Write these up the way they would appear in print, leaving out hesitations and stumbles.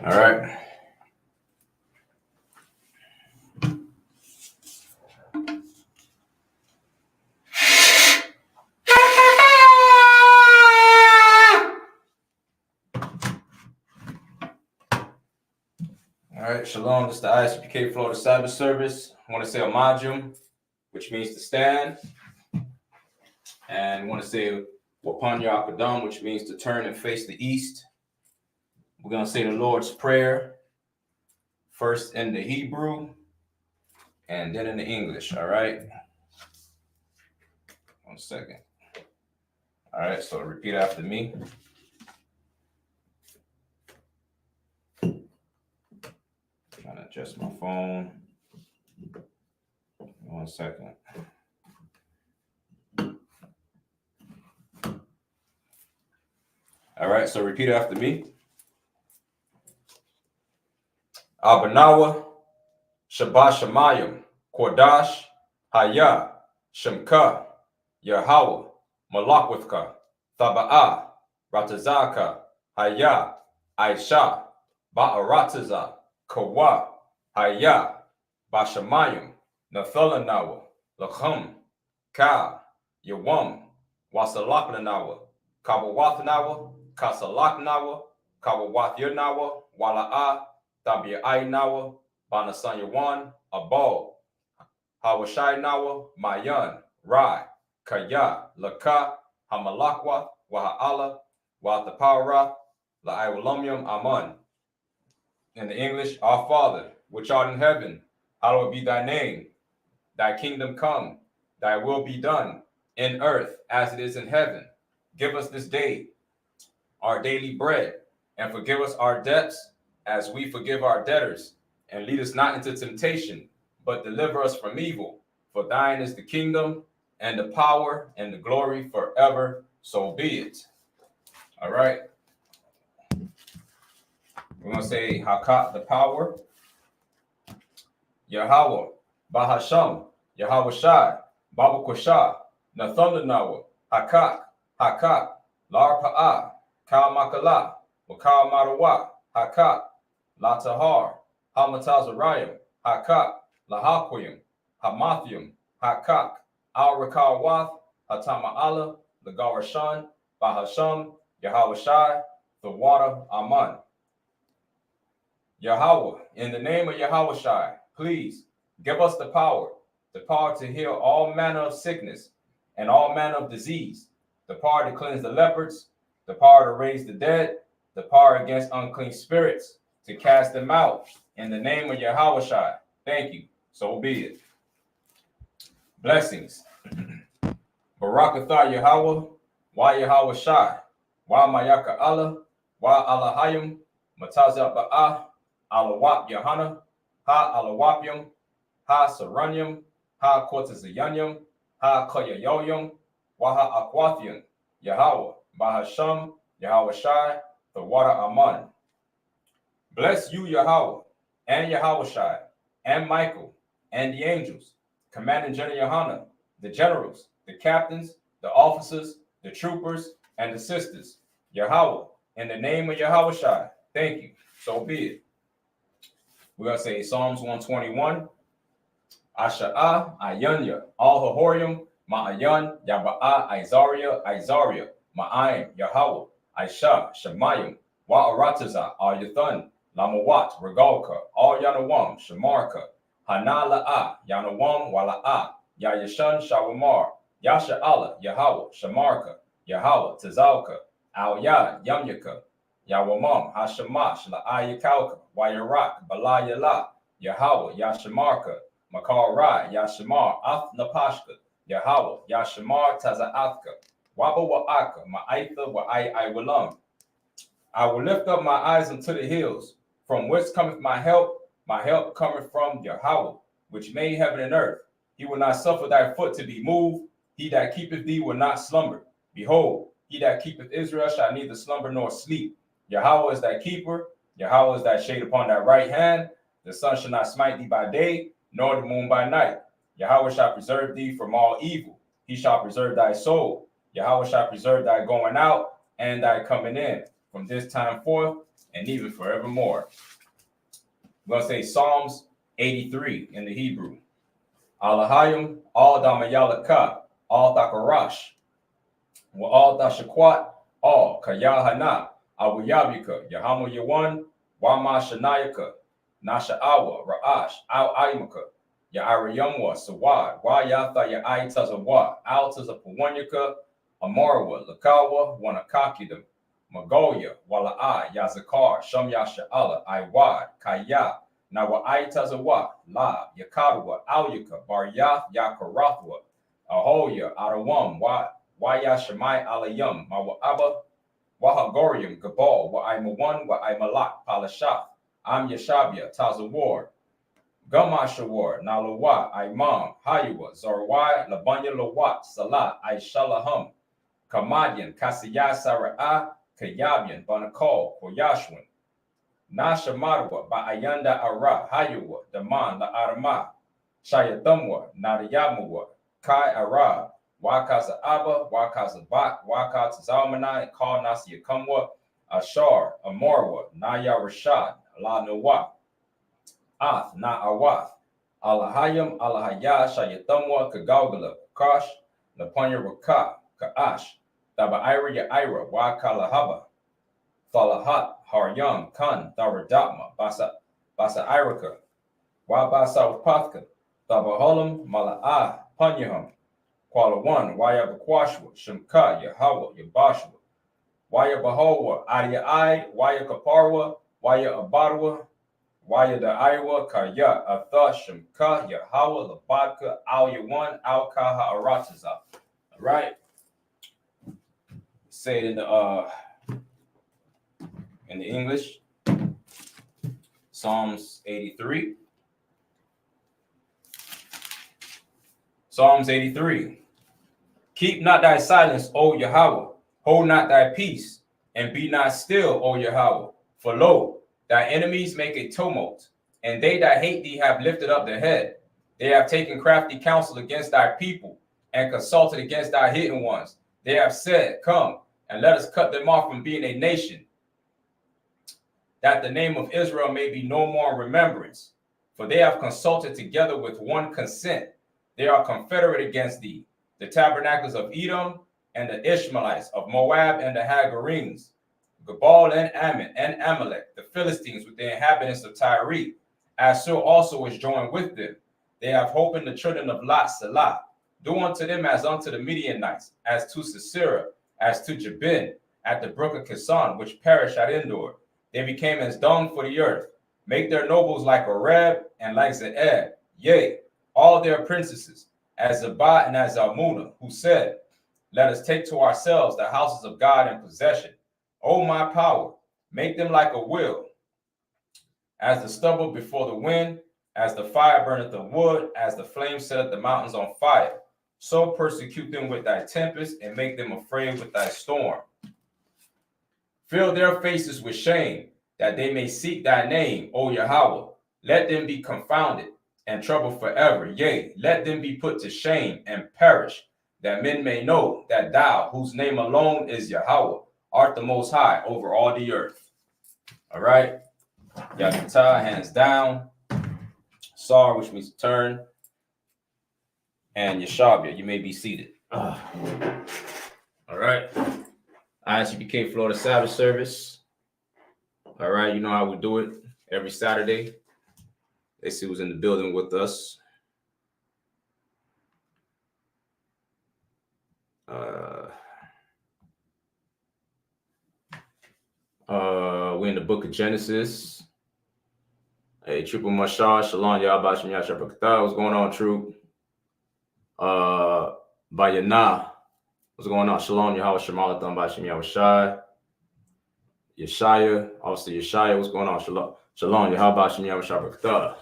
All right. All right, shalom. This is the I.S.U.P.K Florida Sabbath service. I want to say Amajum, which means to stand. And I want to say Wapan Yakadam, which means to turn and face the east. We're going to say the Lord's Prayer, first in the Hebrew and then in the English, all right? 1 second. All right, so repeat after me. Trying to adjust my phone. 1 second. All right, so repeat after me. Abanawa, Shabbat Shemayim, Kodash, Haya, Shemka, Yahweh, Malakwithka, Thaba'ah, Ratazaka, Haya, Aisha, Ba'arataza, Kawa, Haya, Bashamayim, Nathalanawa, Lachum, Ka, Yawam, Wasalaknanawa, Kawawathanawa, Kasalaknawa, Kawawathirnawa, Wala'a, Tabi'ai Nawa, Banasanyawan, Abal, Hawashai Nawa, Mayan, Rai, Kaya, Laka, Hamalakwa, Waha'ala, Wathaparath, La'aiwalumium, Aman. In the English, Our Father, which art in heaven, hallowed be thy name. Thy kingdom come, thy will be done, in earth as it is in heaven. Give us this day our daily bread, and forgive us our debts, as we forgive our debtors, and lead us not into temptation, but deliver us from evil. For thine is the kingdom, and the power, and the glory forever. So be it. All right. We're going to say Hakat, the power. Yahweh, Bahasham, Yahweh Shai, Baba Kwashah, Nathundanawa, Hakak, Lar Pa'ah, Kal Makala, Wakal Marawa, Hakak, Latahar, Hamatazarayim, Hakak, Lahaquim, Hamathium, Hakak, Al Rakawath, Hatama'ala, Lagarashan, Bahasham, Yahweh Shai, the water, Aman. Yahweh, in the name of Yahweh Shai, please give us the power to heal all manner of sickness and all manner of disease, the power to cleanse the lepers, the power to raise the dead, the power against unclean spirits, to cast them out. In the name of Yahweh Shai. Thank you. So be it. Blessings. Barakatha Yahweh, Wa Yahweh Shai, Wa Mayaka Allah, Wa Allahayim, Matazah Ba'ah, Alawap YAHANNA, Ha Alawapium, Ha Saranyum, Ha Kortazayanyum, Ha Koyayoyum, Waha Akwathium, Yahweh, Bahasham, Yahweh Shai, the water Aman. Bless you, Yahweh, and Yahweh Shai, and Michael, and the angels, Commanding General YAHANNA, the generals, the captains, the officers, the troopers, and the sisters. Yahweh, in the name of Yahweh Shai. Thank you. So be it. We're going to say Psalms 121. Asha'ah, Ayanya, Al Hahorium, Ma'ayan, Yaba'a, Izaria, Ma'ayim, Yahweh, Aisha, Shemayim, Wa'arataza, Al Yathan, Lamawat, Regalka, Al Yanawam, Shamarka, Hanala'a, Yanawam, Wala'a, Yayashan, Shawamar, Yasha'ala, Yahweh, Shamarka, Yahweh, Tazalka, Al Ya, Yamyaka, Yawamam, Hashamash, La'ayakauka, Wayarak, Balayala, Yahweh, Yashamarka, Makar Rai, Yashamar, Ath Napashka, Yahweh, Yashamar, Taza'athka, Waba Wa'aka, Ma'aitha, Wa'ai Walam. I will lift up my eyes unto the hills, from whence cometh my help cometh from Yahweh, which made heaven and earth. He will not suffer thy foot to be moved. He that keepeth thee will not slumber. Behold, he that keepeth Israel shall neither slumber nor sleep. Yahweh is thy keeper. Yahweh is thy shade upon thy right hand. The sun shall not smite thee by day, nor the moon by night. Yahweh shall preserve thee from all evil. He shall preserve thy soul. Yahweh shall preserve thy going out and thy coming in from this time forth and even forevermore. We're going to say Psalms 83 in the Hebrew. Alahayim, all damayalaka, all thakarash, wa all dashakwat, all KAYAHANNA, YAHANNA, Yahamu Yawan, Wama Shanayaka, Nasha'awa, Ra'ash, I.S.U.P.K, Ya'ariyamwa, Sawad, Wayatha Ya'aitazawa, Altazapawanyaka, Amarwa, Lakawa, Wanakakidam, Magoya, Wala'a, Yazakar, Shamya Sha'ala, Iwad, Kaya, Nawa Aitazawa, La, Yakadwa, Alyaka, Barya, Yakarathwa, Ahoya, Arawam, Wayashamai Alayam, Mawa'aba, Wahagorium, Gabal, Wa'aimawan, Wa'aimalak, Palashath, Am Yashabia, Tazawar, Gamashawar, Nalawa, Imam, Haywa, Zarwai, Labanya Lawat, Salah, Shalaham, Kamadian, Kasiyah Sara'a, Kayabian, Banakol, Koyashwin, Nashamarwa, Ba'ayanda Ara, Haywa, Daman, La Arama, Shayatamwa, Nadayamuwa, Kai Ara, Wakaza Abba, Wakaza Bat, Wakaz Zalmanai, Kal Nasi Yakamwa, Ashar, Amorwa, Naya Rashad, La Nuwa, Ath, Na Awath, Alahayam, Alahaya, Shayatamwa, Kagalgala, Kash, Lapanya Raka, Kaash, Daba Ira Ira, Wakalahaba, Thalahat, Haryam, Kan, Tharadatma, Basa Iraka, Wabasa Upathka, Thabaholam, Mala'ah, Panyaham, Kuala One, Wayabakwashwa, Shimka, Yahweh, Yabashwa, Wayabahowa, Adiai, Wayakaparwa, Waya Abadwa, Waya the Iowa, Kaya, Atha, Shimka, Yahweh, Labadka, Al Yawan, Al Kaha Arataza. All right. Say it in the English. Psalms 83. Psalms 83. Keep not thy silence, O Yahweh. Hold not thy peace, and be not still, O Yahweh. For lo, thy enemies make a tumult, and they that hate thee have lifted up their head. They have taken crafty counsel against thy people, and consulted against thy hidden ones. They have said, Come, and let us cut them off from being a nation, that the name of Israel may be no more in remembrance. For they have consulted together with one consent. They are confederate against thee, the tabernacles of Edom, and the Ishmaelites of Moab, and the Hagarenes, Gabal and Ammon and Amalek, the Philistines with the inhabitants of Tyre. I.S.U.P.K also is joined with them. They have hope in the children of Lot, Salah. Do unto them as unto the Midianites, as to Sisera, as to Jabin, at the brook of Kison, which perished at Endor. They became as dung for the earth. Make their nobles like Oreb and like Zeeb, yea, all their princesses, as Zabah and as Zalmunna, who said, Let us take to ourselves the houses of God in possession. O my power, make them like a wheel, as the stubble before the wind, as the fire burneth the wood, as the flame setteth the mountains on fire. So persecute them with thy tempest, and make them afraid with thy storm. Fill their faces with shame, that they may seek thy name, O Yahweh. Let them be confounded and troubled forever. Yea, let them be put to shame and perish, that men may know that thou, whose name alone is Yahweh, art the most high over all the earth. All right. Yakata, hands down. Sar, which means turn. And Yashabia, you may be seated. All right. I.S.U.P.K Florida Sabbath service. All right. You know how we do it every Saturday. They see who's in the building with us. We're in the book of Genesis. Hey, Triple Mashah, Shalom, Yahbashim, Yashapakata. What's going on, Troop? Bayana. What's going on? Shalom, Yahweh Shemalatham, Bashim Yahushai. Yeshaya, also Yeshaya. What's going on? Shalom, Yahweh Bashim Yahushai.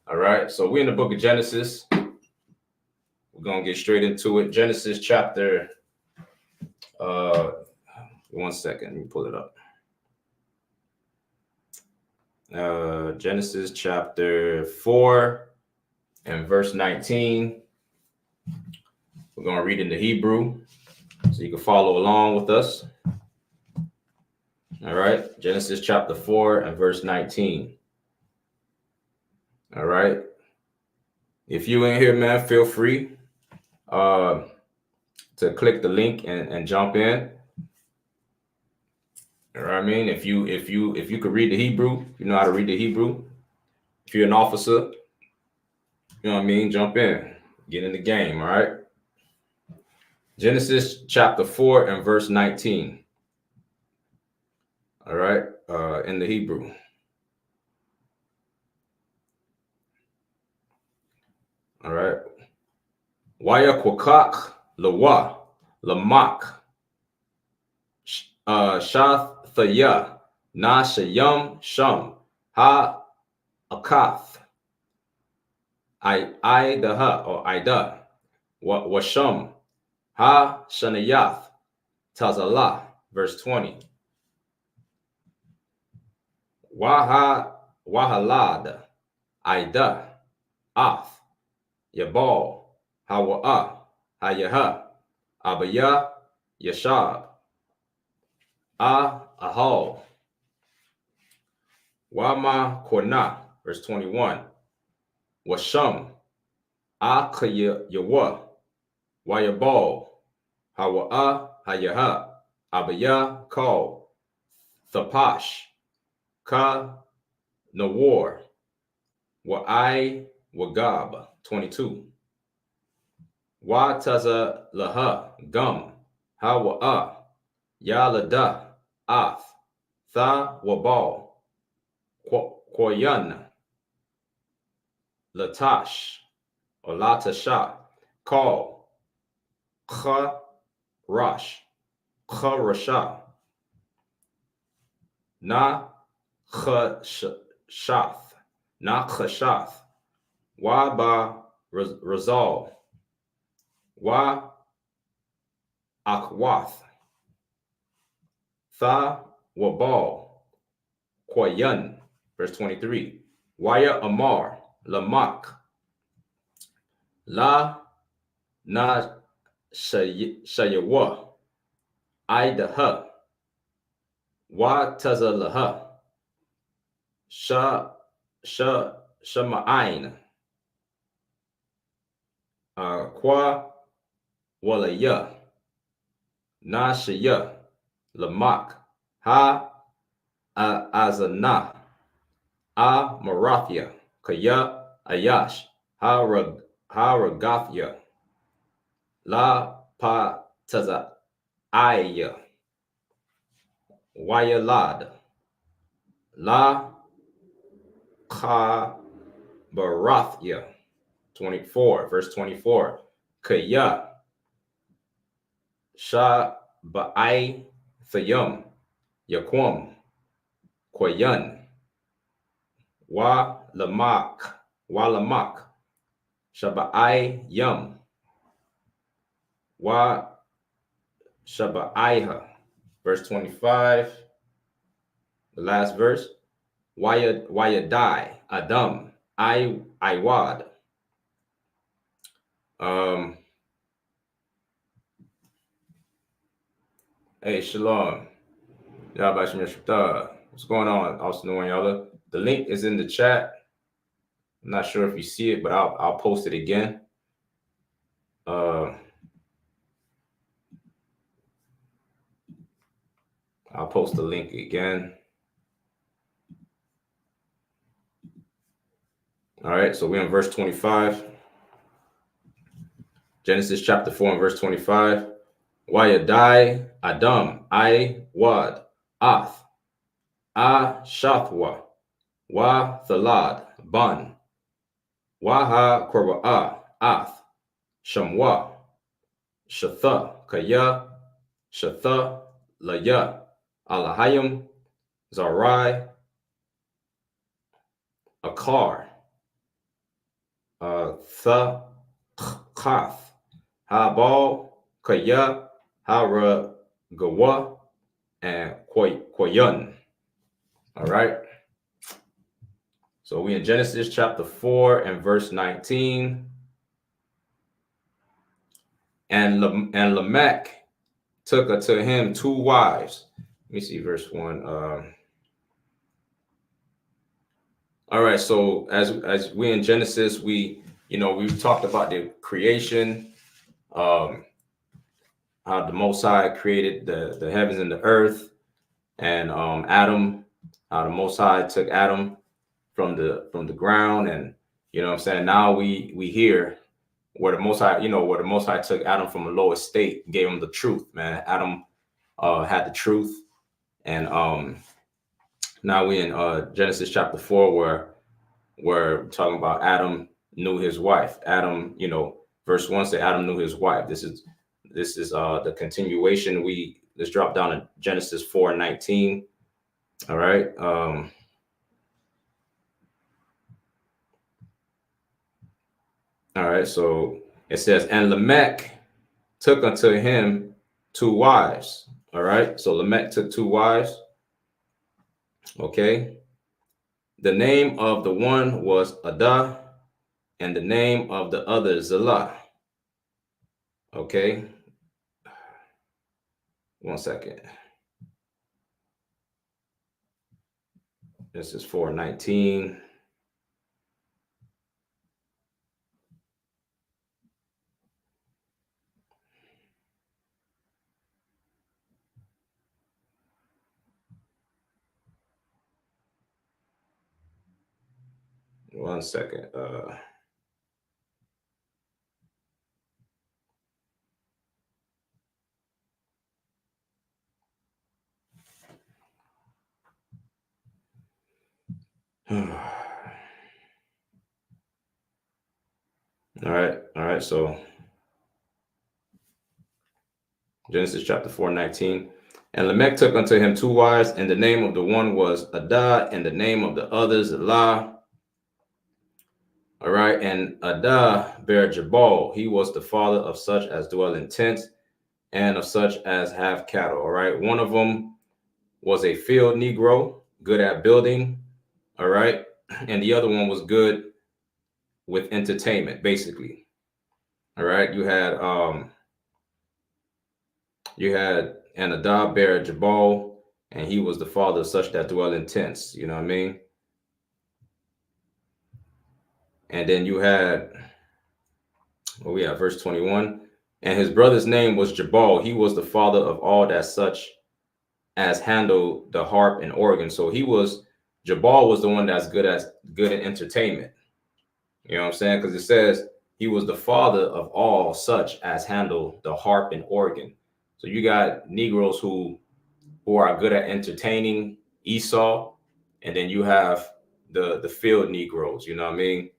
All right, so we're in the book of Genesis. We're going to get straight into it. Genesis chapter, one second, let me pull it up. Genesis chapter 4 and verse 19. We're going to read in the Hebrew so you can follow along with us. All right. Genesis chapter 4 and verse 19. All right. If you in here, man, feel free to click the link and jump in. You know what I mean? If you could read the Hebrew, you know how to read the Hebrew. If you're an officer, you know what I mean, jump in. Get in the game, all right? Genesis chapter 4 and verse 19. All right, in the Hebrew. All right. YAHANNA lawa lamak shathaya na shayam sham ha akath I the ha or ida washam ha shanayath tazala. Verse 20. Wahalad ida ath yabal hawa'a hayaha abaya yashab ahal wama kona. Verse 21. Washam akaya yawa wayabal hawa'a hayaha abaya kal thapash ka nawar wa'ai wagab. 22. Wa taza laha gum hawa'a yalada ath tha wabal koyan latash or latasha call kha rasha na khashath wa ba resolve wa akwath tha wabal koyan. Verse 23. Waya amar lamak la na shayawa idaha wa tazalaha shama'ain kwa walaya na shaya lamak ha azana marathia kaya ayash ragathia la pa taza aya wayalad la ka barathia. 24. Verse 24. Kaya sha ba'ai thayum yaquam koyan wa lamak shaba'ai yum wa shaba'aiha. Verse 25, the last verse. Wayadai adam iwad. Hey, shalom. What's going on, Austin and y'all? The link is in the chat. I'm not sure if you see it, but I'll post it again. I'll post the link again. All right, so we're in verse 25. Genesis chapter 4 and verse 25. Wayadai Adam wad ath shathwa wa thalad ban waha korba'a ath shamwa shatha kaya shatha laya alahayim zarai akar tha kath habal kaya hara gawa and koyan. All right. So we in Genesis chapter 4 and verse 19. And Lamech took unto him 2 wives, Let me see verse 1. All right, so as we in Genesis, we've talked about the creation, um, how the Most High created the heavens and the earth, and Adam, how the Most High took Adam from the ground, and you know what I'm saying. Now we hear where the Most High, where the Most High took Adam from a lower state, gave him the truth, man. Adam had the truth, and now we in Genesis chapter 4, where we're talking about Adam knew his wife. Adam, verse 1 say Adam knew his wife. This is the continuation. Let's drop down to Genesis 4:19. All right. All right, so it says, and Lamech took unto him 2 wives. All right, so Lamech took 2 wives. Okay. The name of the one was Adah, and the name of the other Zillah. Okay. 1 second. This is 4:19. One second. All right. So Genesis chapter 4:19. And Lamech took unto him 2 wives, and the name of the one was Adah, and the name of the other Zillah. All right, and Adah bare Jabal. He was the father of such as dwell in tents, and of such as have cattle. All right, one of them was a field Negro, good at building. All right, and the other one was good with entertainment, basically. All right, you had and Adah bare Jabal, and he was the father of such that dwell in tents. You know what I mean? And then you had, verse 21. And his brother's name was Jabal. He was the father of all that such as handled the harp and organ. So Jabal was the one that's good at entertainment. You know what I'm saying? Because it says he was the father of all such as handle the harp and organ. So you got Negroes who are good at entertaining, Esau, and then you have the field Negroes. You know what I mean?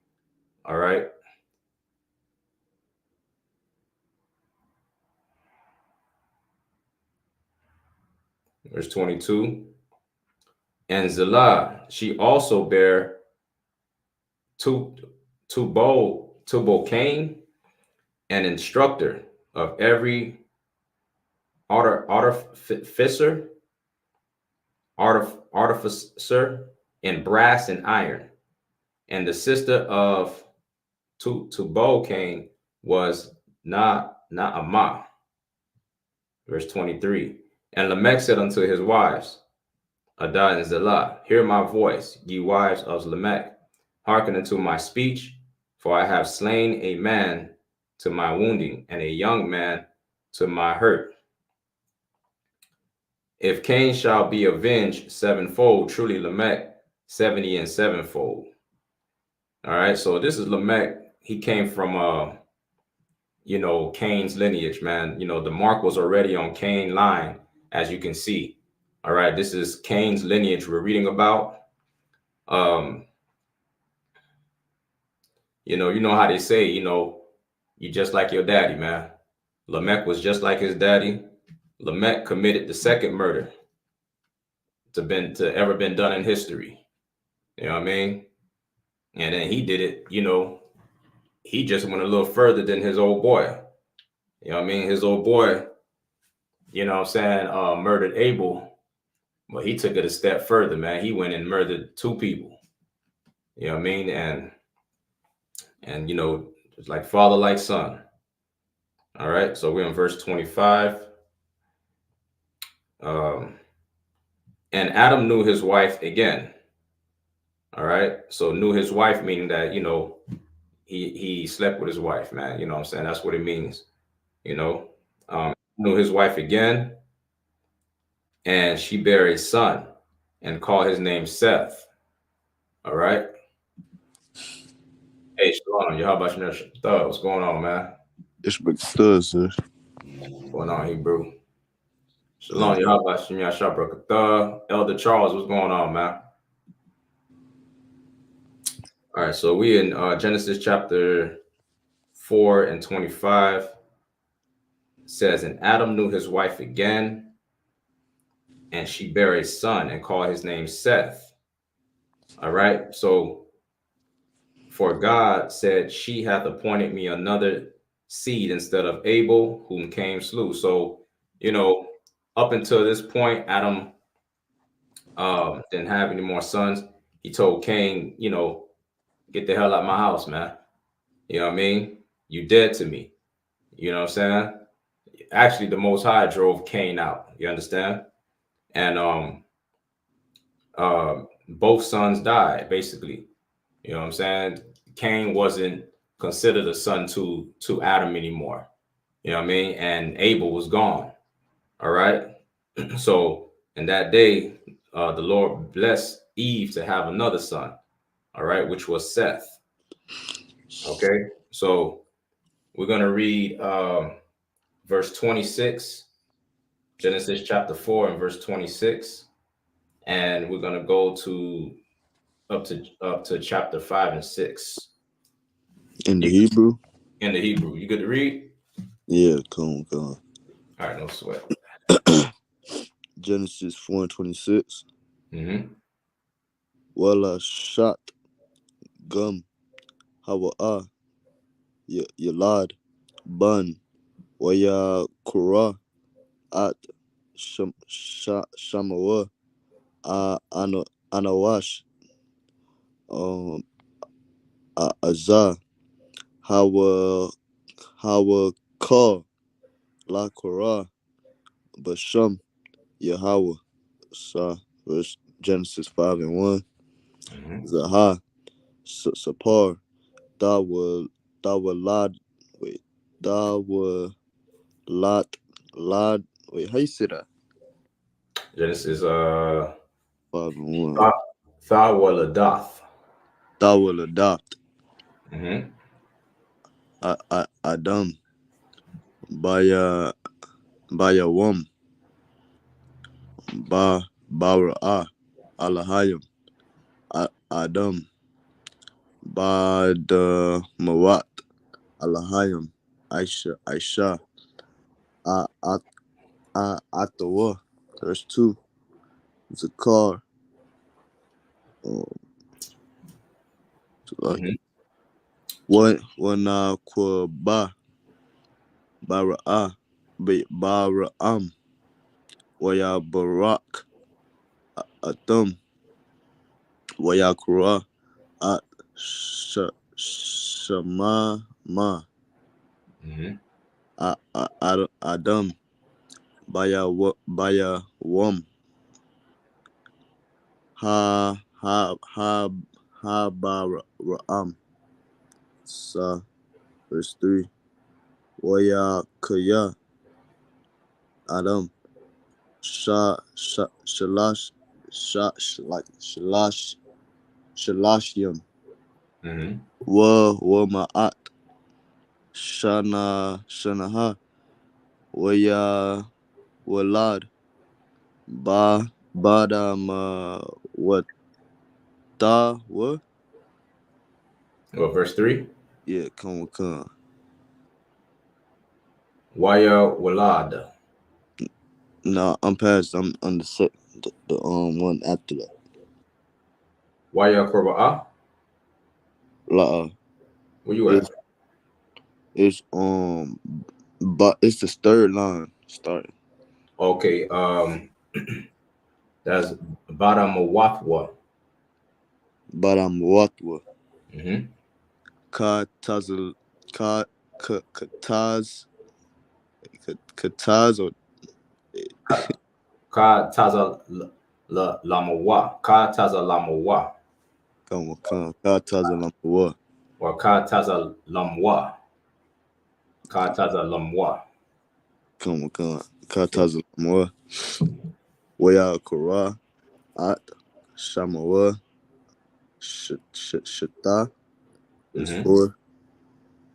All right. Verse 22. And Zillah, she also bare Tubal-Cain, an instructor of every artificer in brass and iron. And the sister of Tubal-Cain was Naamah. Verse 23. And Lamech said unto his wives, Adah and Zillah, hear my voice, ye wives of Lamech, hearken unto my speech, for I have slain a man to my wounding, and a young man to my hurt. If Cain shall be avenged sevenfold, truly Lamech 70 and sevenfold. All right, so this is Lamech. He came from Cain's lineage, man. The mark was already on Cain's line, as you can see. All right, this is Cain's lineage we're reading about. You know how they say, you just like your daddy, man. Lamech was just like his daddy. Lamech committed the second murder to ever been done in history. You know what I mean? And then he did it, he just went a little further than his old boy. You know what I mean? His old boy, you know what I'm saying, murdered Abel, but he took it a step further, man. He went and murdered 2 people. You know what I mean? And it's like father, like son. All right, so we're in verse 25. And Adam knew his wife again. All right. So knew his wife, meaning that, he slept with his wife, man. You know what I'm saying? That's what it means. You know, knew his wife again, and she bare a son and called his name Seth. All right. Hey, Shalom, how about your thug? What's going on, man? Isupk sir. What's going on, Hebrew? Shalom, how about your thug? Elder Charles, what's going on, man? All right, so we in Genesis chapter 4 and 25. It says, and Adam knew his wife again, and she bare a son and called his name Seth. All right, so for God said, she hath appointed me another seed instead of Abel, whom Cain slew. So, up until this point, Adam didn't have any more sons. He told Cain, get the hell out of my house, man. You know what I mean? You dead to me. You know what I'm saying? Actually, the Most High drove Cain out. You understand? And both sons died, basically. You know what I'm saying? Cain wasn't considered a son to Adam anymore. You know what I mean? And Abel was gone. All right. So in that day, the Lord blessed Eve to have another son. All right, which was Seth. Okay. So we're gonna read verse 26, Genesis chapter 4 and verse 26, and we're gonna go to up to chapter 5 and 6. In the Hebrew? In the Hebrew. You good to read? Yeah, come on. All right, no sweat. Genesis 4 and 26. Mm-hmm. Wala shot gum hawa yalad bun waya kura at shamawa anawash azah hawa ka la kura basham Yahweh. Verse Genesis 5 and 1. Mm-hmm. Zahah Sapar Dawa Lad Lad wait, how you say that? Genesis 5 and 1. Thawaladath. Dawa Ladat Mm-hmm. Adam Baya Wam Bara Alahayim Adam Bad Mawat Alahayim Aisha Atawa. Verse 2. Zakar. Mm-hmm. Wana kwa Bara'am Waya Barak Atam Waya Kura At Shamama Mm-hmm. Adam Baya Wam Ha Bara'am Sa. Verse 3. Waya Kaya Adam Shalashim Mm-hmm. wa Ma'at Shanaha Waya Walad Badama Wata wa. Well, verse 3. Yeah, come. Waya Walad. No, I'm past. I'm on the one after that. Waya Korba'a. Where you at? It's but it's the third line starting. Okay. That's Badamawatwa. Badamawatwa. Mm-hmm. Kataz or Ka Taza lamawa. Ka taza lamawa. Come on. Kataza Lamua. Or ka taza lamwa. Ka taza lamwa. Come on. Kataza Lamua. Waya Kora. At. Shamawa. Shata. Is Mm-hmm. 4.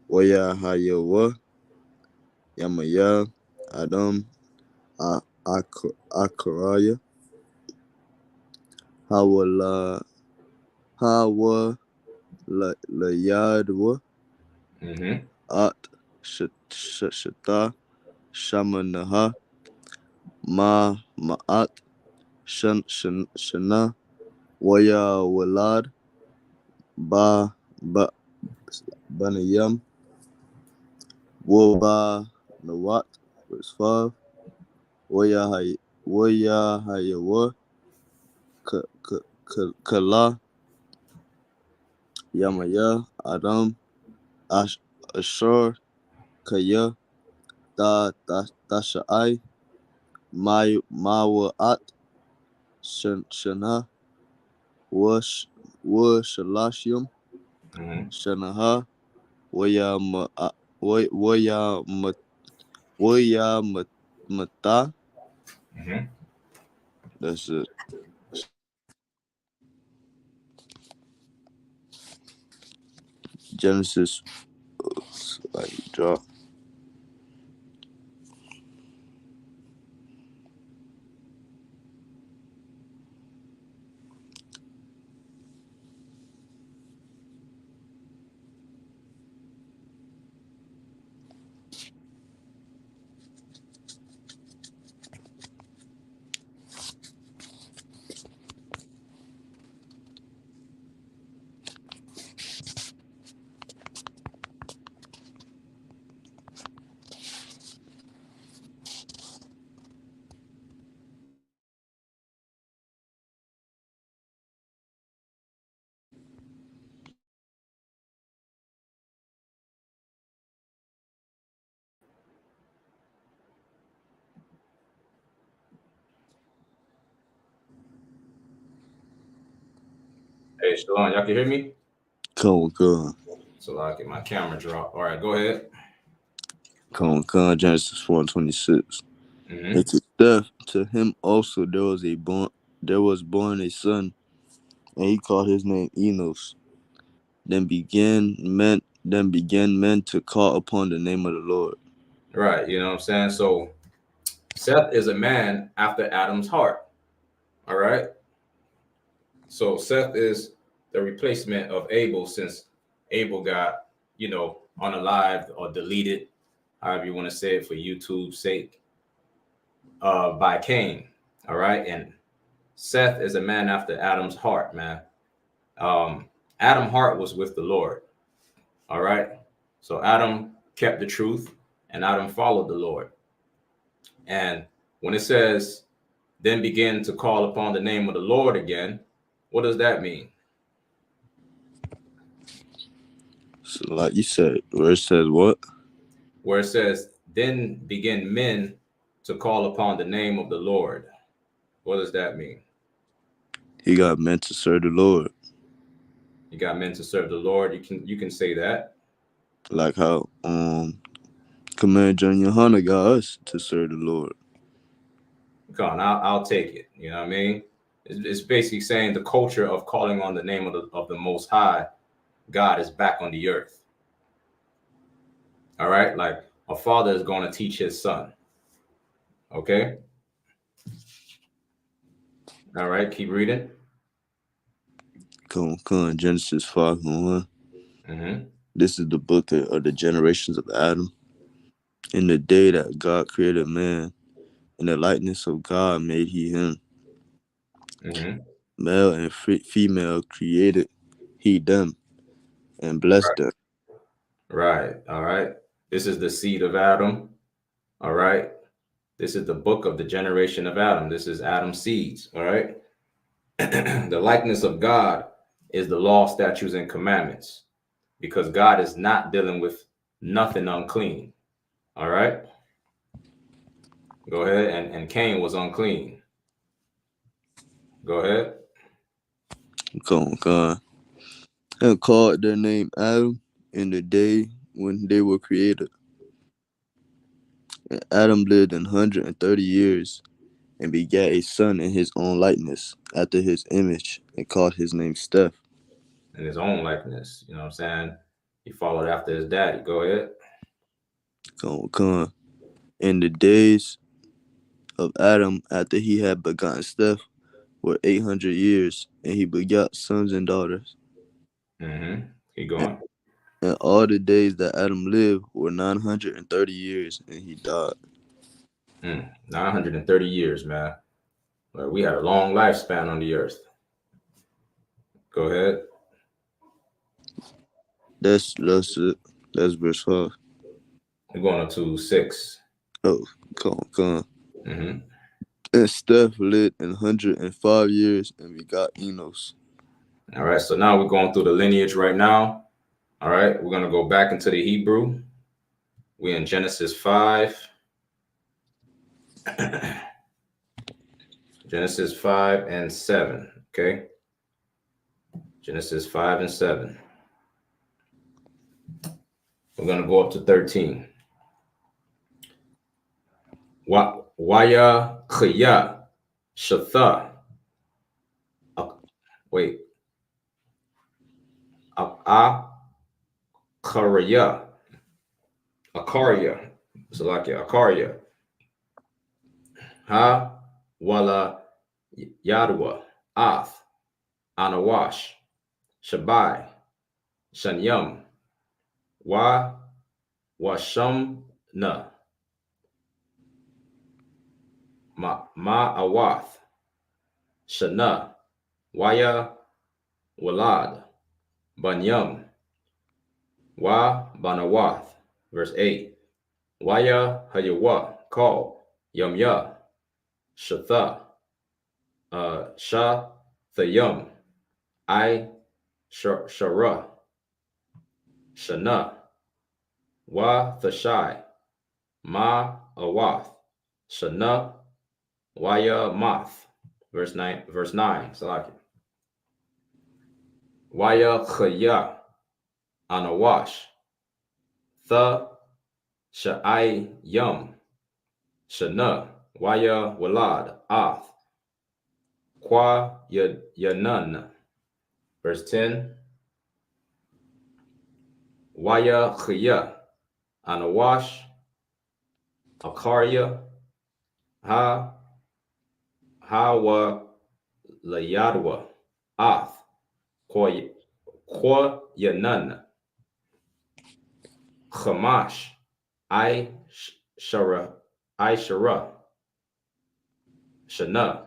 Waya Hayawa. Yamaya. Adam. Akaraya. Hawa la Yadwa. Mm-hmm. At. Shata. Shamanaha. Ma'at. Shana. Waya Walad. Ba Banayam. Woba Nawat. Verse 5. Waya Hayawa. Kala. Yamaya. Adam. Ashur. Kaya. Tashai. Mawa'at. Shana. Shalashim. Mm-hmm. Shanaha. Waya Mata. Mm-hmm. That's it. Genesis, like drop. Hey, Shalom, y'all can hear me? Come on. So I get my camera drop. All right, go ahead. Genesis 4:26. Mm-hmm. And to Seth, to him also there was born a son, and he called his name Enos. Then began men to call upon the name of the Lord. Right, you know what I'm saying? So Seth is a man after Adam's heart. All right. So Seth is the replacement of Abel since Abel got, unalived or deleted, however you want to say it for YouTube's sake, by Cain. All right. And Seth is a man after Adam's heart, man. Adam's heart was with the Lord. All right. So Adam kept the truth and Adam followed the Lord. And when it says, then begin to call upon the name of the Lord again, what does that mean? So like you said, where it says what? Where it says, then begin men to call upon the name of the Lord. What does that mean? He got men to serve the Lord. You got men to serve the Lord. You can say that. Like how Commander John YAHANNA got us to serve the Lord. Come on, I'll take it. You know what I mean? It's basically saying the culture of calling on the name of the Most High God is back on the earth. All right, like a father is going to teach his son. Okay. All right, keep reading. Come on. Genesis 5:1. Mm-hmm. This is the book of the generations of Adam. In the day that God created man, in the likeness of God made he him. Mm-hmm. Male and female created he them, and blessed them. Right. All right. This is the seed of Adam. All right. This is the book of the generation of Adam. This is Adam's seeds. All right. The likeness of God is the law, statutes, and commandments because God is not dealing with nothing unclean. All right. Go ahead. And Cain was unclean. Go ahead. And called their name Adam in the day when they were created. And Adam lived 130 years and begat a son in his own likeness, after his image, and called his name Steph. In his own likeness. You know what I'm saying? He followed after his daddy. Go ahead. In the days of Adam, after he had begotten Steph, were 800 years, and he begot sons and daughters. Keep And, going. and all the days that Adam lived were 930 years, and he died. 930 years, man. Well, we had a long lifespan on the earth. Go ahead. That's it. That's verse 5. We're going up to 6. Oh, come. Mm-hmm. And Steph lived 105 years and begot Enos. All right, so now we're going through the lineage right now. All right, we're going to go back into the Hebrew. We're in Genesis 5. Genesis 5 and 7. Okay. Genesis 5 and 7. We're going to go up to 13. YAHANNA Shatha. Wait. Akaria. Akaria. Ha wala Yadwa. Ath. Anawash. Shabai. Shanyam. Washamna. Ma'awath. Shana. Waya Walad. Banyam. Banawath. Verse 8. Waya Hayawa. Call. Yamya. Shatha. Thayum. Shara. Shana. Thashai. Awath. Shana. Math. Verse 9. Salaki. Chaya. Anawash. Sha'ai Yum. Shana. Walad. Ath. Yanun. Verse 10. Chaya. Anawash. Akaria. Hawa Layadwa. Ath. Yanun. Chamash. Shara. Shana.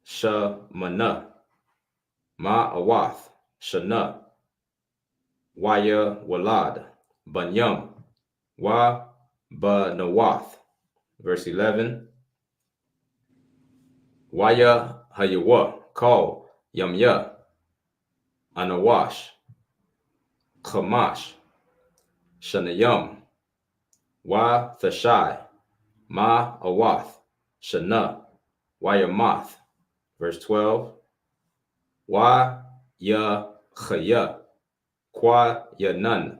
Shamana. Ma'awath. Shana. Walad. Banyam. Banawath. Verse 11. Hayawa. Call. Yamya. Anawash. Chamash. Shanayam. Thashai. Ma'awath. Shana. Math. Verse 12. Chaya. Yanun.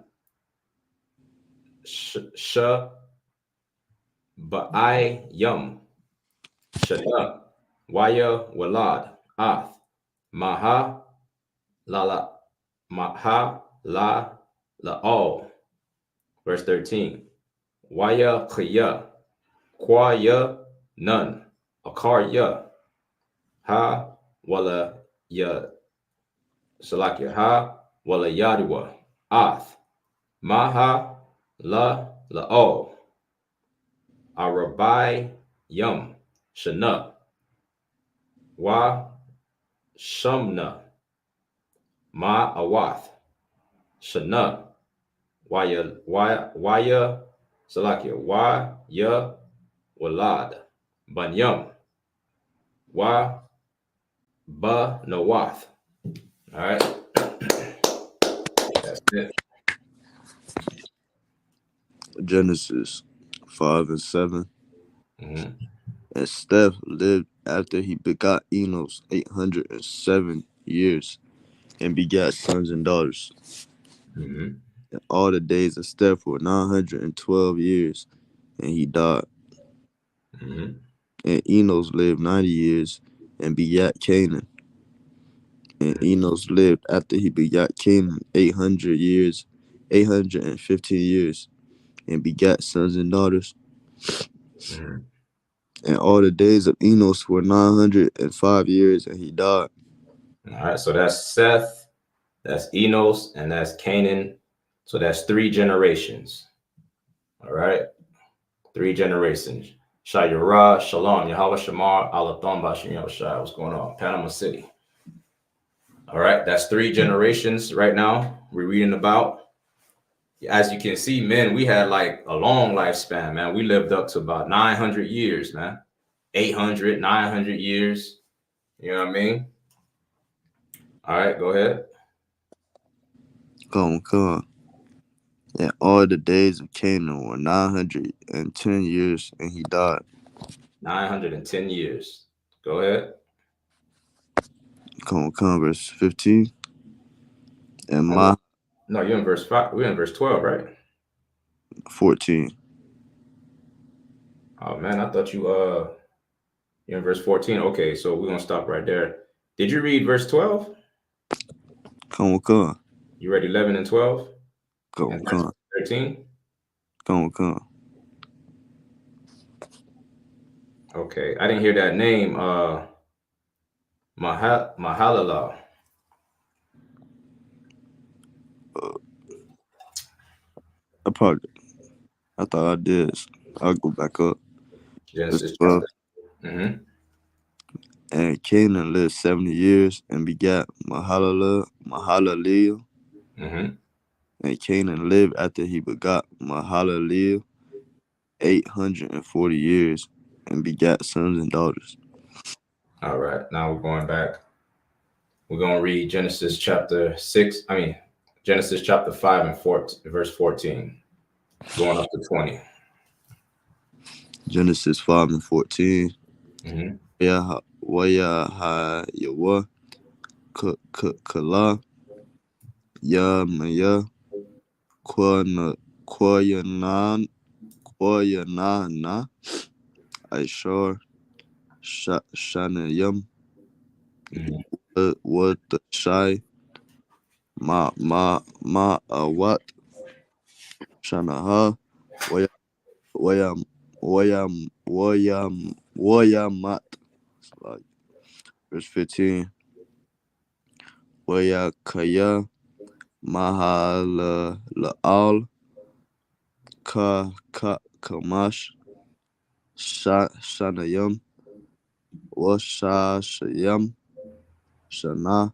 Ba'ai Yum. Shana. Walad. Ath. Maha La'al. Verse 13. Chaya. Nun. Akarya. Wala Yadwa. Ath. Maha La'al. Arabai Yum. Shana. Shamna. Ma'awath. Shana. Walad. Banyam. Banawath. All right. That's it. Genesis 5 and 7. Mm-hmm. And Steph lived after he begot Enos 807 years and begat sons and daughters. Mm-hmm. And all the days of Steph were 912 years, and he died. Mm-hmm. And Enos lived 90 years and begat Canaan. And Enos lived after he begat Canaan 800 years, 815 years, and begat sons and daughters. Mm-hmm. And all the days of Enos were 905 years, and he died. All right, so that's Seth, that's Enos, and that's Canaan. So that's 3 generations. All right, 3 generations. Shayurah, Shalom, Yahweh Shamar, Alathon Bashin Yahushai. What's going on? Panama City. All right, that's 3 generations right now we're reading about. As you can see, men, we had like a long lifespan, man. We lived up to about 900 years, man. 800, 900 years. You know what I mean? All right, go ahead. Come on. And all the days of Canaan were 910 years, and he died. 910 years. Go ahead. Come on, verse 15. And Oh, my no, you're in verse 5. We're in verse 12, right? 14. Oh man, I thought you're in verse 14. Okay, so we're gonna stop right there. Did you read verse 12? Come on. You read 11 and 12? Come And on. 13? Come. Okay. I didn't hear that name. Mahalalel. I thought I did. I'll go back up. Verse Genesis 12. chapter. Mm-hmm. And Canaan lived 70 years and begat Mahalalel. Mm-hmm. And Canaan lived after he begot Mahalalel 840 years and begat sons and daughters. All right. Now we're going back. We're gonna read Genesis chapter 6. Genesis chapter 5 and 4, verse 14, going up to 20. Genesis 5 and 14. Mm-hmm. Yawa Kala Ya Maya Kwayanana Ishar Shanayam Mm-hmm. What the Shai Ma Awat Shanaha Wayam Wayamat. Like verse 15. Wayakaya Mahalaal Kamash Shanayam Washashayam Shana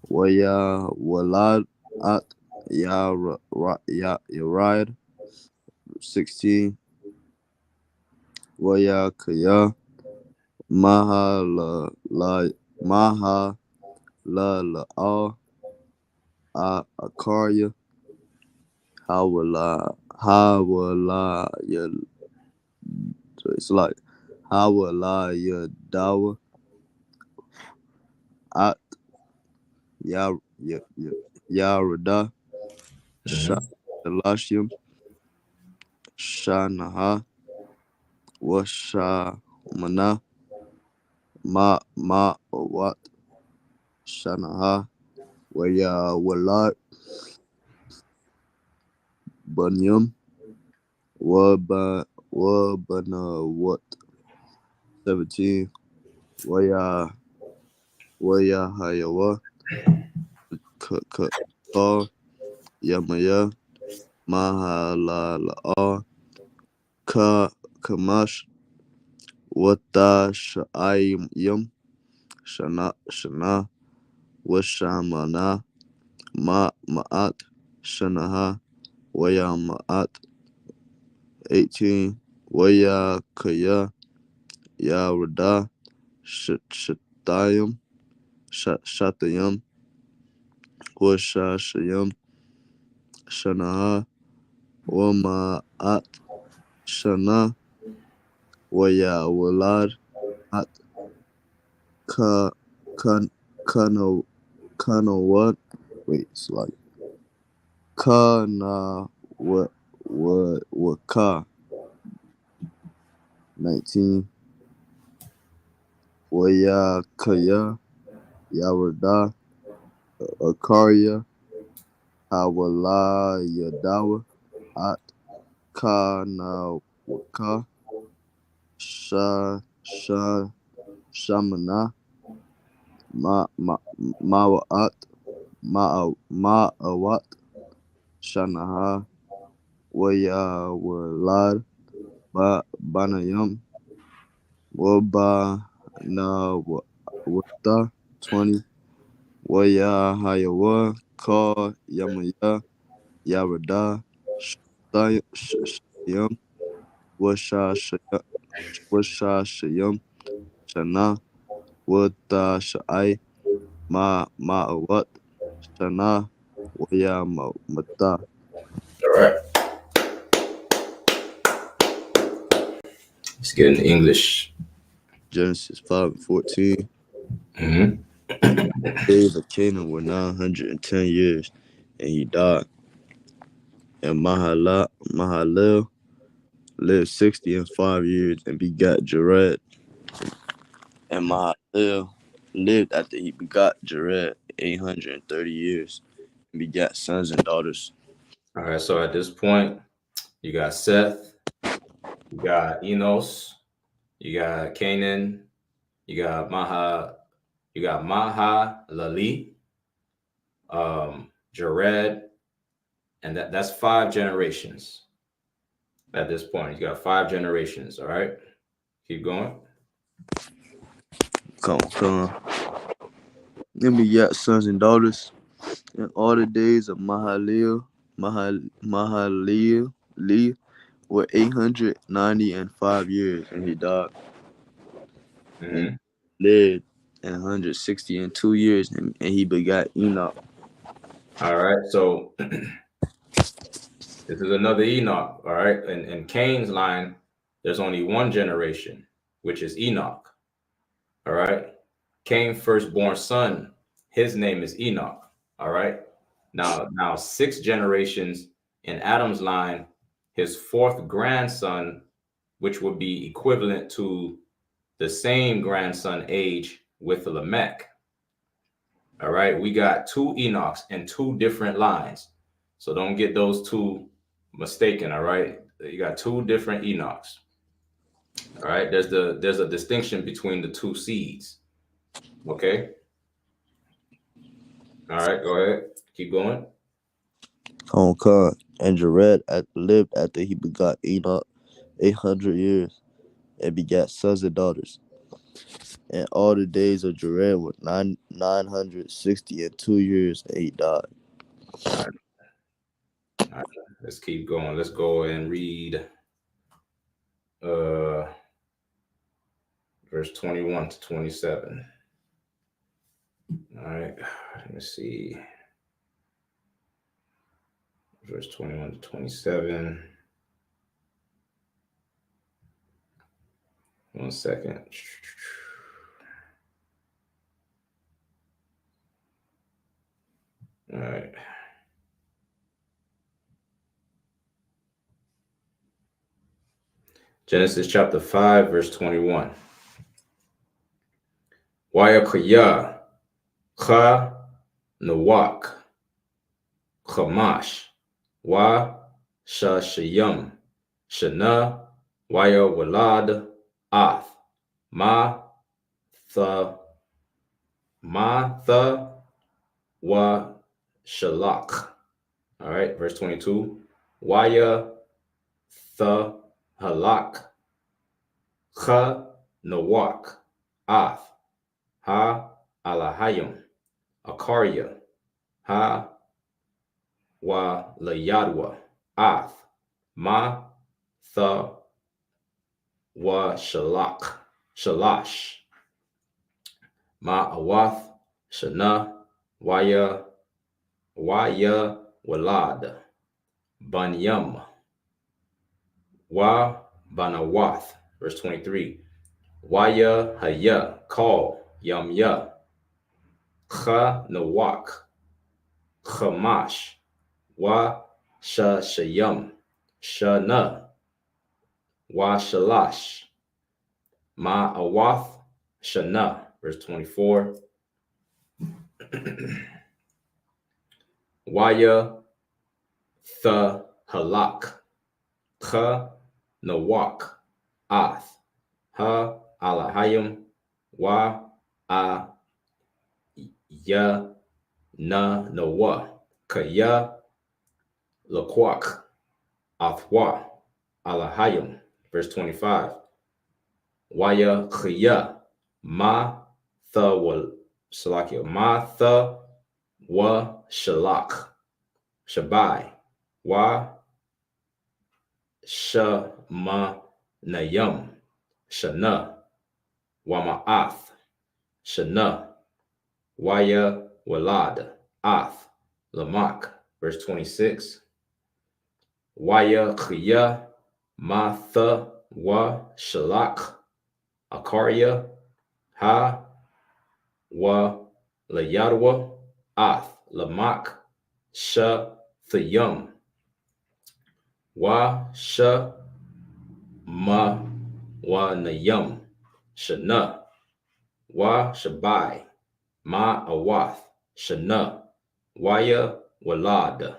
Waya Walad at Yarid 16. Waya Kaya Maha la Akarya Hawala ya. So it's like Hawala ya Dawa at Yarada Mm-hmm. Shalashim Shanaha Washamana Ma Wat Shanaha Waya Walad Banyam Wabana Wat 17. Waya Hayawa Ka Yamaya Mahalala Kamash Wata Shayim Shana Washamana Ma'at Shanaha Waya Ma'at 18. Waya Kaya Yarada Shatayim Washashayim Shanaha Wama'at Shana Waya Walad At Ka Kan Kana Kana what? Wait, it's like Kana what Ka 19. Waya Kaya Yawarda Akaria Hawala Yadawa At Kana Waka Shamana Ma'at Ma'awat Shanaha Waya Walad Banayam Waba Na Wata 20 Waya Hayawa Ka Yamaya Yarada Shayam Washa Shayam Shana Wata Shai Ma'awat Shana Waya Mata. All right. Let's get into English. Genesis 5:14. Mm-hmm. Days of Canaan were 910 years, and he died. And Mahalalel lived 60 and 5 years and begot Jared. And Mahalalel lived after he begot Jared 830 years and begat sons and daughters. All right. So at this point, you got Seth, you got Enos, you got Canaan, you got Mahalalel, Jared, and that's 5 generations. At this point, you got 5 generations. All right. Keep going. Come. And begat sons and daughters. And all the days of Mahalalel were 895 years, and he died. And Mm-hmm. lived 162 years, and he begot Enoch. All right. So this is another Enoch. All right. And in Cain's line, there's only one generation, which is Enoch. All right. Cain's firstborn son, his name is Enoch. All right. Now 6 generations in Adam's line, his fourth grandson, which would be equivalent to the same grandson age with Lamech. All right. We got 2 Enochs in 2 different lines. So don't get those two mistaken. All right. You got 2 different Enochs. All right. There's a distinction between the 2 seeds. Okay. All right. Go ahead. Keep going. Concord. And Jared lived after he begot Enoch 800 years, and begat sons and daughters. And all the days of Jared were 962 years, and he died. All right. All right. Let's keep going. Let's go and read uh verse 21 to 27. All right. Let me see. Verse 21 to 27. One second. All right. Genesis chapter 5, verse 21. Wayakaya, Cha, Nawak, Chamash, Wa, Shashayam, Shana, Waya Walad, Ath, Ma, Tha, Wa, Shalak. All right, verse 22. Waya, Tha, Halak, Cha, Nawak, Ath, Ha, Alahayim, Akaria, Ha, Wa, Layadwa, Ath, Ma, Tha, Wa, Shalash, Ma, Awath, Shana, Waya, Walad, Banyam, Wa, Banawath, Verse 23. YAHANNA, call, Yum Ya. Nawak, Chamash, Shayam, Shana, Shalash, Awath, Shana. Verse 24. Halak, Nawak, Ath, Alahayim, Nawa, Kaya, Laquak, Athwa, Alahayim. Verse 25. Khiya, Salakia, Shalak, Shabai, Nayam, Shana, Ma'ath, Shana, Walad, Ath, Lamak. Verse 26. Khiya, Shalak, Akarya, Layadwa, Ath, Lamak, Thayum, Nayam, Shana, Shabai, Awath, Shana, Walad,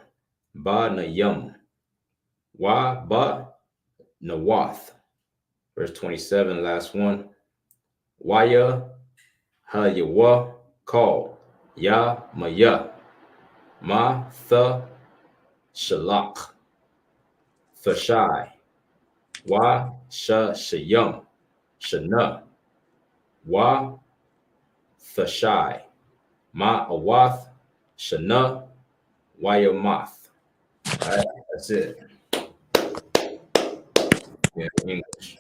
Nayam, Nawath. Verse 27, last one. Hayawa, call, Maya, Shalak, Thashai, Shayam, Shana, Thashai, Awath, Shana, Wayamath. All right, that's it. Yeah, English.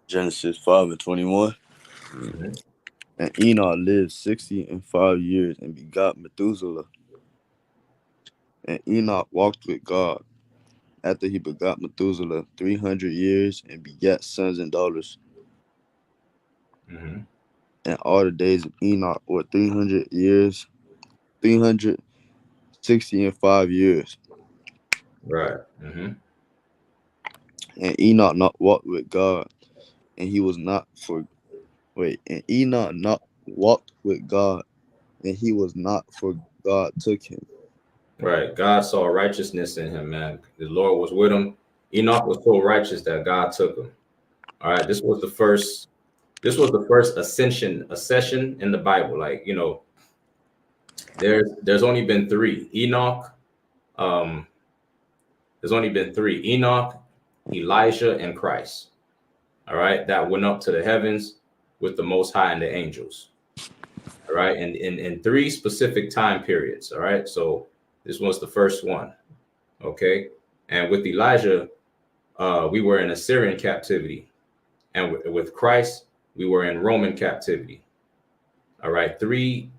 Genesis 5:21. Mm-hmm. And Enoch lived 65 years and begot Methuselah. And Enoch walked with God after he begot Methuselah 300 years and begat sons and daughters. Mm-hmm. And all the days of Enoch were 300 years, 365 years. Right. Mm-hmm. And Enoch not walked with God, and he was not for and Enoch not walked with God, and he was not, for God took him. Right. God saw righteousness in him, man. The Lord was with him. Enoch was so righteous that God took him. All right. This was the first accession in the Bible. Like, there's only been three. There's only been three: Enoch, Elijah, and Christ. All right, that went up to the heavens with the Most High and the angels. All right, and in three specific time periods. All right, so this was the first one. Okay, and with Elijah, we were in Assyrian captivity, and with Christ, we were in Roman captivity. All right, three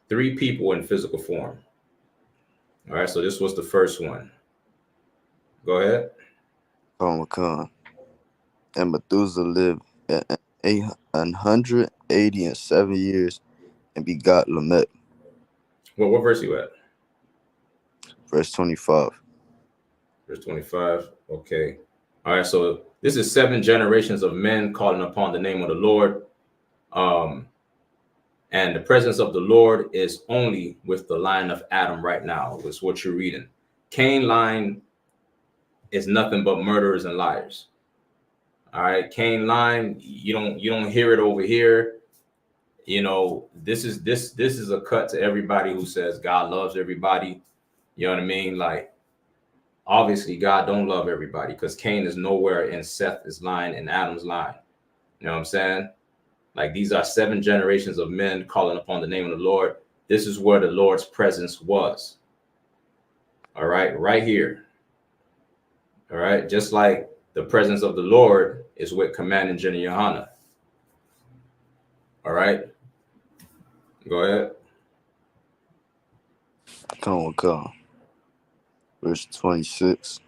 people in physical form. All right, so this was the first one. Go ahead. And Methuselah lived 187 years and begot Lamech. Well, what verse you at? Verse 25. Verse 25. Okay. All right. So this is 7 generations of men calling upon the name of the Lord. And the presence of the Lord is only with the line of Adam right now. Is what you're reading. Cain line is nothing but murderers and liars. All right. Cain line, you don't hear it over here. This is a cut to everybody who says God loves everybody. You know what I mean? Like, obviously, God don't love everybody, because Cain is nowhere in Seth's line and Adam's line. You know what I'm saying? Like, these are 7 generations of men calling upon the name of the Lord. This is where the Lord's presence was. All right here. All right, just like the presence of the Lord is with Command and Jenny YAHANNA. All right, go ahead. Come. Verse 26.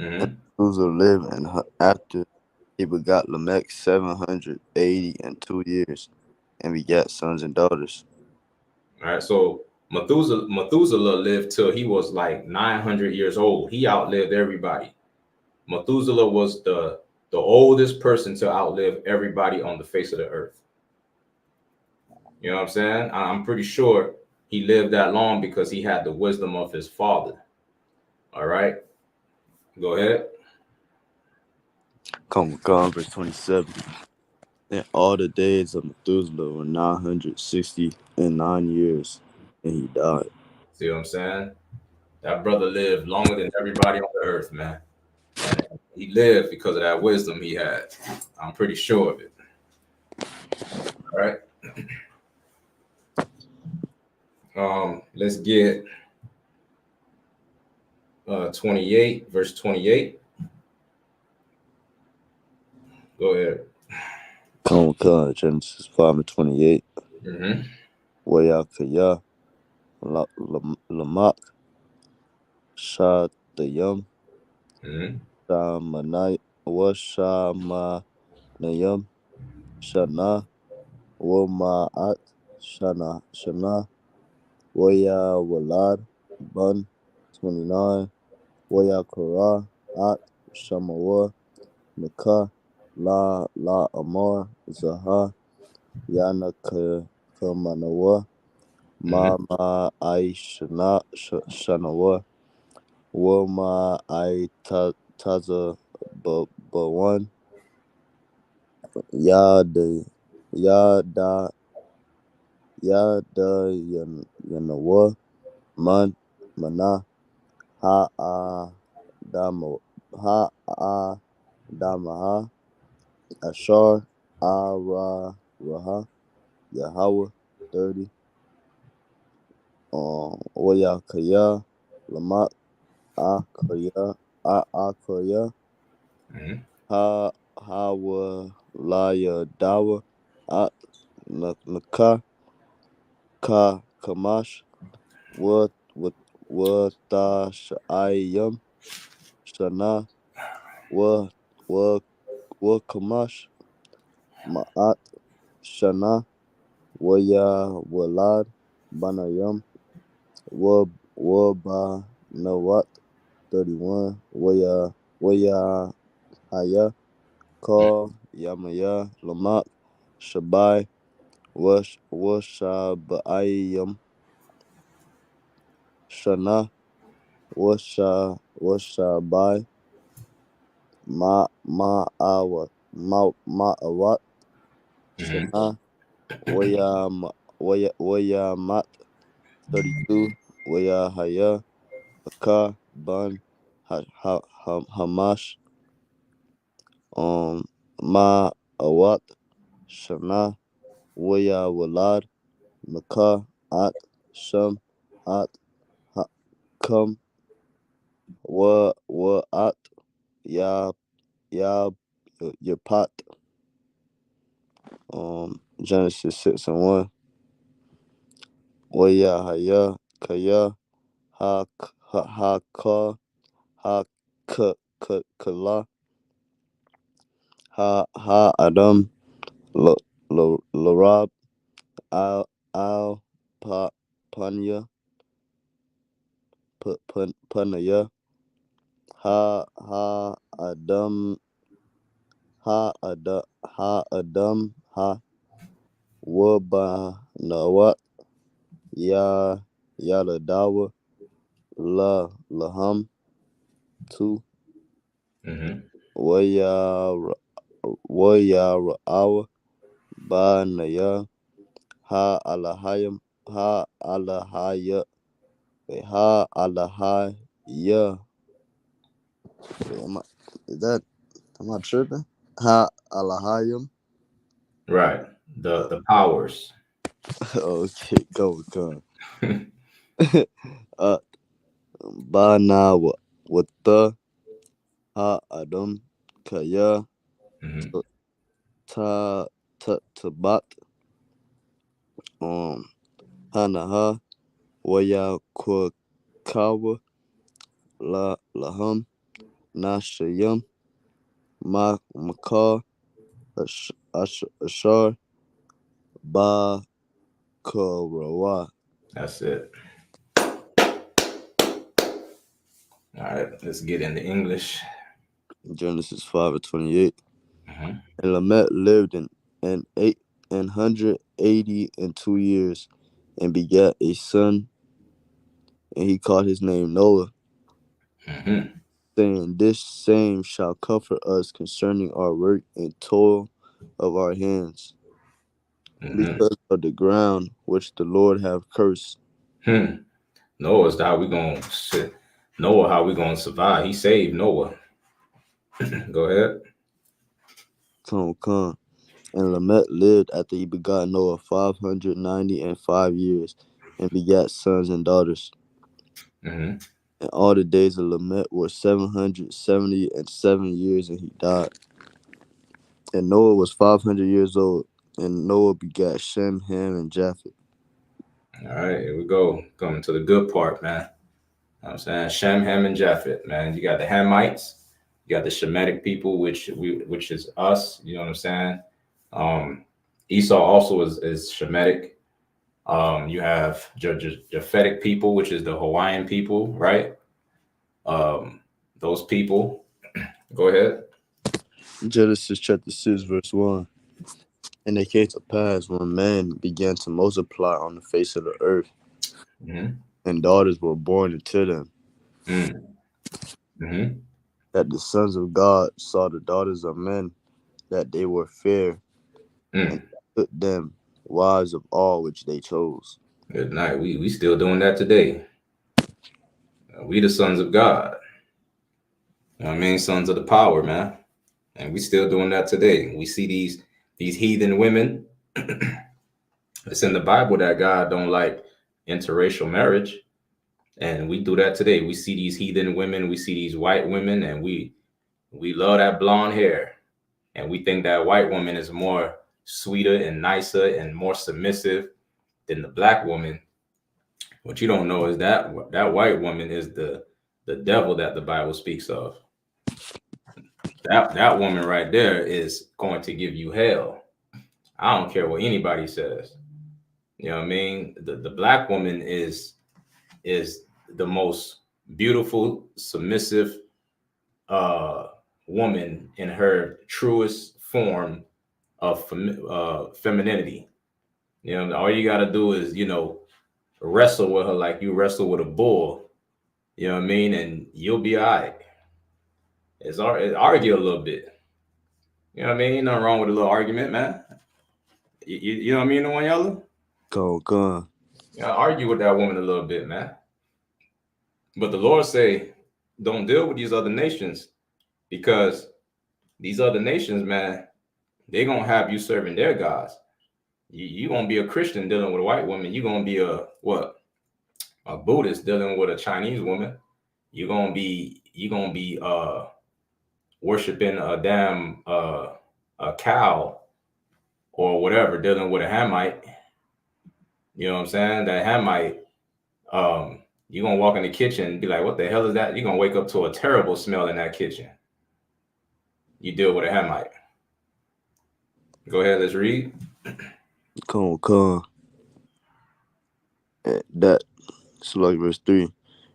Mm-hmm. Methuselah lived after he begot Lamech 780 and 2 years, and begat sons and daughters. All right. So Methuselah lived till he was like 900 years old. He outlived everybody. Methuselah was the oldest person to outlive everybody on the face of the earth. You know what I'm saying? I'm pretty sure he lived that long because he had the wisdom of his father. All right. Go ahead. Come, verse 27. And all the days of Methuselah were 969 years, and he died. See what I'm saying? That brother lived longer than everybody on the earth, man. And he lived because of that wisdom he had. I'm pretty sure of it. All right. Let's get 28, verse 28. Go ahead. Come, Genesis 5:28. Mm-hmm. Wayakaya, Lamak, Shatayam, Mm-hmm. Shamanai, Washamanayam, Shana, Wamaat, Shana, Waya Walad, Bun, 29, Waya Korah, At, Shamawa, Maka, La Amar, Zaha, Yana Kamanawa, Mm-hmm. Ma Shanawa, Woma Taza Bawan, Yada Yada Yada Yanawa, Mana, Dama, Damaha, Ashar, Raha, Yahweh, 30, Oyakaya, Lamak, Akaya, Akaya, Mm-hmm. Hawa, Laya, Dawa, At, Naka, Kamash, Shayam, Shana, Wa, Kamash, Ma'at, Shana, Walad, Banayam, Ba Nawat, 31, Haya, Ka, Yamaya, Lamak, Shabai, Washabayam, Shana, Washabai, Ma'awat, Mm-hmm. Shana, Wayamat, 32, Haya, Aka, Ban, Hamash, Ma'awat, Shana, Walad, Maka, At, Sham, At, Kam, At, Ya, Ya, Yapat, Genesis 6:1, Haya, Kaya, Ka, Kala, Adam, Larab, Al, Panya, Panaya, Adam, Adam, Wabanawat, Yaladawa, Laham, 2, Mm-hmm. Wayarawa, Banaya, Alahayam, Alahaya, Alahaya. Wait, am I tripping? Alahayam. Right. The powers. Okay, go. uh, Bana Wata, Adam, Kaya, Mm-hmm. Tabat, um, Hanaha, Waya Kwakawa, Laham, Nashayim, Makar, Ashar, Ba Karawa. That's it. All right, let's get into English. Genesis 5:28. Mm-hmm. And Lamech lived in 882 years, and begat a son, and he called his name Noah, Mm-hmm. saying, This same shall comfort us concerning our work and toil of our hands, Mm-hmm. because of the ground which the Lord hath cursed. Noah's how we gonna sit. Noah, how we gonna survive? He saved Noah. Go ahead. Come. And Lamech lived after he begot Noah 595 years, and begat sons and daughters. Mm-hmm. And all the days of Lamech were 777 years, and he died. And Noah was 500 years old, and Noah begat Shem, Ham, and Japheth. All right, here we go. Coming to the good part, man. You know what I'm saying Shem, Ham, and Japheth, man. You got the Hamites, you got the Shemitic people, which is us. You know what I'm saying? Um, Esau also is Shemitic. You have Japhetic people, which is the Hawaiian people, right? Um, those people. Go ahead. Genesis chapter 6, verse 1. And it came to pass when man began to multiply on the face of the earth, Mm-hmm. and daughters were born unto them, Mm-hmm. that the sons of God saw the daughters of men, that they were fair, and Mm. took them wives of all which they chose. Good night. We still doing that today. We the sons of God. You know what I mean? Sons of the power, man. And we still doing that today. We see these heathen women. It's in the Bible that God don't like interracial marriage, and we do that today. We see these heathen women, we see these white women, and we love that blonde hair, and we think that white woman is more sweeter and nicer and more submissive than the black woman. What you don't know is that that white woman is the devil that the Bible speaks of. That woman right there is going to give you hell. I don't care what anybody says. You know what I mean? The black woman is the most beautiful, submissive uh, woman in her truest form of femininity. You know, all you got to do is wrestle with her like you wrestle with a bull. You know what I mean? And you'll be all right. It's argue a little bit. You know what I mean? Ain't nothing wrong with a little argument, man. You know what I mean, the one yellow? Come. Yeah, argue with that woman a little bit, man. But the Lord say, don't deal with these other nations because these other nations, man, they gonna have you serving their gods. You gonna be a Christian dealing with a white woman. You gonna be a Buddhist dealing with a Chinese woman. You gonna be worshiping a damn a cow or whatever, dealing with a Hamite. You know what I'm saying? That Hamite, you're gonna walk in the kitchen and be like, what the hell is that? You're gonna wake up to a terrible smell in that kitchen. You deal with a Hamite. Go ahead, let's read. Come. That, so like verse 3.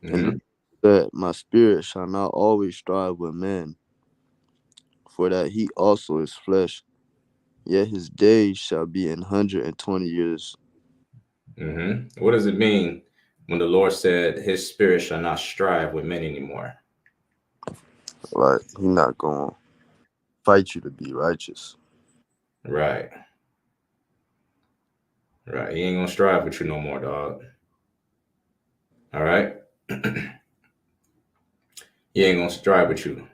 And Mm-hmm. that my spirit shall not always strive with man, for that he also is flesh, yet his days shall be 120 years. Mm-hmm. What does it mean when the Lord said his spirit shall not strive with men anymore? Like, he not going to fight you to be righteous. Right. Right. He ain't gonna strive with you no more, dog. All right. He ain't gonna strive with you.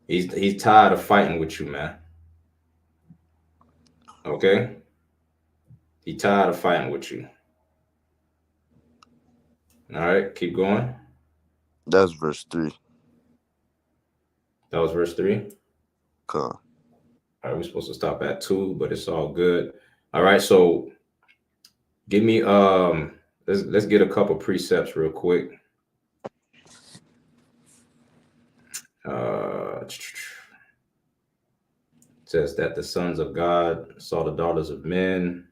He's tired of fighting with you, man. Okay? He tired of fighting with you. All right, keep going. That's verse 3. That was verse 3. Come. All right, we're supposed to stop at 2, but it's all good. All right, so give me let's get a couple precepts real quick. It says that the sons of God saw the daughters of men.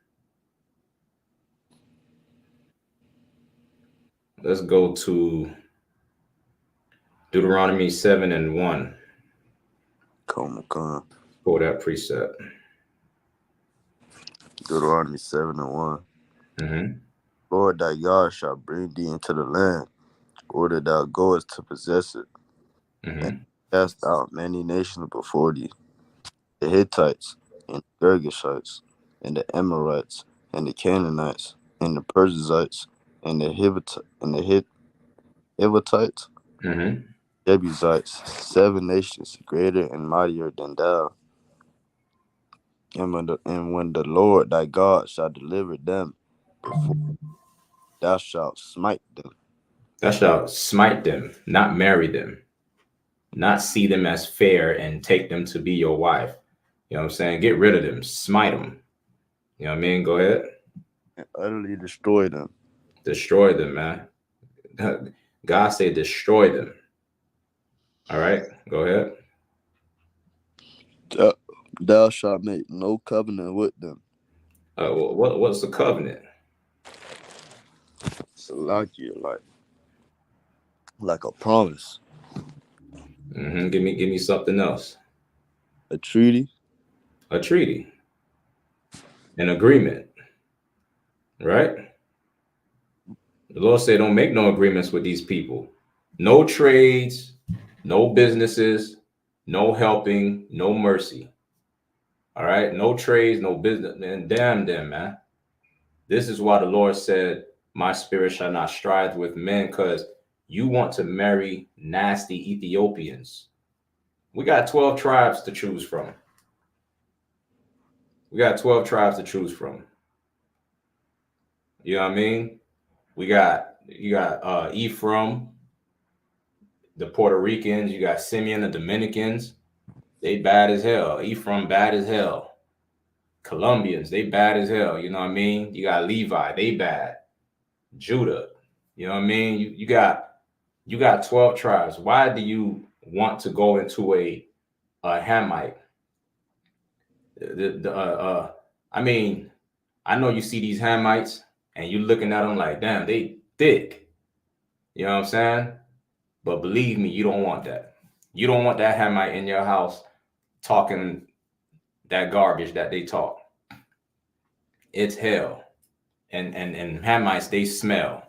Let's go to Deuteronomy 7:1. Come on. For that precept. Deuteronomy 7:1. Mm-hmm. Lord thy God shall bring thee into the land, whither thou goest to possess it, and Mm-hmm. cast out many nations before thee, the Hittites, and the Girgashites, and the Amorites, and the Canaanites, and the Perizzites, and the Hivitites, Mm-hmm. Jebusites, 7 nations greater and mightier than thou. And when the Lord thy God shall deliver them before thou shalt smite them. Thou shalt smite them, not marry them, not see them as fair and take them to be your wife. You know what I'm saying? Get rid of them, smite them. You know what I mean? Go ahead. And utterly destroy them. Destroy them, man. God said destroy them. All right, go ahead. Thou shalt make no covenant with them. What's the covenant? Salakia, like a promise. Mm-hmm. Give me something else. A treaty. A treaty, an agreement, right? The Lord said, don't make no agreements with these people. No trades, no businesses, no helping, no mercy. All right, no trades, no business, man. Damn them, man. This is why the Lord said, my spirit shall not strive with men, because you want to marry nasty Ethiopians. We got 12 tribes to choose from. We got 12 tribes to choose from. You know what I mean? You got Ephraim, the Puerto Ricans, you got Simeon, the Dominicans. They bad as hell. Ephraim bad as hell. Colombians, they bad as hell. You know what I mean? You got Levi, they bad. Judah, you know what I mean? You got 12 tribes. Why do you want to go into a Hamite? I mean, I know you see these Hamites and you looking at them like, damn, they thick. You know what I'm saying? But believe me, you don't want that. You don't want that Hamite in your house talking that garbage that they talk. It's hell. And Hamites, they smell.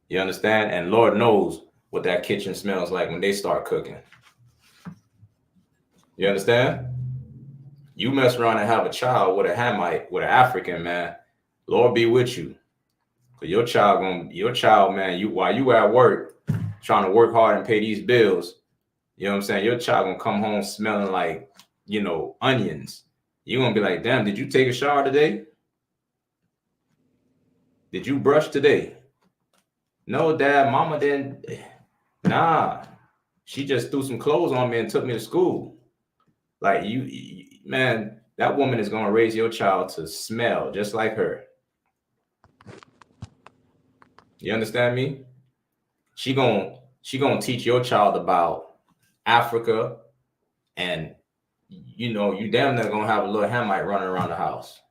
You understand? And Lord knows what that kitchen smells like when they start cooking. You understand? You mess around and have a child with a Hamite, with an African, man. Lord be with you. Cause your child, man, while you at work, trying to work hard and pay these bills, you know what I'm saying? Your child gonna come home smelling like, onions. You're gonna be like, damn, did you take a shower today? Did you brush today? No, dad, mama didn't. Nah. She just threw some clothes on me and took me to school. Like man, that woman is gonna raise your child to smell just like her. You understand me? She gonna teach your child about Africa, and you damn near gonna have a little Hamite running around the house.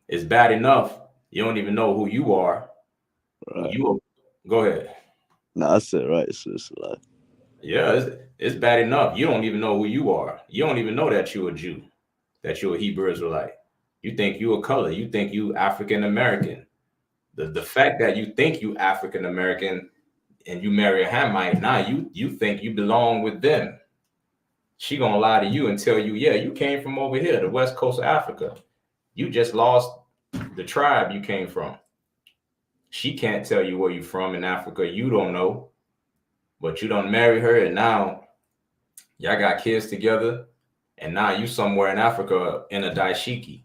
It's bad enough you don't even know who you are. Right. Go ahead. No, I said right, sis. Yeah, it's bad enough you don't even know who you are. You don't even know that you're a Jew, that you're a Hebrew Israelite. You think you a color. You think you African American. The fact that you think you African American and you marry a Hamite, now you think you belong with them. She gonna lie to you and tell you, yeah, you came from over here, the west coast of Africa. You just lost the tribe you came from. She can't tell you where you from in Africa. You don't know, but you don't marry her, and now y'all got kids together, and now you somewhere in Africa in a daishiki.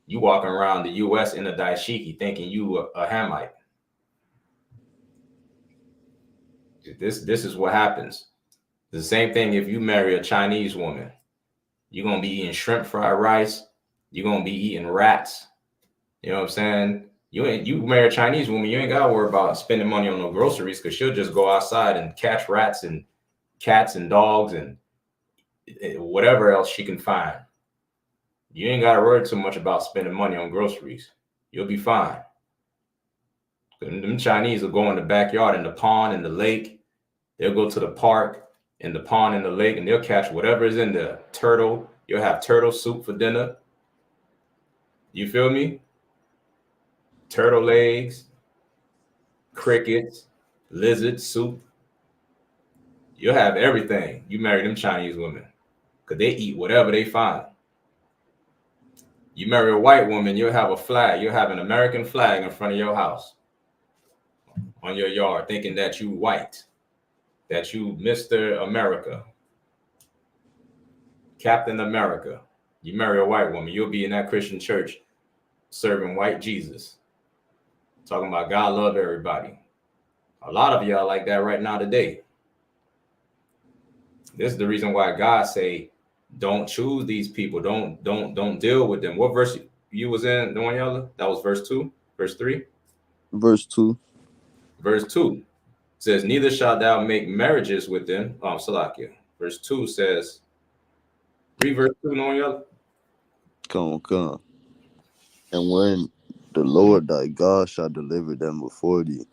You walking around the U.S. in a daishiki thinking you a Hamite. This is what happens. The same thing if you marry a Chinese woman. You're going to be eating shrimp fried rice. You're going to be eating rats. You know what I'm saying? You marry a Chinese woman, you ain't gotta worry about spending money on no groceries because she'll just go outside and catch rats and cats and dogs and whatever else she can find. You ain't gotta worry too much about spending money on groceries. You'll be fine. Them Chinese will go in the backyard, in the pond, in the lake. They'll go to the park, in the pond, in the lake, and they'll catch whatever is in the turtle. You'll have turtle soup for dinner. You feel me? Turtle legs, crickets, lizard soup. You'll have everything. You marry them Chinese women because they eat whatever they find. You marry a white woman, you'll have a flag. You'll have an American flag in front of your house on your yard, thinking that you white, that you Mr. America, Captain America. You marry a white woman, you'll be in that Christian church serving white Jesus, talking about God love everybody. A lot of y'all like that right now today. This is the reason why God say, don't choose these people. Don't deal with them. What verse you was in, the one y'all? That was verse 2, verse 3. Verse 2. Verse 2 says, neither shalt thou make marriages with them. Salakia. Verse 2 says, read verse 2, no one y'all. Come. And when the Lord thy God shall deliver them before thee,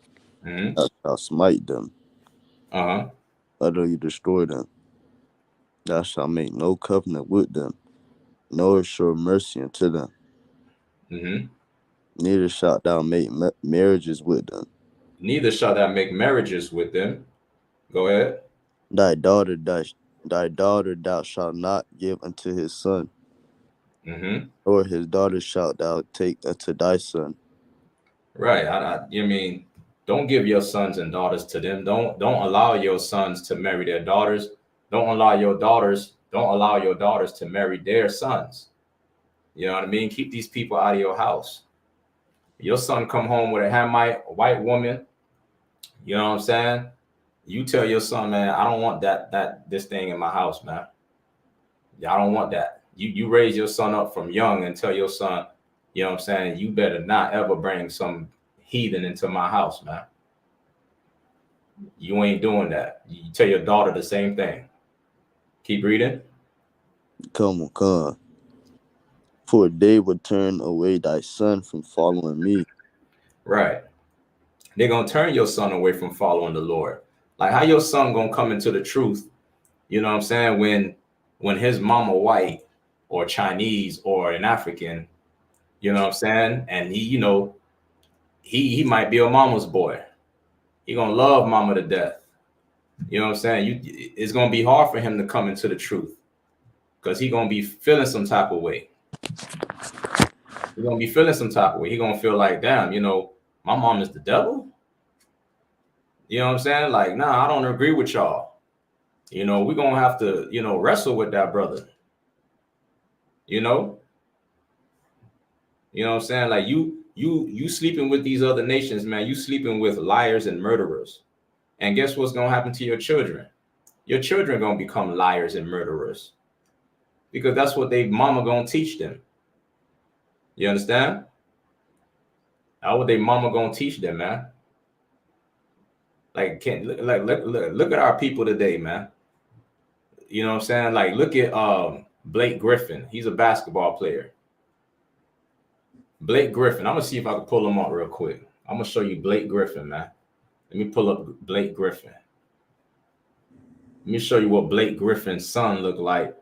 thou shalt smite them, utterly destroy them. Thou shalt make no covenant with them, nor show mercy unto them. Neither shalt thou make marriages with them. Neither shalt thou make marriages with them. Go ahead. Thy daughter thou shalt not give unto his son, or his daughter shalt thou take unto thy son. Right. You mean, don't give your sons and daughters to them. Don't allow your sons to marry their daughters. Don't allow your daughters to marry their sons. You know what I mean? Keep these people out of your house. Your son come home with a Hamite, a white woman. You know what I'm saying? You tell your son, man, I don't want this thing in my house, man. Yeah, I don't want that. You raise your son up from young and tell your son, you know what I'm saying, you better not ever bring some heathen into my house, man. You ain't doing that. You tell your daughter the same thing. Keep reading. Come. For they would turn away thy son from following me. Right. They're going to turn your son away from following the Lord. Like, how your son going to come into the truth, you know what I'm saying, when his mama white or Chinese or an African, you know what I'm saying, and he, you know, he might be a mama's boy. He going to love mama to death. You know what I'm saying? It's going to be hard for him to come into the truth because he going to be feeling some type of way. He's going to be feeling some type of way. He's going to feel like, damn, you know, my mom is the devil. You know what I'm saying? Like, nah, I don't agree with y'all. You know, we're going to have to, you know, wrestle with that brother. You know what I'm saying? Like, you sleeping with these other nations, man. You sleeping with liars and murderers. And guess what's going to happen to your children? Your children going to become liars and murderers because that's what they mama going to teach them. You understand? That's what they mama going to teach them, man. Like, look at our people today, man. You know what I'm saying? Like, look at Blake Griffin. He's a basketball player. Blake Griffin. I'm gonna see if I can pull him up real quick. I'm gonna show you Blake Griffin, man. Let me pull up Blake Griffin. Let me show you what Blake Griffin's son looked like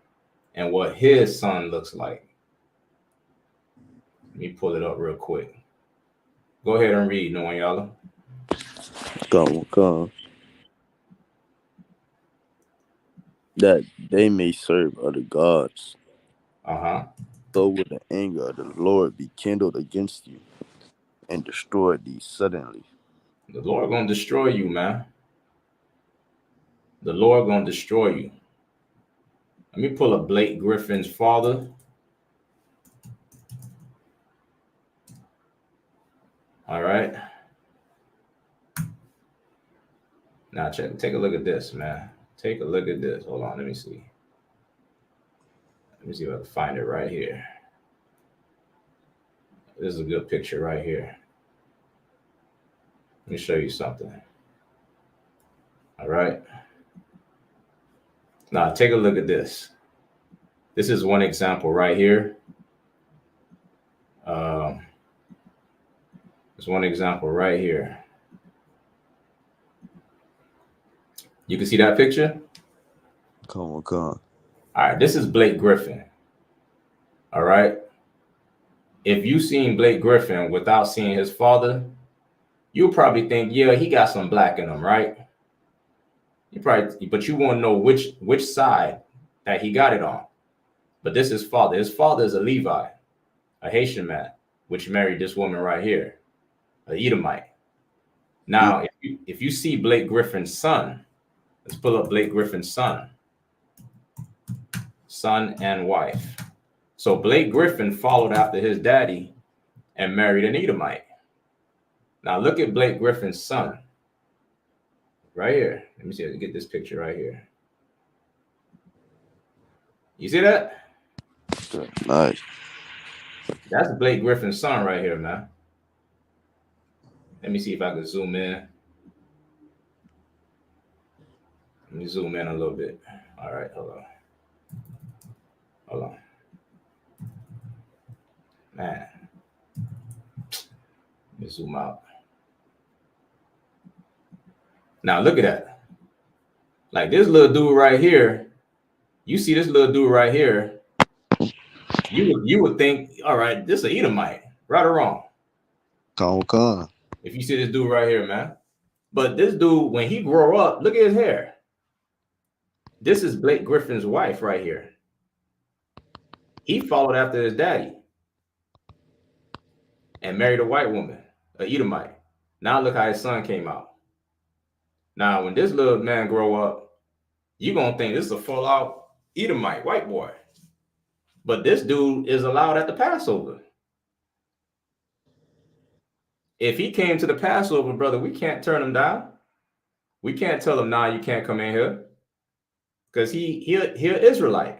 and what his son looks like. Let me pull it up real quick. Go ahead and read, no one, y'all. Come. That they may serve other gods. So will the anger of the Lord be kindled against you and destroy thee suddenly. The Lord gonna destroy you, man. The Lord gonna destroy you. Let me pull up Blake Griffin's father. All right. Now take a look at this, man. Take a look at this. Hold on, let me see. Let me see if I can find it right here. This is a good picture right here. Let me show you something. All right. Now take a look at this. This is one example right here. There's one example right here. You can see that picture? Come on. All right, this is Blake Griffin. All right. If you seen Blake Griffin without seeing his father, you'll probably think, yeah, he got some black in him, right? You probably, but you won't know which side that he got it on. But this is father. His father is a Levi, a Haitian man, which married this woman right here, a Edomite. Now, if you see Blake Griffin's son, let's pull up Blake Griffin's son and wife. So Blake Griffin followed after his daddy and married an Edomite. Now look at Blake Griffin's son right here. Let me see if I can get this picture right here. You see that? Nice. That's Blake Griffin's son right here, man. Let me see if I can zoom in. Let me zoom in a little bit. All right, hold on. Man. Let me zoom out. Now look at that. Like this little dude right here. You see this little dude right here. You would think, all right, this is an Edomite, right or wrong? Come. If you see this dude right here, man. But this dude, when he grow up, look at his hair. This is Blake Griffin's wife right here. He followed after his daddy and married a white woman, a Edomite. Now look how his son came out. Now, when this little man grow up, you're going to think this is a full out Edomite, white boy. But this dude is allowed at the Passover. If he came to the Passover, brother, we can't turn him down. We can't tell him, nah, you can't come in here. Because he an Israelite.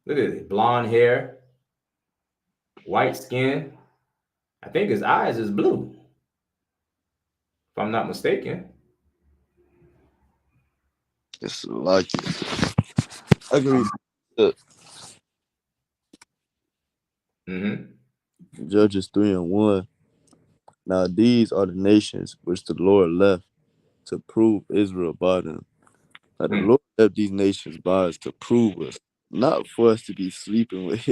Look at it, blonde hair, white skin. I think his eyes is blue, if I'm not mistaken. It's like it. I can read it. Judges 3:1. Now these are the nations which the Lord left to prove Israel by them. Now the Lord left these nations by us to prove us, not for us to be sleeping with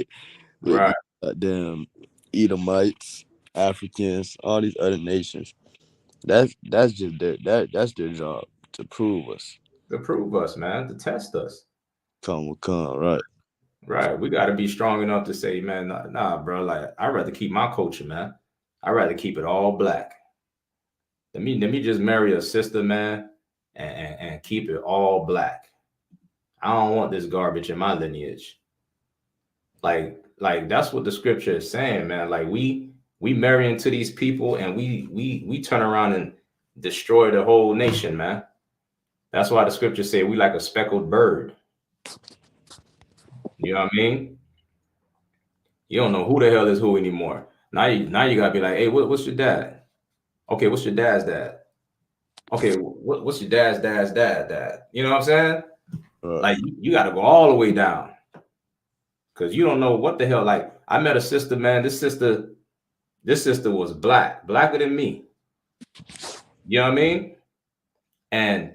Right. these goddamn Edomites, Africans, all these other nations. That's just that's their job, to prove us. To prove us, man, to test us. Come, right. Right. We got to be strong enough to say, man, nah, bro. Like, I'd rather keep my culture, man. I'd rather keep it all black. Let me just marry a sister, man, and keep it all black. I don't want this garbage in my lineage. Like that's what the scripture is saying, man. Like we marry into these people and we turn around and destroy the whole nation, man. That's why the scriptures say we like a speckled bird. You know what I mean? You don't know who the hell is who anymore. Now you gotta be like, hey, what's your dad? Okay, what's your dad's dad? Okay, what's your dad's dad? You know what I'm saying? Like you got to go all the way down because you don't know what the hell. Like I met a sister, man. This sister was blacker than me. You know what I mean? And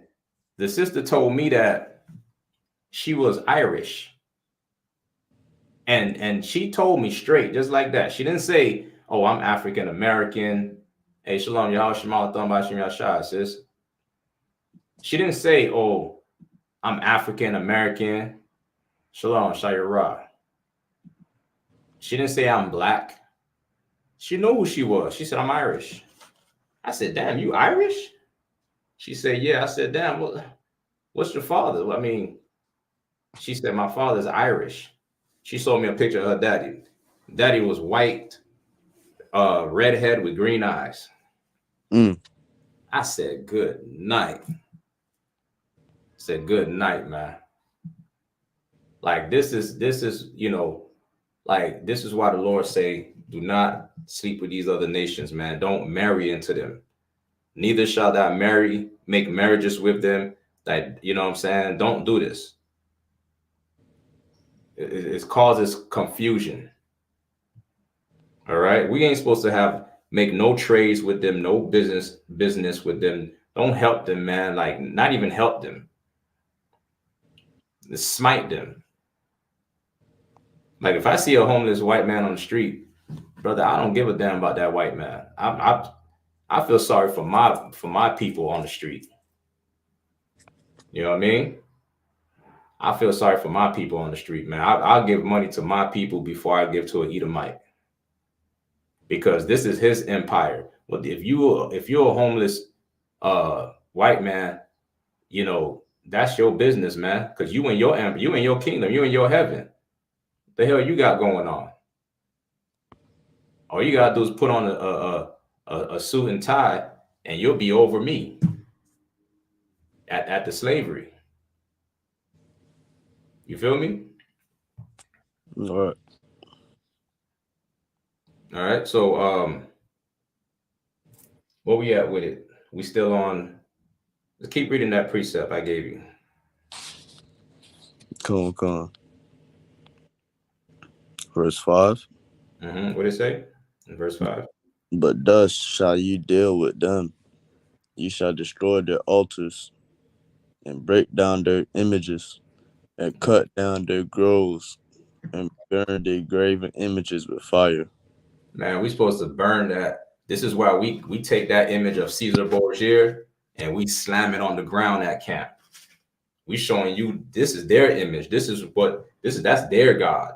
the sister told me that she was Irish. And she told me straight, just like that. She didn't say, "Oh, I'm African American." Hey, shalom, y'all, shema, thumba, shem, yashah, sis. She didn't say, "Oh, I'm African American." Shalom, shayarah. She didn't say I'm black. She knew who she was. She said, "I'm Irish." I said, "Damn, you Irish?" She said, "Yeah." I said, "Damn, what's your father?" I mean, she said, "My father's Irish." She showed me a picture of her daddy. Daddy was white, redhead with green eyes. I said, "Good night." I said, "Good night, man." Like this is, you know, like this is why the Lord say, Do not sleep with these other nations, man. Don't marry into them. Neither shall thou make marriages with them. That, you know what I'm saying? Don't do this. It causes confusion. All right. We ain't supposed to make no trades with them, no business with them. Don't help them, man. Like, not even help them. Smite them. Like, if I see a homeless white man on the street, brother, I don't give a damn about that white man. I feel sorry for my people on the street. You know what I mean? I feel sorry for my people on the street, man. I'll give money to my people before I give to an Edomite, because this is his empire. But if you're a homeless white man, you know, that's your business, man. Because you in your kingdom, you in your heaven. The hell you got going on? All you gotta do is put on a suit and tie, and you'll be over me at the slavery. You feel me? All right. All right. So where we at with it? We still on. Let's keep reading that precept I gave you. Come on. Verse 5. What did it say in verse 5? But thus shall you deal with them. You shall destroy their altars, and break down their images, and cut down their groves, and burn their graven images with fire. Man, we're supposed to burn that. This is why we take that image of Caesar Borgia and we slam it on the ground at camp. We showing you this is their image. That's their God.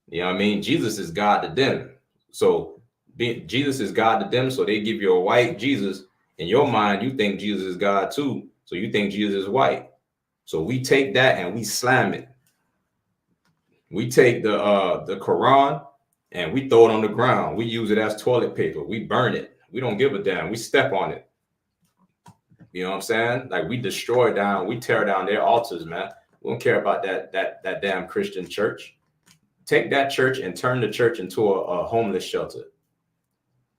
You know what I mean? Jesus is God to them. So Jesus is God to them. So they give you a white Jesus. In your mind, you think Jesus is God too. So you think Jesus is white. So we take that and we slam it. We take the Quran and we throw it on the ground. We use it as toilet paper. We burn it. We don't give a damn. We step on it. You know what I'm saying? Like, we destroy down, we tear down their altars, man. We don't care about that damn Christian church. Take that church and turn the church into a homeless shelter.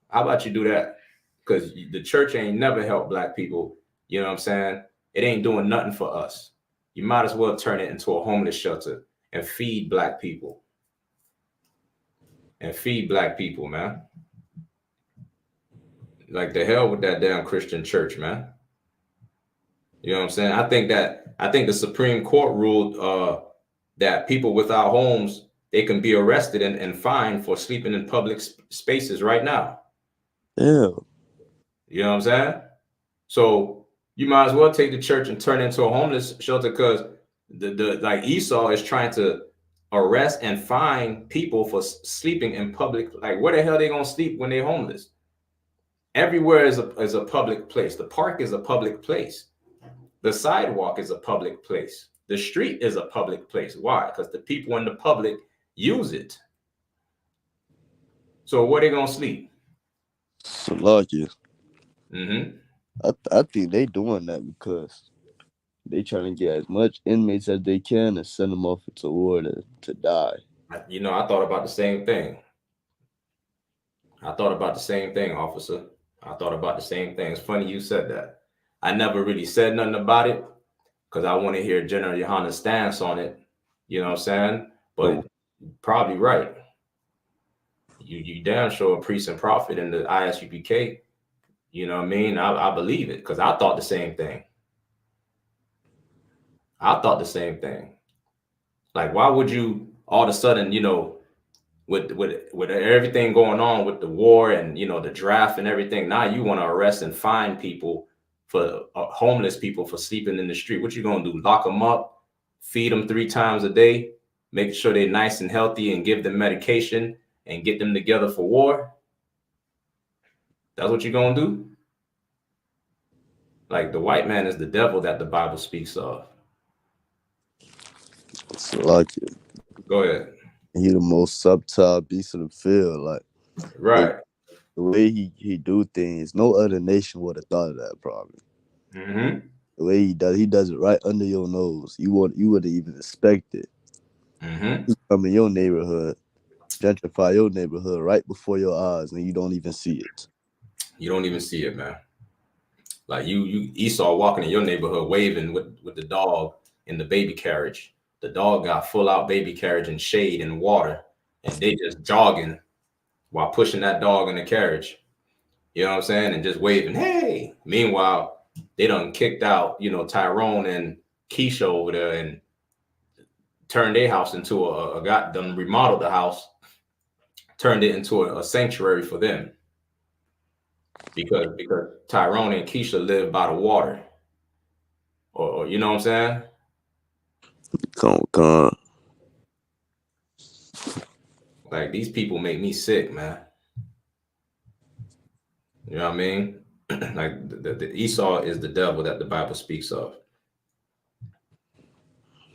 How about you do that? Because the church ain't never helped black people. You know what I'm saying? It ain't doing nothing for us. You might as well turn it into a homeless shelter and feed black people. And feed black people, man. Like, the hell with that damn Christian church, man. You know what I'm saying? I think the Supreme Court ruled that people without homes, they can be arrested and fined for sleeping in public spaces right now. Yeah. You know what I'm saying? So you might as well take the church and turn it into a homeless shelter, because the like Esau is trying to arrest and fine people for sleeping in public. Like, where the hell are they gonna sleep when they're homeless? Everywhere is a public place. The park is a public place. The sidewalk is a public place. The street is a public place. Why? Because the people in the public use it. So where they gonna sleep? Salakia. Mm-hmm. I think they doing that because they trying to get as much inmates as they can and send them off into war to die. You know, I thought about the same thing. Officer. I thought about the same thing. It's funny you said that. I never really said nothing about it because I want to hear General YAHANNA's stance on it. You know what I'm saying? But probably right. You damn sure a priest and prophet in the I.S.U.P.K. You know what I mean? I believe it because I thought the same thing. Like, why would you all of a sudden, you know, with everything going on with the war and, you know, the draft and everything, now you want to arrest and fine people for homeless people for sleeping in the street? What you gonna do? Lock them up, feed them 3 times a day, make sure they're nice and healthy, and give them medication and get them together for war? That's what you're gonna do? Like, the white man is the devil that the Bible speaks of. Salakia. Go ahead. He the most subtle beast of the field. Like, Right. the way he do things, no other nation would have thought of that probably. Mm-hmm. The way he does it right under your nose. You wouldn't even expect it. Mm-hmm. He come in your neighborhood gentrify your neighborhood right before your eyes, and you don't even see it. You don't even see it, man. Like you Esau walking in your neighborhood waving with the dog in the baby carriage. The dog got full out baby carriage and shade and water, and they just jogging while pushing that dog in the carriage. You know what I'm saying? And just waving, hey. Meanwhile, they done kicked out, Tyrone and Keisha over there and turned their house into got done remodeled the house, turned it into a sanctuary for them. Because Tyrone and Keisha live by the water. Or you know what I'm saying? Come. Like these people make me sick, man. You know what I mean? Like the Esau is the devil that the Bible speaks of.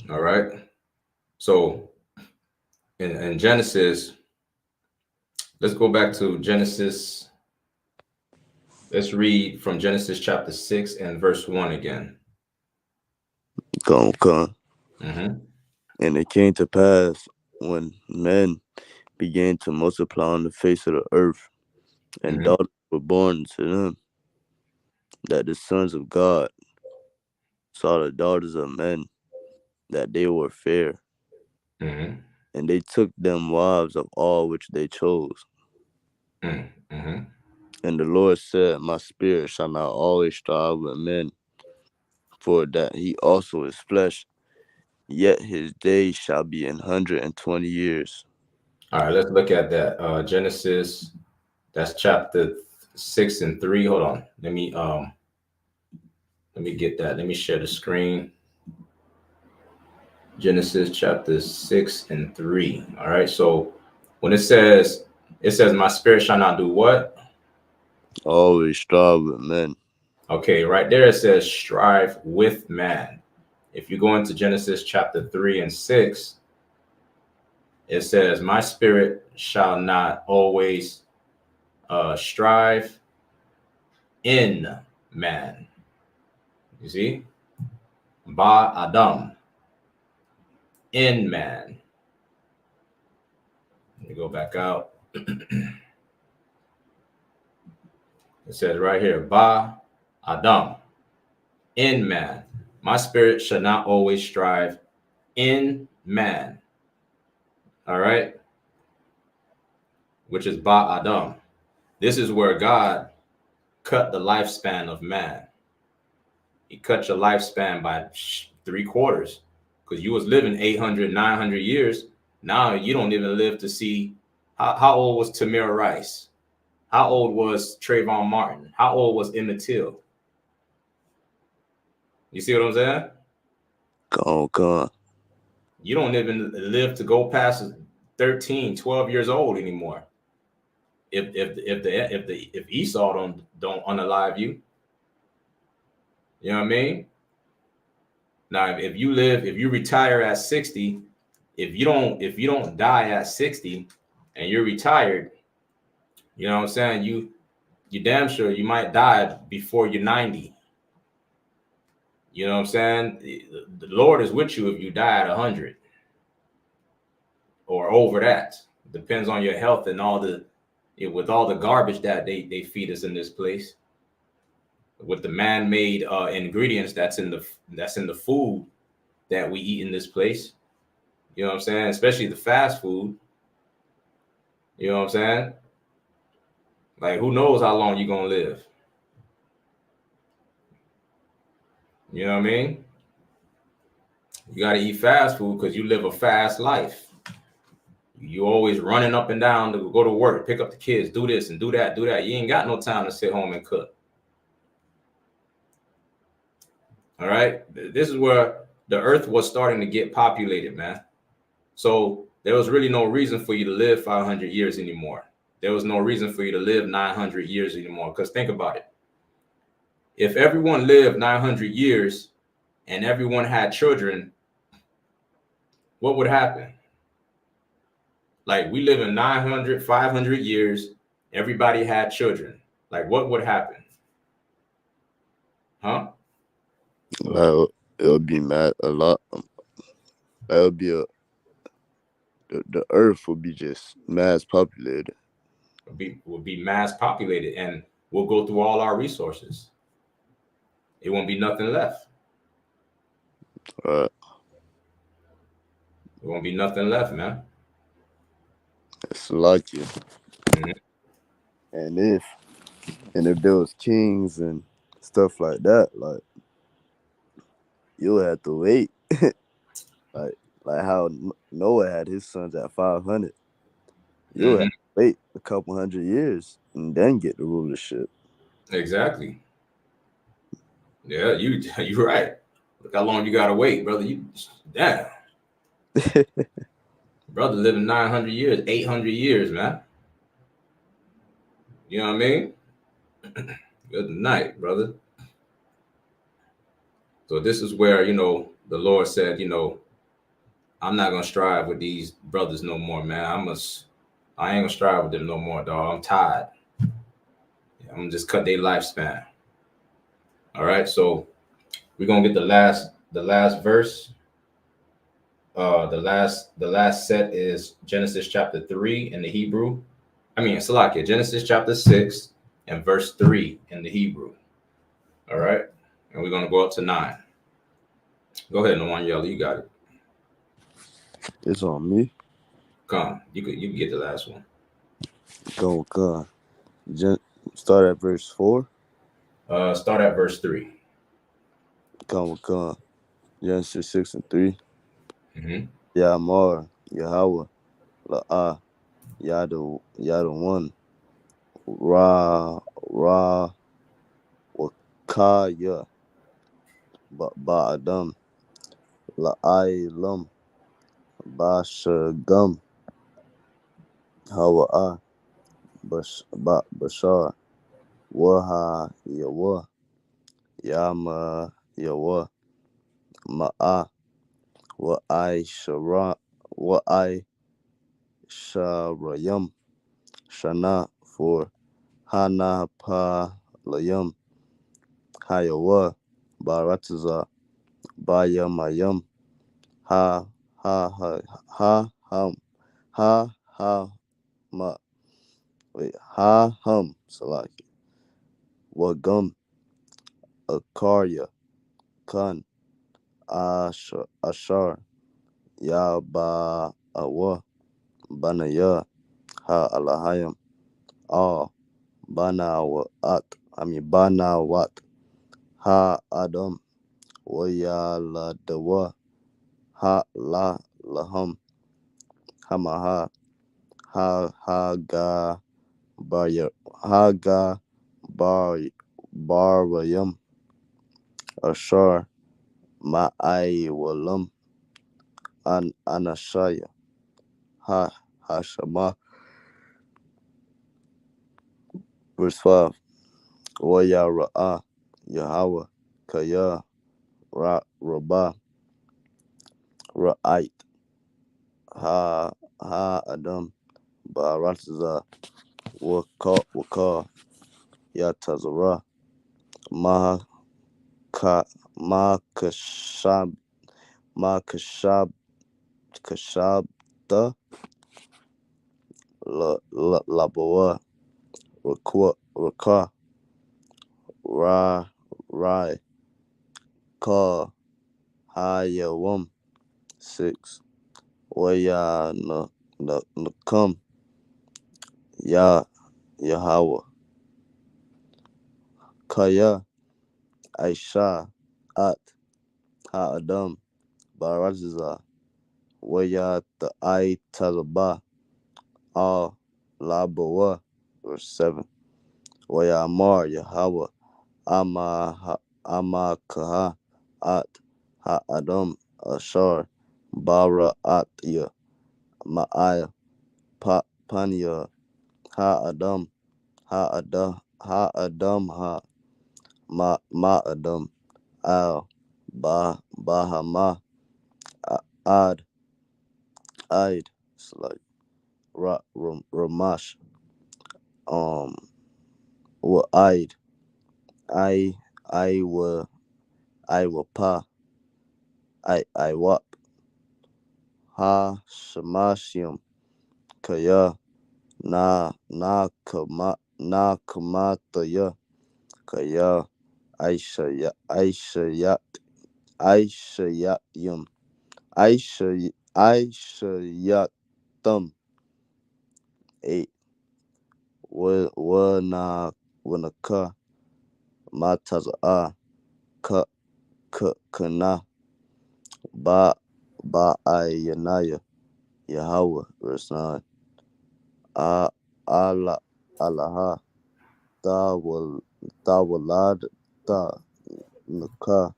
All right. So in Genesis, let's go back to Genesis. Let's read from Genesis chapter 6 and verse 1 again. Come. Mm-hmm. And it came to pass when men began to multiply on the face of the earth, and daughters were born to them, that the sons of God saw the daughters of men, that they were fair, Mm-hmm. and they took them wives of all which they chose. Mm-hmm. And the Lord said, my spirit shall not always strive with men, for that he also is flesh, yet his days shall be 120 years. All right, let's look at that. Genesis, that's chapter 6 and 3. Hold on. Let me get that. Let me share the screen. Genesis chapter 6 and 3. All right. So when it says my spirit shall not do what? Always strive with men. Okay, right there it says strive with man. If you go into Genesis chapter 3 and 6, it says, my spirit shall not always strive in man. You see? Ba Adam. In man. Let me go back out. It says right here, Ba Adam. In man. My spirit shall not always strive in man. All right? Which is Ba Adam. This is where God cut the lifespan of man. He cut your lifespan by 3/4 because you was living 800, 900 years. Now you don't even live to see how old was Tamir Rice? How old was Trayvon Martin? How old was Emmett Till? You see what I'm saying? Come. You don't even live to go past 13, 12 years old anymore. If Esau don't unalive you, you know what I mean? Now, if you retire at 60, if you don't die at 60 and you're retired, you know what I'm saying? You damn sure you might die before you're 90. You know what I'm saying? The Lord is with you if you die at 100 or over that. Depends on your health and with all the garbage that they feed us in this place, with the man-made ingredients that's in the food that we eat in this place. You know what I'm saying? Especially the fast food. You know what I'm saying? Like, who knows how long you're gonna live? You know what I mean? You gotta eat fast food because you live a fast life. You always running up and down to go to work, pick up the kids, do this and do that, do that. You ain't got no time to sit home and cook. All right? This is where the earth was starting to get populated, man. So there was really no reason for you to live 500 years anymore. There was no reason for you to live 900 years anymore. Because think about it. If everyone lived 900 years and everyone had children, what would happen? Like, we live in 900, 500 years. Everybody had children. Like, what would happen? Huh? Well, it would be mad a lot. That would be the earth would be just mass populated. Will be mass populated, and we'll go through all our resources. It won't be nothing left. Right. It won't be nothing left, man. It's lucky. Hmm. And if there was kings and stuff like that, like you'll have to wait. like like how Noah had his sons at 500. You'll have Hmm. to wait a couple hundred years and then get the rulership. Exactly. Yeah, you're right. Look how long you gotta wait, brother. You damn, brother living 900 years, 800 years, man. You know what I mean? Good night, brother. So this is where the Lord said, I'm not gonna strive with these brothers no more, man. I ain't gonna strive with them no more, dog. I'm tired. I'm gonna just cut their lifespan. All right, so we're gonna get the last verse. The last set is Genesis chapter 3 in the Hebrew. I mean, Salakia, Genesis chapter 6 and verse 3 in the Hebrew. All right, and we're gonna go up to 9. Go ahead, Noman Yellow, you got it. It's on me. Come, you can get the last one. Go. Gen- Start at verse 4. Start at verse 3. Come. Genesis 6 and 3. Mm-hmm. Yamar, Yahweh, La'ah, Yada one, Ra, Wakaya, Ba'adam, La'ailam, Bashagam, Hawa'ah, Bashar, Waha, Yawa, Yama, Yawa, Ma'ah, Wa'ai Sharayam, Shana, for Hana Pa Layam, Hayawa, Barataza, Bayamayam, Ha Ha Ha Ha Hum, Ha Ha Ma, wait, Ha Hum, Salaki, Wagum, Akarya, Kan, Ashar, Ya Ba Awa, Banaya, Ha Alahayam, All, Bana Wat, Ha Adam, Wayaladawa, Ha La Laham, Hamaha, Ha Ga Barya, Ha Ga Bar Barayam, Ashar, Ma'ai Walam, Anashaya, Ha Hashama. Verse 5. Waya Ra'ah, Yahweh, Kaya, Rabah, Ra'ait, Ha Adam, Baratza, Waka, Yatazara, Ma Ka Ma Kashab Ma Kashab Kashabta, Laboa, Raka, Rai, Ka, Hayawam. 6. Waya Nakam, Yahweh, Kaya, Aisha, At, Ha Adam, Baratza, Waya Ta'ai Talaba, Al Labawa. Verse 7. Waya Amar, Yahweh, Amakaha, At, Ha Adam, Ashar, Bara Atya, Ma'aya, Panya, Ha Adam, Ha Adam, Ma Adam, Al, Bahama, Ad, Id. It's like Ramash, um, wa Id, I, I will pa, I wap, ha shamashim kaya na kamataya kaya aishayat aishayatyum aishayatum 8 wanaka mataza ka kana ayanaya Yahweh verse 9 a ala alaha tawalad ta naka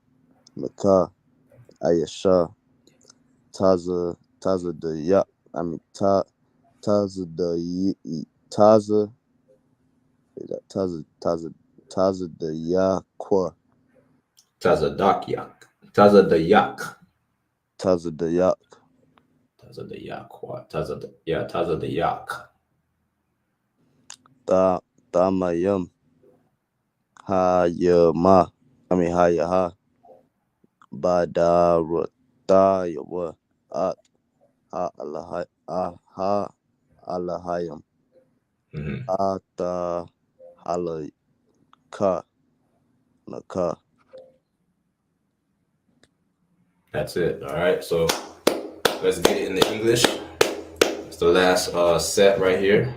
ayasha taza the ya I mean taza the taza taza the yakwa Tazadakiak. Tazadayak. taza the yak Tazadayak. Yeah, Tazadayak. tamayam hayama I mean hayaha badaratayawa at ha alahayam Mm-hmm. ata halaka naka. That's it. All right. So let's get it in the English. It's the last set right here.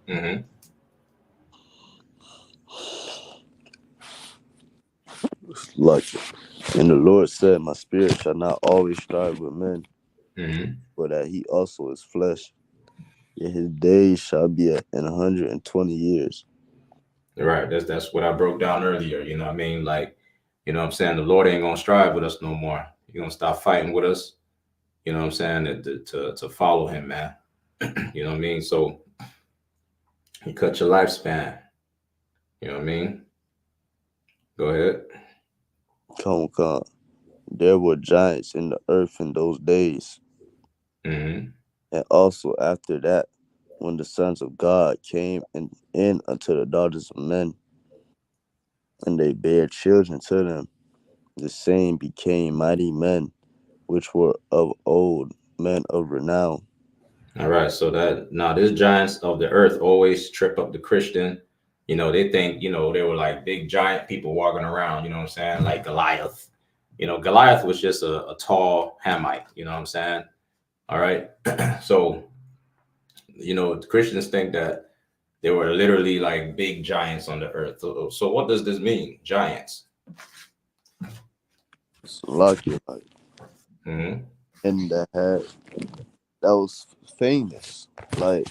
Mm-hmm. Like, and the Lord said, my spirit shall not always strive with men, Mm-hmm. for that he also is flesh. Yet his days shall be 120 years. Right. That's what I broke down earlier. You know what I mean? Like, you know what I'm saying? The Lord ain't gonna strive with us no more. He's gonna stop fighting with us. You know what I'm saying? To follow him, man. You know what I mean? So he cut your lifespan. You know what I mean? Go ahead. Come. There were giants in the earth in those days, Mm-hmm. and also after that, when the sons of God came in unto the daughters of men, and they bare children to them, the same became mighty men, which were of old, men of renown. All right. So that now these giants of the earth always trip up the Christian. You know, they think, they were like big giant people walking around, you know what I'm saying? Like Goliath. Goliath was just a tall Hamite, you know what I'm saying? All right. So, the Christians think that they were literally like big giants on the earth. So what does this mean? Giants. So lucky, like, Mm-hmm. and that was famous. Like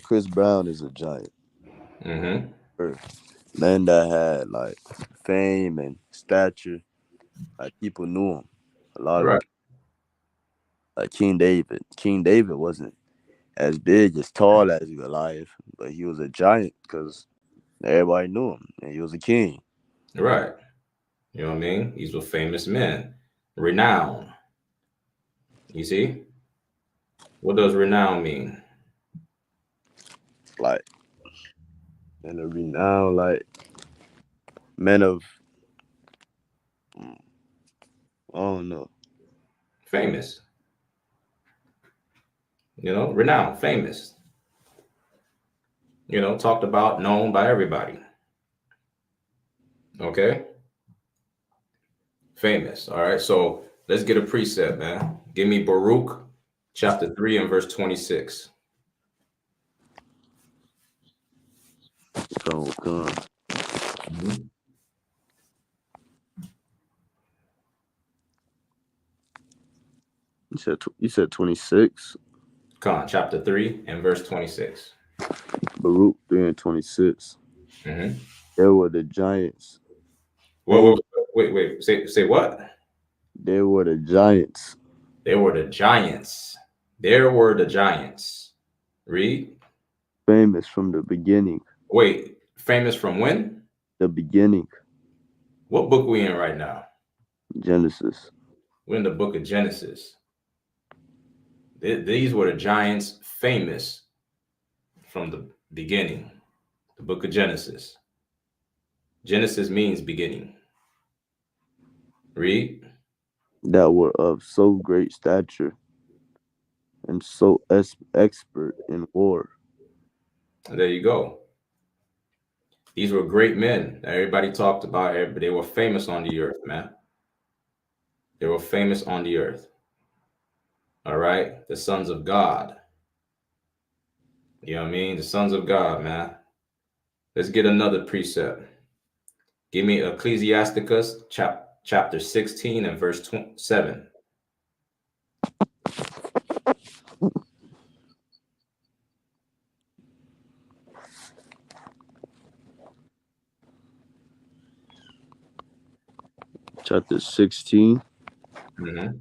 Chris Brown is a giant. Mm-hmm. Or men that had like fame and stature, like people knew him. A lot of Right. people, like King David. King David wasn't as big as tall as Goliath, but he was a giant because everybody knew him and he was a king. Right. You know what I mean? These were famous men. Renown. You see? What does renown mean? Like and a renowned like men of I don't know. Famous. Renowned, famous. Talked about, known by everybody. Okay? Famous. All right. So let's get a precept, man. Give me Baruch chapter 3 and verse 26. Come. Mhm. You said 26. Come on, chapter 3 and verse 26. Baruch 3 and 26. Mm-hmm. There were the giants. Wait, wait, wait. Say what? There were the giants There were the giants. There were the giants. Read. famous from the beginning. Wait, famous from when? The beginning. What book we in right now? Genesis. We're in the book of Genesis. These were the giants famous from the beginning. The book of Genesis. Genesis means beginning. Read. that were of so great stature and so expert in war. There you go. These were great men that everybody talked about. They were famous on the earth, man. They were famous on the earth. All right. The sons of God. You know what I mean? The sons of God, man. Let's get another precept. Give me Ecclesiasticus chapter 16 and verse 7. Chapter 16. And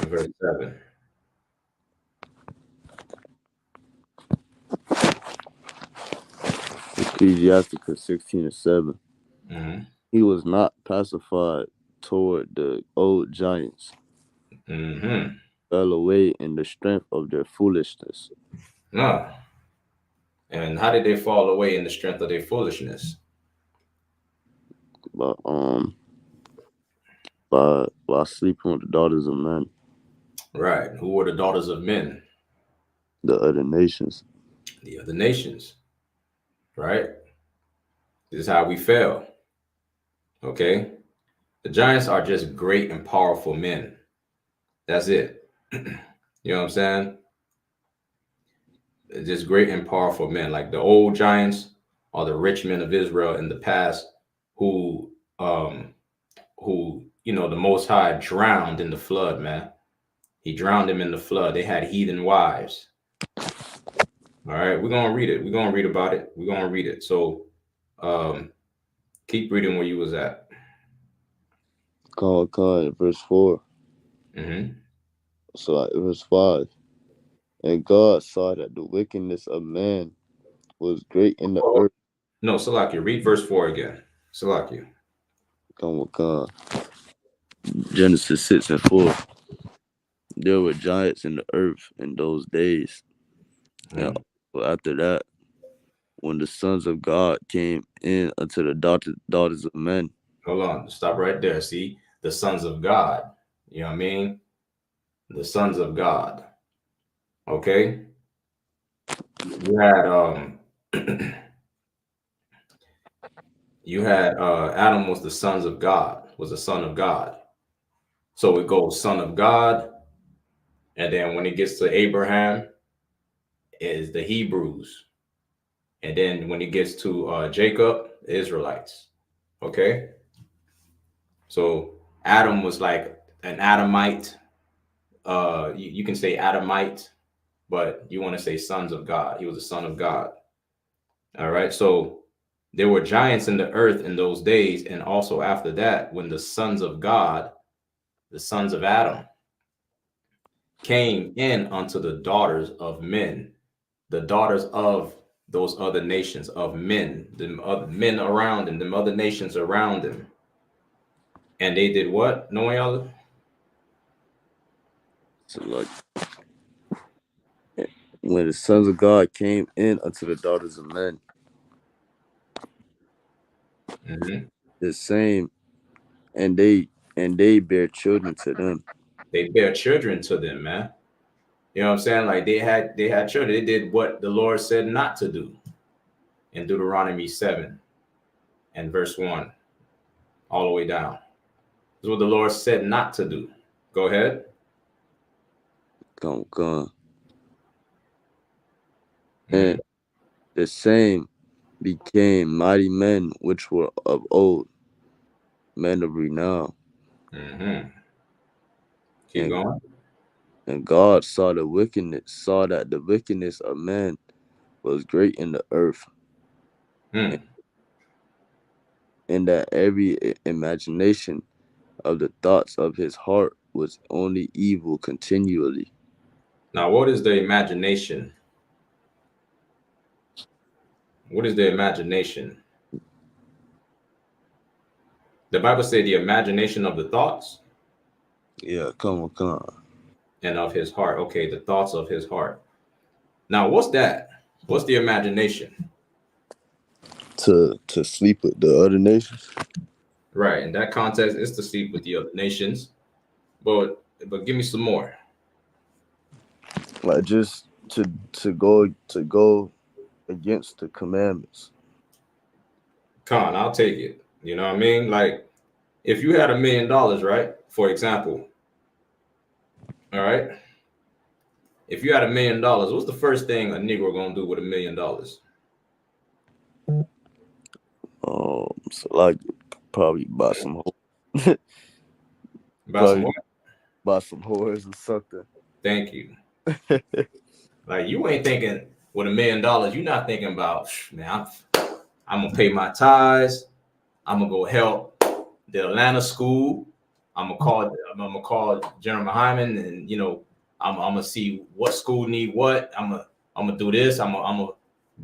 verse 7. Ecclesiasticus 16 and 7. Mm-hmm. He was not pacified toward the old giants, Mm-hmm. fell away in the strength of their foolishness. No. And how did they fall away in the strength of their foolishness? But by sleeping with the daughters of men, Right. Who were the daughters of men? the other nations. The other nations. Right. This is how we fell. Okay. The giants are just great and powerful men. That's it. You know what I'm saying? They're just great and powerful men. Like the old giants are the rich men of Israel in the past who the Most High drowned in the flood, man. He drowned them in the flood. They had heathen wives. All right, we're gonna read it. We're gonna read about it. We're gonna read it. So keep reading where you was at. Verse 4. Mm-hmm. So verse 5. And God saw that the wickedness of man was great in the earth. No, Salakia, read verse 4 again. Salakia. Genesis 6 and 4. There were giants in the earth in those days. Mm-hmm. And after that, when the sons of God came in unto the daughters of men. Hold on, stop right there. See, the sons of God. You know what I mean? The sons of God. Okay. You had you had Adam was the sons of God, was the son of God. So it goes son of God, and then when it gets to Abraham, is the Hebrews, and then when it gets to Jacob, the Israelites. Okay, so Adam was like an Adamite. You can say Adamite, but you want to say sons of God. He was a son of God. All right, so there were giants in the earth in those days, and also after that, when the sons of God, the sons of Adam, came in unto the daughters of men, the daughters of those other nations of men, the other men around them, them other nations around them. And they did what? No other? So like when the sons of God came in unto the daughters of men, Mm-hmm. the same, and they bear children to them. They bear children to them, man. You know what I'm saying? Like they had children. They did what the Lord said not to do in Deuteronomy 7 and verse 1, all the way down. This is what the Lord said not to do. Go ahead. Come. Mm-hmm. And the same became mighty men which were of old, men of renown. Mm-hmm. Keep And going. God saw that the wickedness of man was great in the earth, Hmm. and that every imagination of the thoughts of his heart was only evil continually. Now, what is the imagination? What is the imagination? The Bible says the imagination of the thoughts Yeah, come on. and of his heart. Okay, the thoughts of his heart. Now, what's that? What's the imagination? To sleep with the other nations. Right. In that context, it's to sleep with the other nations. But give me some more. Like just to go against the commandments. Con, I'll take it. You know what I mean? Like if you had $1 million, right? For example, all right. If you had $1 million, what's the first thing a Negro gonna do with $1 million? So like probably buy some Buy some probably what? buy some whores or something. Thank you. Like you ain't thinking with $1 million, you're not thinking about man, I'm gonna pay my tithes, I'm gonna go help the Atlanta school. I'm gonna call General Hyman, and I'm gonna see what school need what. I'm gonna do this. I'm gonna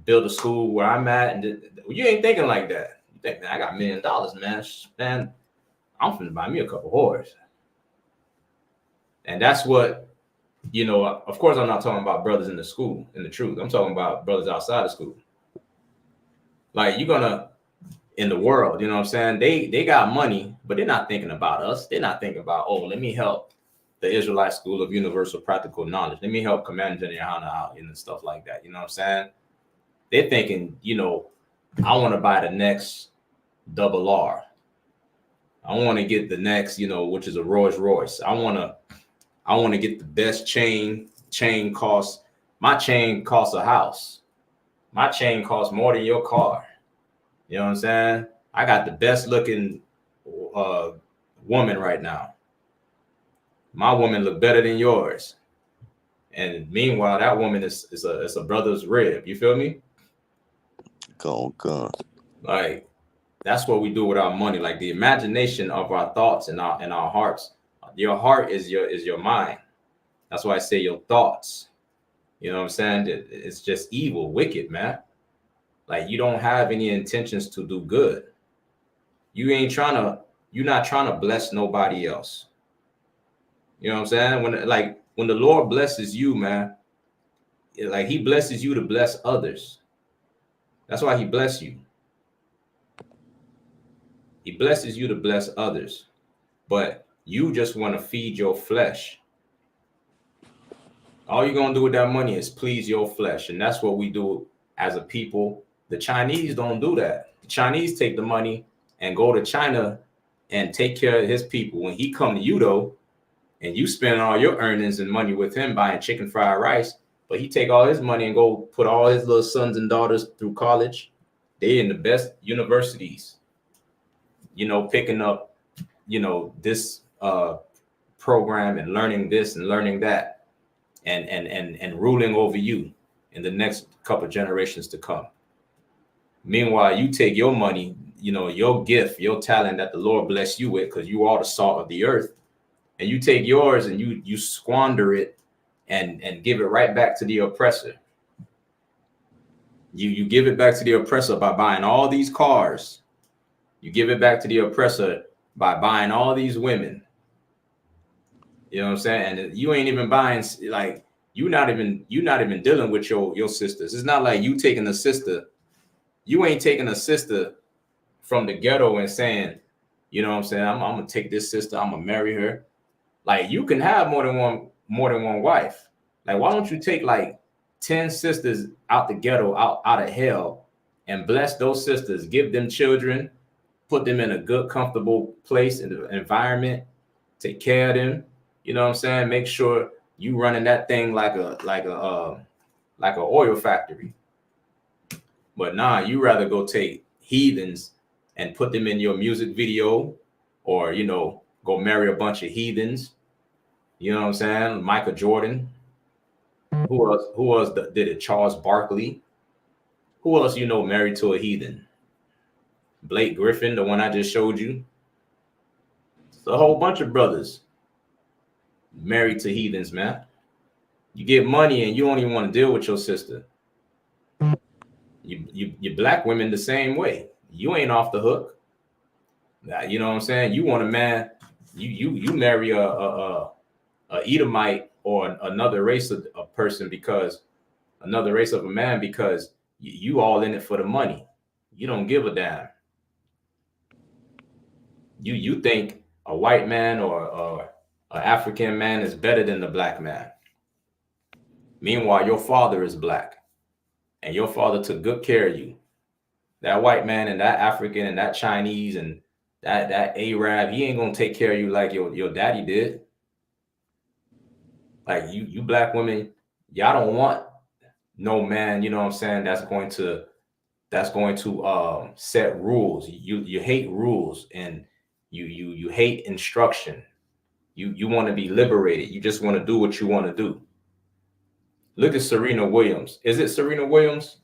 build a school where I'm at, and you ain't thinking like that. You think, man, I got $1 million, man. Man, I'm finna buy me a couple whores, and that's what Of course, I'm not talking about brothers in the school, in the truth. I'm talking about brothers outside of school. Like you're gonna in the world, you know what I'm saying? They got money, but they're not thinking about us. They're not thinking about, oh, let me help the Israelite School of Universal Practical Knowledge. Let me help Commander YAHANNA out and stuff like that. You know what I'm saying? They're thinking, I want to buy the next double R. I want to get the next, which is a Rolls Royce. I want to get the best chain. Chain costs My chain costs a house. My chain costs more than your car. You know what I'm saying? I got the best looking uh, woman right now. My woman look better than yours. And meanwhile, that woman is a brother's rib. You feel me? Gone. Like that's what we do with our money. Like the imagination of our thoughts and our hearts. Your heart is your mind. That's why I say your thoughts. You know what I'm saying? It's just evil, wicked, man. Like you don't have any intentions to do good. You ain't trying to. You're not trying to bless nobody else. You know what I'm saying? When the Lord blesses you, man, like He blesses you to bless others. That's why He bless you. He blesses you to bless others, but you just want to feed your flesh. All you're gonna do with that money is please your flesh, and that's what we do as a people. The Chinese don't do that. The Chinese take the money and go to China and take care of his people. When he come to you though, and you spend all your earnings and money with him buying chicken fried rice, but he take all his money and go put all his little sons and daughters through college. They in the best universities, picking up, this program and learning this and learning that and ruling over you in the next couple of generations to come. Meanwhile, you take your money, your gift, your talent that the Lord bless you with, because you are the salt of the earth, and you take yours and you squander it and give it right back to the oppressor. You give it back to the oppressor by buying all these cars. You give it back to the oppressor by buying all these women. You know what I'm saying? And you ain't even buying, like you're not even dealing with your sisters. It's not like you taking a sister. You ain't taking a sister from the ghetto and saying, you know what I'm saying? I'm gonna take this sister. I'm gonna marry her. Like you can have more than one wife. Like why don't you take like 10 sisters out the ghetto, out of hell, and bless those sisters, give them children, put them in a good, comfortable place in the environment, take care of them. You know what I'm saying? Make sure you running that thing like a oil factory. But nah, you rather go take heathens and put them in your music video, or go marry a bunch of heathens. You know what I'm saying? Michael Jordan. Who else did it? Charles Barkley. Who else married to a heathen? Blake Griffin, the one I just showed you. It's a whole bunch of brothers married to heathens, man. You get money and you don't even want to deal with your sister. You black women the same way. You ain't off the hook. You know what I'm saying? You want a man. You marry a Edomite or another race of a person, because another race of a man, because you all in it for the money. You don't give a damn. You think a white man or an African man is better than the black man. Meanwhile, your father is black, and your father took good care of you. That white man and that African and that Chinese and that Arab, he ain't gonna take care of you like your daddy did. Like you black women, y'all don't want no man, you know what I'm saying, that's going to set rules. You hate rules, and you hate instruction. You want to be liberated. You just want to do what you want to do. Look at Serena Williams. Is it Serena Williams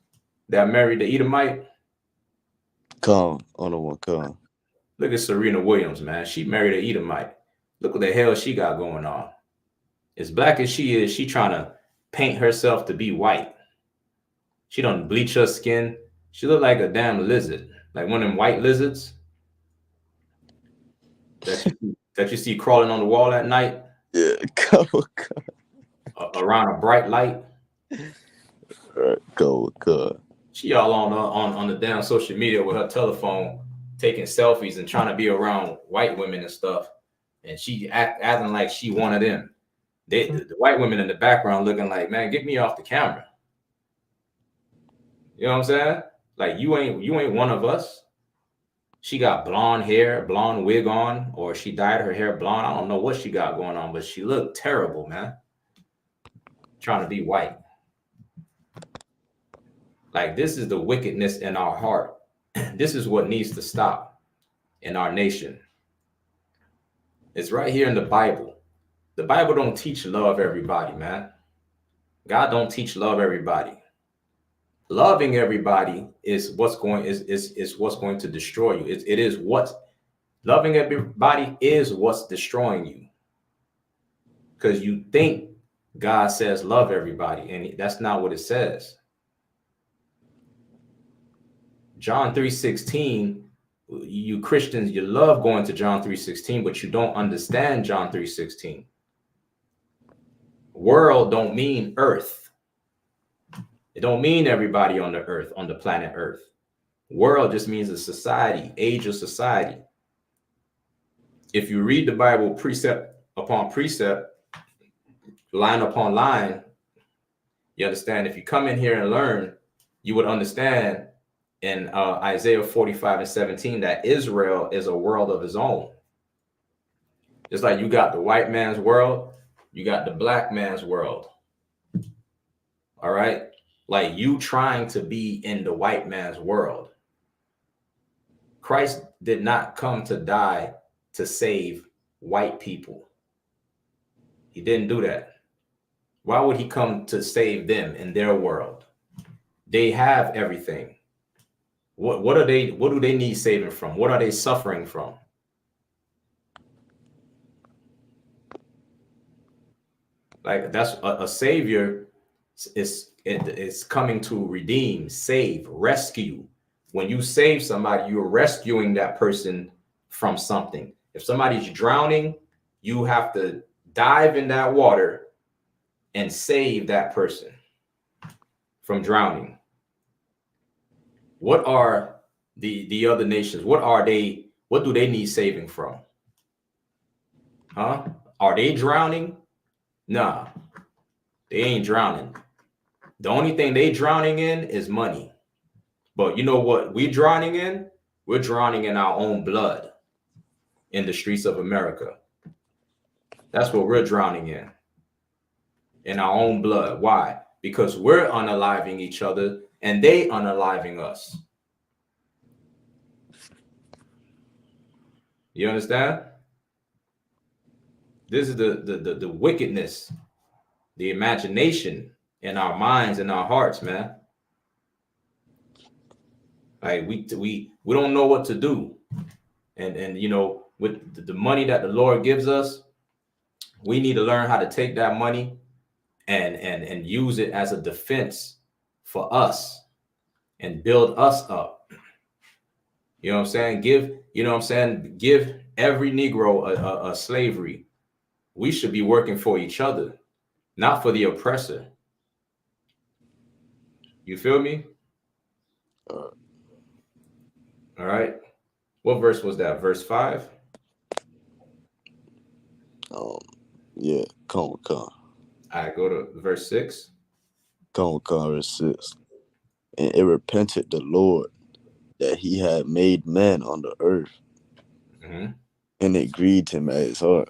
that married the Edomite? Come on the one, come. Look at Serena Williams, man. She married an Edomite. Look what the hell she got going on. As black as she is, she trying to paint herself to be white. She done bleach her skin. She look like a damn lizard, like one of them white lizards that you see crawling on the wall at night. Yeah, come. Around a bright light. Right, go. She all on the damn social media with her telephone, taking selfies and trying to be around white women and stuff. And she acting like she one of them. The white women in the background looking like, man, get me off the camera. You know what I'm saying? Like you ain't one of us. She got blonde hair, blonde wig on, or she dyed her hair blonde. I don't know what she got going on, but she looked terrible, man. Trying to be white. Like, this is the wickedness in our heart. This is what needs to stop in our nation. It's right here in the Bible. The Bible don't teach love everybody, man. God don't teach love everybody. Loving everybody is what's going to destroy you. It is what loving everybody is what's destroying you. Because you think God says love everybody, and that's not what it says. John 3:16, you Christians, you love going to John 3:16, but you don't understand John 3:16. World don't mean earth. It don't mean everybody on the earth, on the planet Earth. World just means a society, age of society. If you read the Bible precept upon precept, line upon line, you understand. If you come in here and learn, you would understand in Isaiah 45:17 that Israel is a world of his own. Just like you got the white man's world, you got the black man's world. All right? Like you trying to be in the white man's world. Christ did not come to die to save white people. He didn't do that. Why would he come to save them in their world? They have everything. What do they need saving from? What are they suffering from? Like that's a savior is coming to redeem, save, rescue. When you save somebody, you're rescuing that person from something. If somebody's drowning, you have to dive in that water and save that person from drowning. What are the other nations? What do they need saving from? Huh? Are they drowning? Nah, they ain't drowning. The only thing they drowning in is money. But you know what we're drowning in? We're drowning in our own blood in the streets of America. That's what we're drowning in our own blood. Why? Because we're unaliving each other and they unaliving us. You understand? This is the wickedness, the imagination in our minds and our hearts, man. Like we don't know what to do, and you know, with the money that the Lord gives us, we need to learn how to take that money and use it as a defense for us and build us up. You know what I'm saying? Give every Negro a slavery. We should be working for each other, not for the oppressor. You feel me? All right. What verse was that? Verse 5? Yeah, come. I go to verse 6. Come, verse 6. And it repented the Lord that he had made man on the earth, Mm-hmm. and it grieved him at his heart.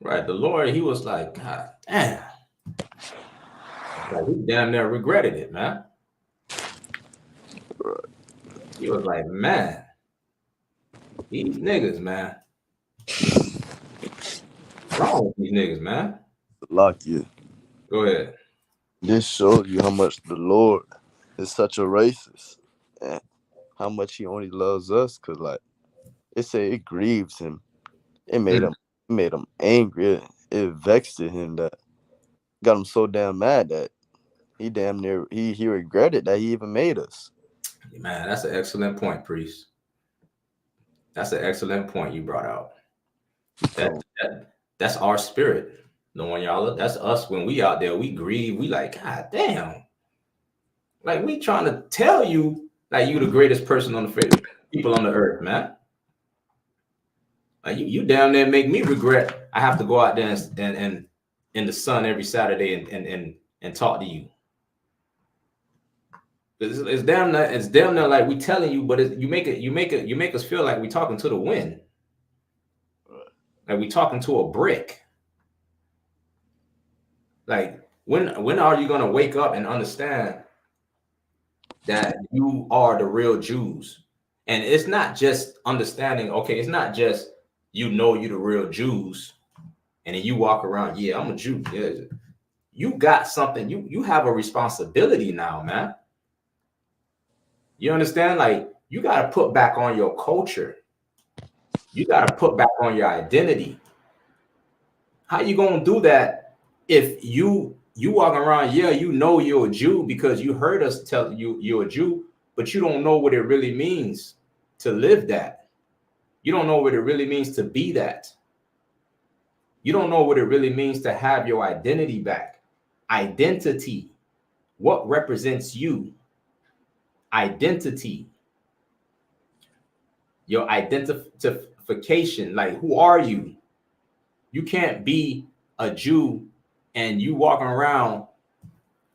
Right. The Lord, he was like, God damn. Like, he damn near regretted it, man. Right. He was like, man, these niggas, man. What's wrong with these niggas, man? Lock you. Go ahead. This shows you how much the Lord is such a racist, and how much he only loves us. Cause like it say, it grieves him. It made him angry. It vexed him, that got him so damn mad that he damn near he regretted that he even made us. Man, that's an excellent point, Priest. That's an excellent point you brought out. That, Come, that's our spirit. Knowing y'all, that's us when we out there, we grieve. We like, God damn. Like, we trying to tell you like you the greatest person on the face, people on the earth, man. Like, you damn near make me regret I have to go out there and in the sun every Saturday and talk to you. It's damn near like we telling you, but you make us feel like we talking to the wind, like we talking to a brick. Like, when are you gonna wake up and understand that you are the real Jews? And it's not just understanding. Okay, it's not just you the real Jews, and then you walk around. Yeah, I'm a Jew. Yeah, you got something. You have a responsibility now, man. You understand? Like, you got to put back on your culture. You got to put back on your identity. How you gonna do that if you walking around? Yeah, you know you're a Jew because you heard us tell you you're a Jew, but you don't know what it really means to live that. You don't know what it really means to be that. You don't know what it really means to have your identity back. Identity. What represents you? Identity. Your identification. Like, who are you? You can't be a Jew and you walking around,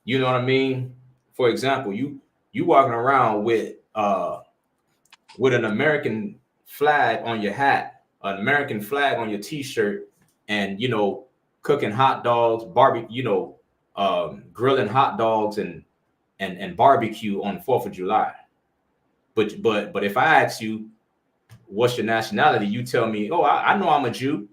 you know what I mean? For example, you walking around with an American flag on your hat, an American flag on your t-shirt, and cooking hot dogs, barbecue, grilling hot dogs and barbecue on the 4th of July. But if I ask you what's your nationality, you tell me, oh, I know I'm a Jew.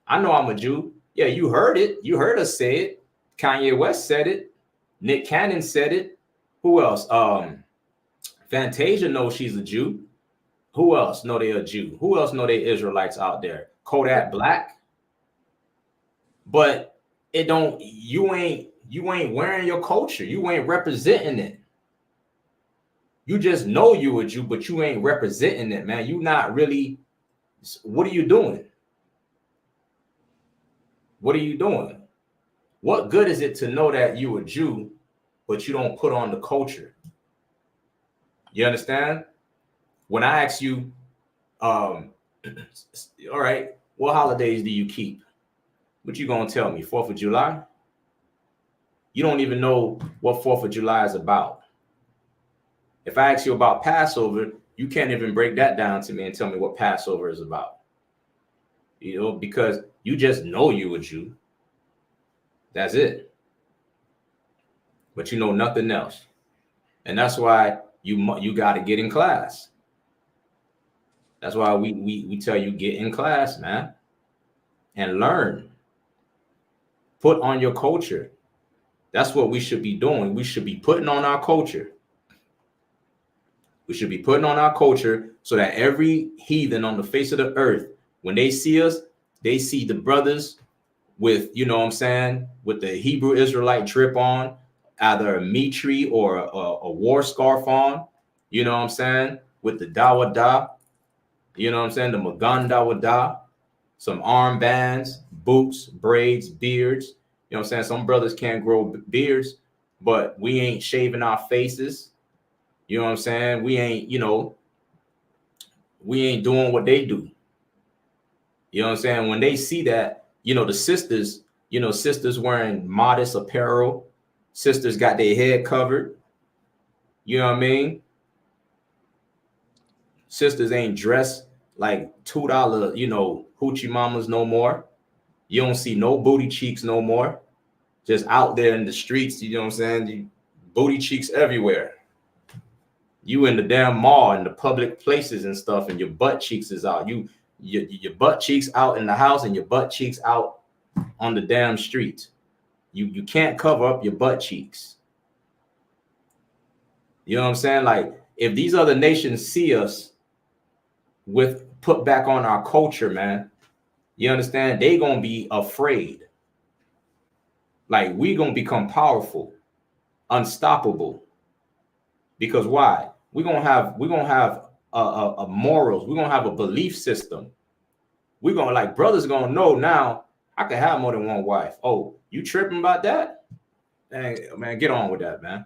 I know I'm a Jew. Yeah, you heard it. You heard us say it. Kanye West said it. Nick Cannon said it. Who else? Fantasia knows she's a Jew. Who else know they're a Jew? Who else know they Israelites out there? Kodak Black. But it don't. You ain't wearing your culture. You ain't representing it. You just know you a Jew, but you ain't representing it, man. You not really. What are you doing? What are you doing? What good is it to know that you a Jew, but you don't put on the culture? You understand? When I ask you, all right, what holidays do you keep? What you gonna tell me? 4th of July? You don't even know what 4th of July is about. If I ask you about Passover, you can't even break that down to me and tell me what Passover is about. Because you just know you a Jew. That's it. But you know nothing else. And that's why you got to get in class. That's why we tell you get in class, man, and learn. Put on your culture. That's what we should be doing. We should be putting on our culture. We should be putting on our culture so that every heathen on the face of the earth, when they see us, they see the brothers with, what I'm saying, with the Hebrew Israelite drip on, either a mitri or a war scarf on, you know what I'm saying, with the dawada, you know what I'm saying, the magan dawada, some armbands, boots, braids, beards. You know what I'm saying? Some brothers can't grow beards, but we ain't shaving our faces. You know what I'm saying? We ain't doing what they do. You know what I'm saying? When they see that, the sisters, sisters wearing modest apparel, sisters got their head covered. You know what I mean? Sisters ain't dressed like $2, hoochie mamas no more. You don't see no booty cheeks no more. Just out there in the streets, you know what I'm saying? Booty cheeks everywhere. You in the damn mall in the public places and stuff, and your butt cheeks is out. Your butt cheeks out in the house and your butt cheeks out on the damn street. You can't cover up your butt cheeks. You know what I'm saying? Like, if these other nations see us with put back on our culture, man, you understand? They gonna be afraid. Like, we gonna become powerful, unstoppable. Because why? We're gonna have a morals. We're gonna have a belief system. We're gonna, like, brothers gonna know now I can have more than one wife. Oh, you tripping about that? Hey, man, get on with that, man.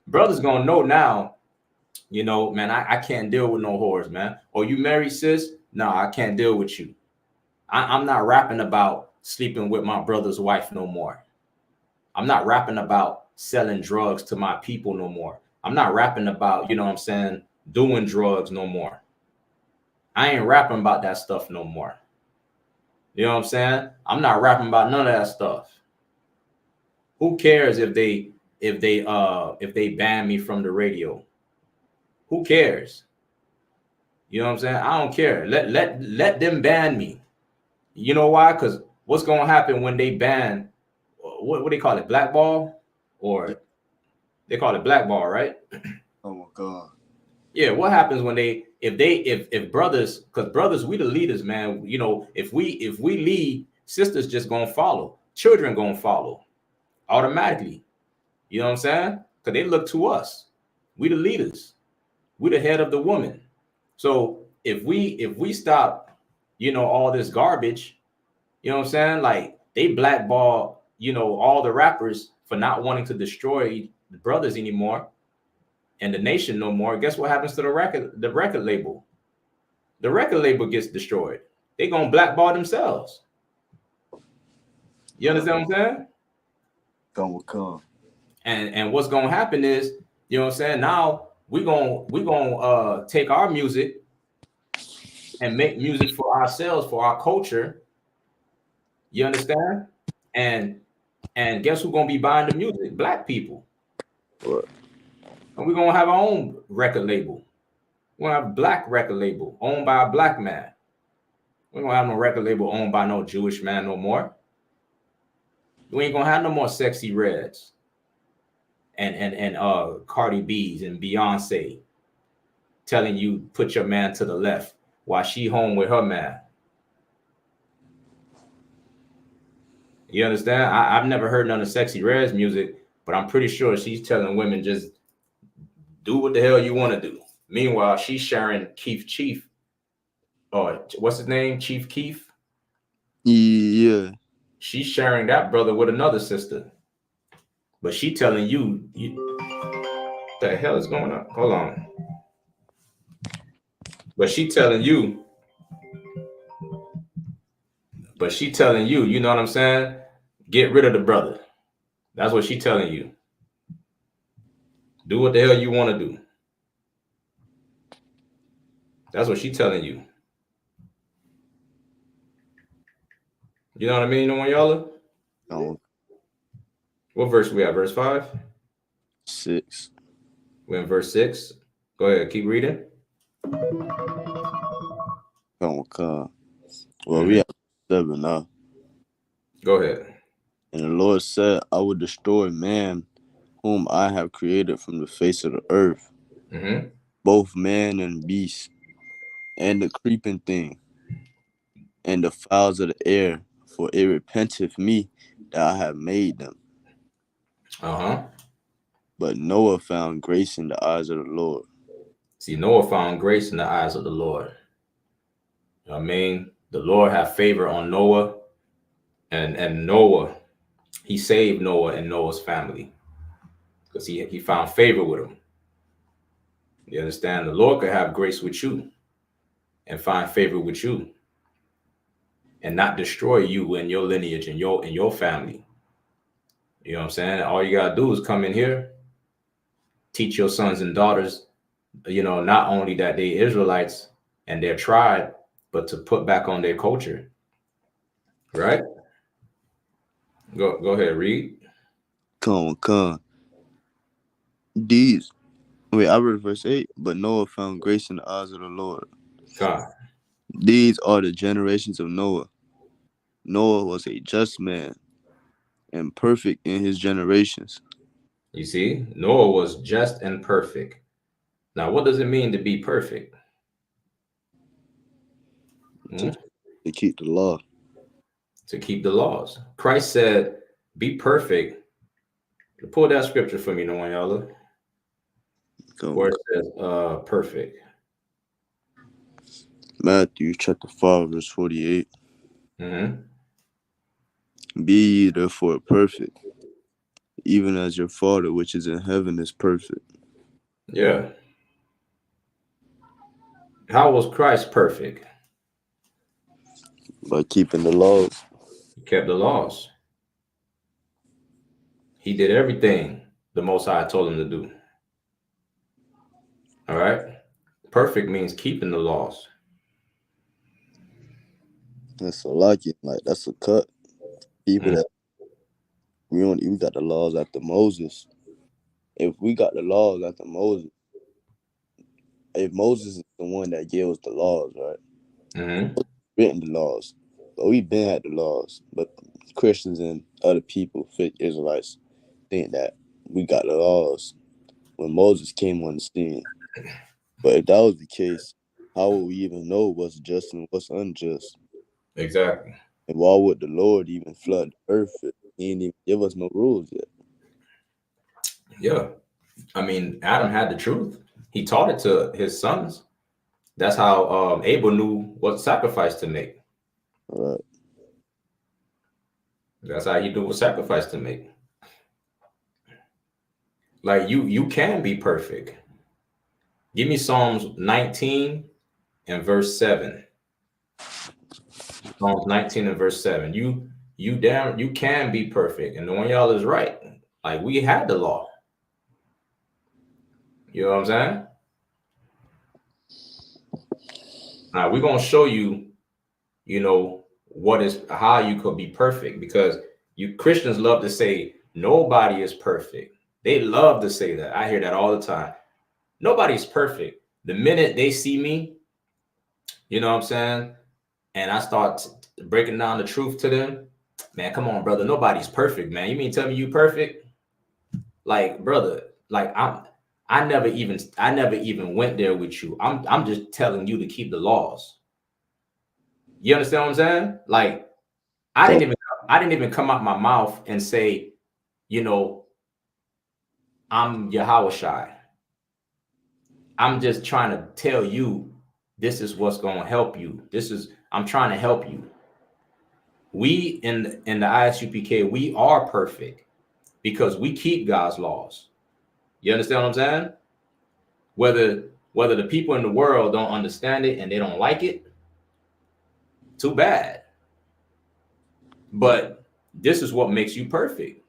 Brothers gonna know now, man, I can't deal with no whores, man. Or you married, sis? No, I can't deal with you. I'm not rapping about sleeping with my brother's wife no more. I'm not rapping about selling drugs to my people no more. I'm not rapping about, doing drugs no more. I ain't rapping about that stuff no more. You know what I'm saying? I'm not rapping about none of that stuff. Who cares if they ban me from the radio? Who cares? You know what I'm saying? I don't care. Let them ban me. You know why? Because what's gonna happen when they ban, what do they call it? Blackball? Or they call it blackball, right? Oh my God. Yeah, what happens when if brothers, because brothers, we the leaders, man. If we lead, sisters just gonna follow, children gonna follow automatically. You know what I'm saying? Because they look to us. We the leaders. We the head of the woman. So if we stop, all this garbage, you know what I'm saying? Like, they blackball, all the rappers for not wanting to destroy the brothers anymore and the nation no more. Guess what happens to the record label? The record label gets destroyed. They gonna blackball themselves. You understand what I'm saying? Come. And what's gonna happen is, you know what I'm saying? Now we gonna take our music and make music for ourselves, for our culture. You understand? And guess who's gonna be buying the music? Black people. What? And we're gonna have our own record label. We're gonna have a black record label owned by a black man. We don't have no record label owned by no Jewish man no more. We ain't gonna have no more Sexy Reds and Cardi B's and Beyonce telling you put your man to the left while she home with her man. You understand? I've never heard none of Sexy Red's music, but I'm pretty sure she's telling women just do what the hell you want to do. Meanwhile, she's sharing Keith Chief, or what's his name? Chief Keef. Yeah. She's sharing that brother with another sister. But she telling you, what the hell is going on? Hold on. But she telling you, you know what I'm saying? Get rid of the brother. That's what she telling you. Do what the hell you want to do. That's what she telling you. You know what I mean, y'all? Oh, What verse we at? Verse 5? 6. We're in verse 6. Go ahead, keep reading. Come. Well, we have 7 now. Go ahead. And the Lord said, I will destroy man whom I have created from the face of the earth, both man and beast, and the creeping thing, and the fowls of the air, for it repenteth me that I have made them. But Noah found grace in the eyes of the Lord. See, Noah found grace in the eyes of the Lord. You know what I mean? The Lord had favor on Noah, and Noah, he saved Noah and Noah's family because he found favor with him. You understand? The Lord could have grace with you and find favor with you. and not destroy you and your lineage and your family. You know what I'm saying? All you gotta do is come in here, teach your sons and daughters, not only that they Israelites and their tribe, but to put back on their culture. Right? Go ahead, read. Come. These, wait, I read verse 8. But Noah found grace in the eyes of the Lord. Come. These are the generations of Noah. Noah was a just man and perfect in his generations. You see, Noah was just and perfect. Now, what does it mean to be perfect? To, to keep the law. To keep the laws. Christ said, be perfect. Pull that scripture for me, Noah, where it says perfect. Matthew chapter 5, verse 48. Mm-hmm. Be ye therefore perfect, even as your Father which is in heaven is perfect. Yeah. How was Christ perfect? By keeping the laws. He kept the laws. He did everything the Most High told him to do. All right. Perfect means keeping the laws. That's a lucky, like that's a cut. People that we got the laws after Moses. If we got the laws after Moses, if Moses is the one that gave us the laws, right? Mm-hmm. Written the laws, but we been had the laws. But Christians and other people, fake Israelites, think that we got the laws when Moses came on the scene. But if that was the case, how would we even know what's just and what's unjust? Exactly. And why would the Lord even flood the earth if he didn't even give us no rules yet? Yeah. I mean, Adam had the truth. He taught it to his sons. That's how Abel knew what sacrifice to make. All right. That's how he knew what sacrifice to make. Like you can be perfect. Give me Psalms 19 and verse 7. Psalms 19 and verse 7. You can be perfect. And the one y'all is right. Like we had the law. You know what I'm saying? Now we're gonna show you, how you could be perfect, because you Christians love to say nobody is perfect. They love to say that. I hear that all the time. Nobody's perfect. The minute they see me, you know what I'm saying, and I start breaking down the truth to them, man, come on, brother, nobody's perfect, man. You mean tell me you perfect? Like, brother, like I never even went there with you. I'm just telling you to keep the laws. You understand what I'm saying? Like, I didn't even come out my mouth and say, I'm Yahawashi. I'm just trying to tell you this is what's going to help you. I'm trying to help you. We in the I.S.U.P.K, we are perfect because we keep God's laws. You understand what I'm saying? Whether the people in the world don't understand it and they don't like it, too bad. But this is what makes you perfect,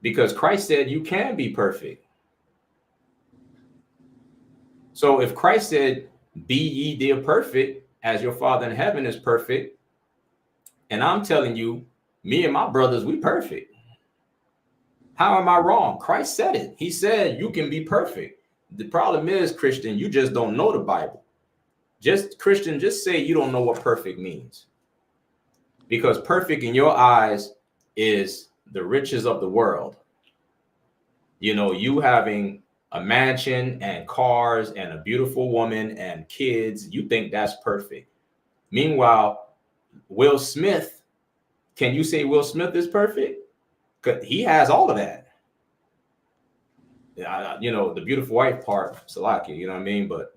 because Christ said you can be perfect. So if Christ said, be ye dear perfect as your Father in heaven is perfect, and I'm telling you, me and my brothers, we perfect. How am I wrong? Christ said it. He said you can be perfect. The problem is, Christian, you just don't know the Bible. Christian, just say you don't know what perfect means. Because perfect in your eyes is the riches of the world. You having a mansion and cars and a beautiful woman and kids, you think that's perfect. Meanwhile, Will Smith, can you say Will Smith is perfect? Because he has all of that. The beautiful wife part, Salaki, you know what I mean? But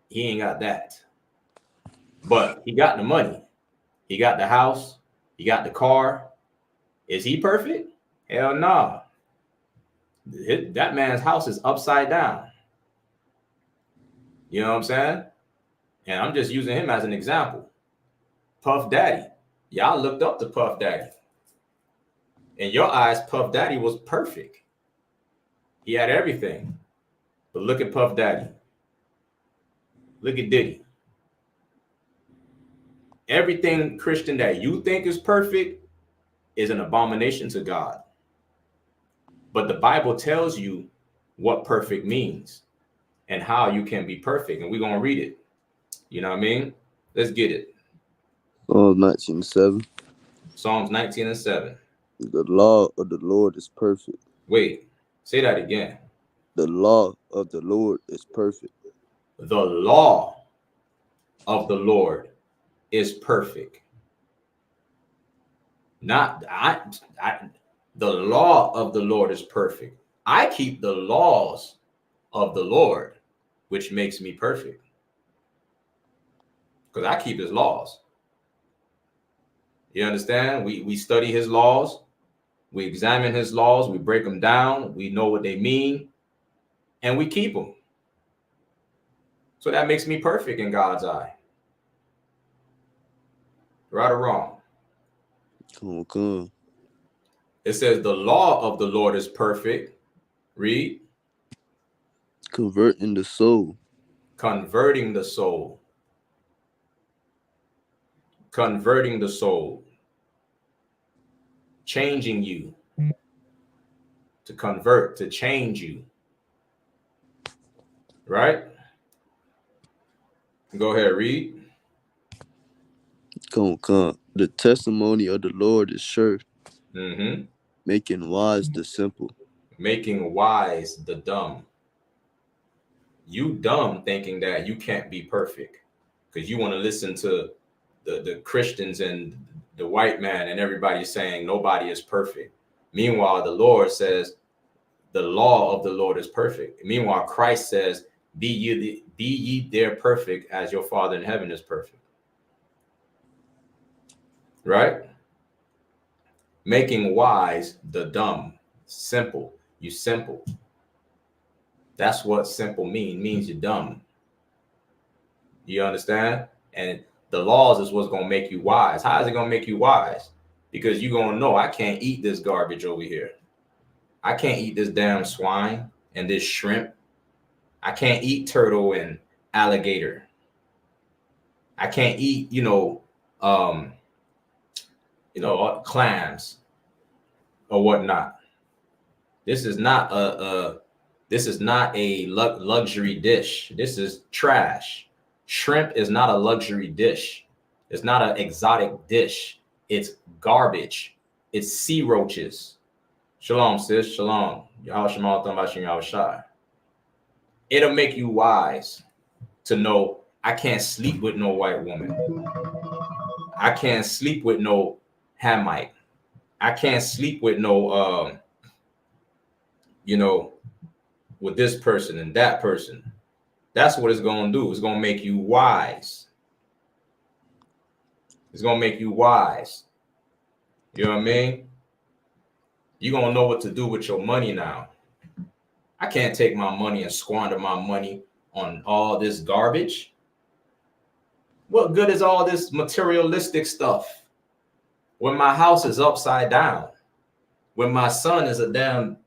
he ain't got that. But he got the money. He got the house. He got the car. Is he perfect? Hell no. Nah. That man's house is upside down. You know what I'm saying? And I'm just using him as an example. Puff Daddy. Y'all looked up to Puff Daddy. In your eyes, Puff Daddy was perfect. He had everything. But look at Puff Daddy. Look at Diddy. Everything Christian that you think is perfect is an abomination to God. But the Bible tells you what perfect means and how you can be perfect. And we're going to read it. You know what I mean? Let's get it. Psalms 19:7. Psalms 19:7. The law of the Lord is perfect. Wait, say that again. The law of the Lord is perfect. The law of the Lord is perfect. Not the law of the Lord is perfect. I keep the laws of the Lord, which makes me perfect. Because I keep his laws. You understand? We study his laws. We examine his laws. We break them down. We know what they mean. And we keep them. So that makes me perfect in God's eye. Right or wrong? Come. It says the law of the Lord is perfect. Read. Converting the soul. Converting the soul. Converting the soul. Changing you. To convert, to change you. Right? Go ahead, read. Come. The testimony of the Lord is sure, Mm-hmm. making wise the simple. Making wise the dumb. You dumb thinking that you can't be perfect because you want to listen to the Christians and the white man and everybody saying nobody is perfect. Meanwhile, the Lord says the law of the Lord is perfect. Meanwhile, Christ says, be ye there perfect as your Father in heaven is perfect. Right? Making wise the dumb. Simple. You simple. That's what simple means you're dumb. You understand? And the laws is what's going to make you wise. How is it going to make you wise? Because you're going to know I can't eat this garbage over here. I can't eat this damn swine and this shrimp. I can't eat turtle and alligator. I can't eat, clams or whatnot. This is not a luxury dish. This is trash. Shrimp is not a luxury dish. It's not an exotic dish. It's garbage. It's sea roaches. Shalom, sis. Shalom. It'll make you wise to know I can't sleep with no white woman. I can't sleep with no Hamite. I can't sleep with no, with this person and that person. That's what it's going to do. It's going to make you wise. It's going to make you wise. You know what I mean? You're going to know what to do with your money now. I can't take my money and squander my money on all this garbage. What good is all this materialistic stuff when my house is upside down? When my son is a damn,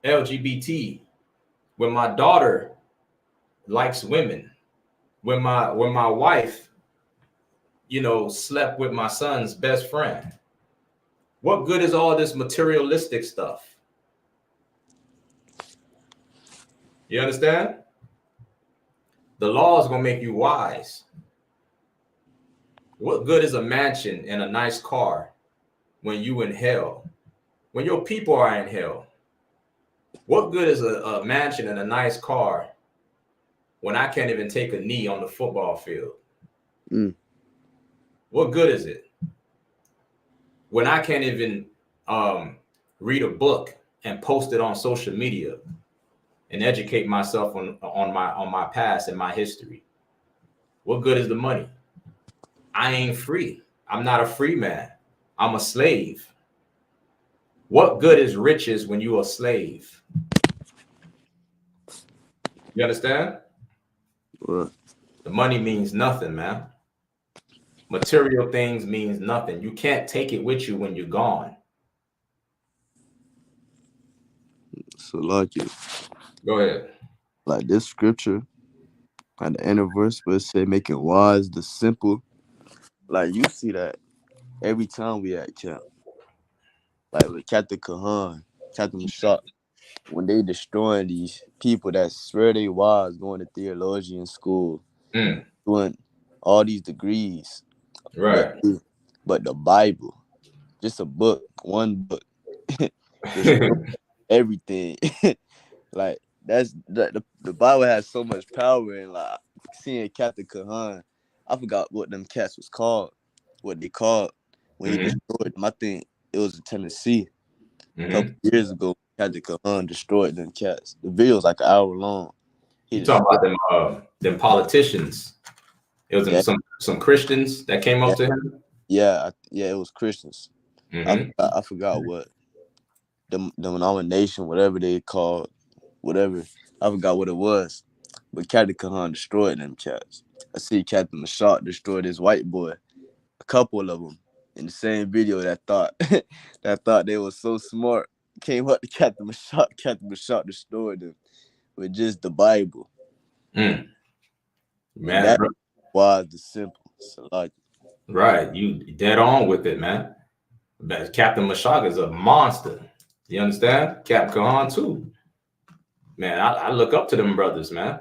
LGBT? When my daughter likes women? When my wife, slept with my son's best friend? What good is all this materialistic stuff? You understand? The law is going to make you wise. What good is a mansion and a nice car when you in hell? When your people are in hell? What good is a mansion and a nice car when I can't even take a knee on the football field? What good is it? When I can't even read a book and post it on social media and educate myself on my past and my history? What good is the money? I ain't free. I'm not a free man. I'm a slave. What good is riches when you're a slave? You understand? What? The money means nothing, man. material things means nothing. You can't take it with you when you're gone. So like it, Go ahead. like this scripture at the end of verse where it say making wise the simple. Like you see that every time we at camp. Like with Captain Kahan, Captain Mashak, when they destroying these people that swear they wise, going to theologian school, Mm, doing all these degrees, but right. but the Bible, just a book, one book, destroy everything. Like the Bible has so much power, and like seeing Captain Kahan, I forgot what them cats was called, what they called when he Hmm. destroyed them. I think it was in Tennessee a couple Hmm. years ago. Captain Kahan destroyed them cats. The video was like an hour long. He You talking destroyed. about them politicians? It was Yeah, some Christians that came yeah, up to him. yeah. It was Christians. Hmm. I forgot what the denomination, whatever they called, whatever. I forgot what it was. But Captain Kahan destroyed them cats. I see Captain Mashak destroyed his white boy. A couple of them in the same video that thought that thought they were so smart came up to Captain Mashak. Captain Mashak destroyed them with just the Bible, Mm. and Man, that bro, was the simple. So like, right. You dead on with it, man. But Captain Mashaka is a monster. You understand? Captain Kahan too. Man, I look up to them brothers, man.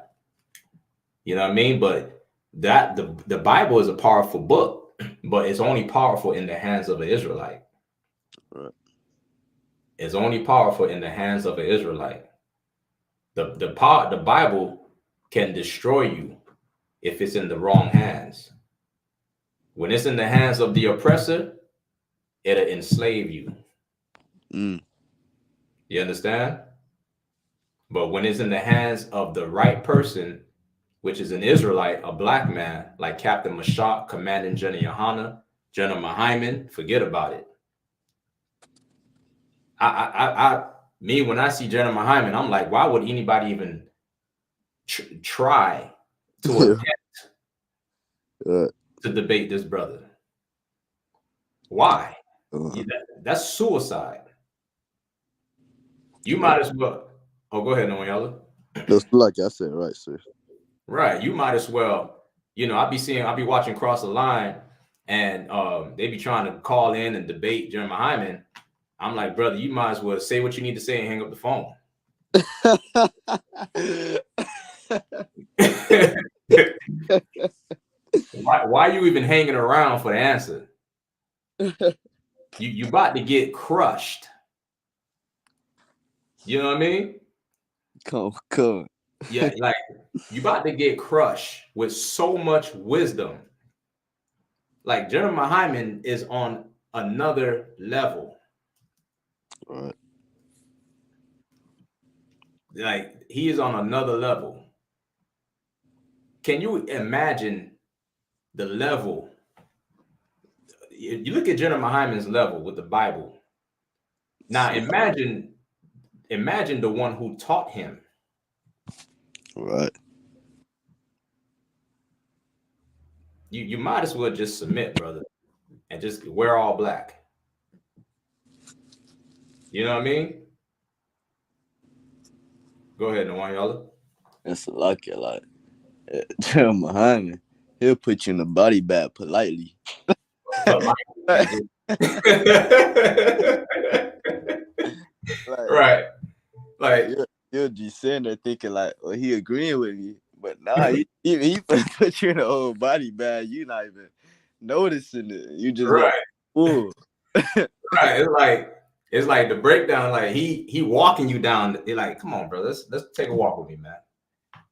You know what I mean? But the Bible is a powerful book, but it's only powerful in the hands of an Israelite. right, It's only powerful in the hands of an Israelite. The Bible can destroy you if it's in the wrong hands. When it's in the hands of the oppressor, it'll enslave you. mm, You understand? But when it's in the hands of the right person, which is an Israelite, a black man, like Captain Mashak, Commanding General YAHANNA, General Mahyman, forget about it. Me, when I see General Mahyman, I'm like, why would anybody even try to yeah, attempt right, to debate this brother? Why? uh, That's suicide. You right. might as well. Oh, go ahead, Noyala. Just like I said, right, sir. Right. You might as well. I be watching Cross the Line, and they be trying to call in and debate Jeremy Hyman. I'm like, brother, you might as well say what you need to say and hang up the phone. Why are you even hanging around for the answer? You about to get crushed. You know what I mean? come. Yeah, like you about to get crushed with so much wisdom. Like Jeremy Hyman is on another level. Right. Like he is on another level. Can you imagine the level? You look at Jeremy Hyman's level with the Bible. Now So, imagine the one who taught him. right. You might as well just submit, brother, and just wear all black. You know what I mean? Go ahead, Nwanyala. That's lucky, like Muhammad. He'll put you in the body bag politely. Polite. like, Right. Like, you'll be sitting there thinking like, oh, he agreeing with me, but nah, he put you in the whole body bag. You not even noticing it. You just got right, full. right. It's like the breakdown. Like he walking you down. You're like, come on, bro. Let's take a walk with me, man.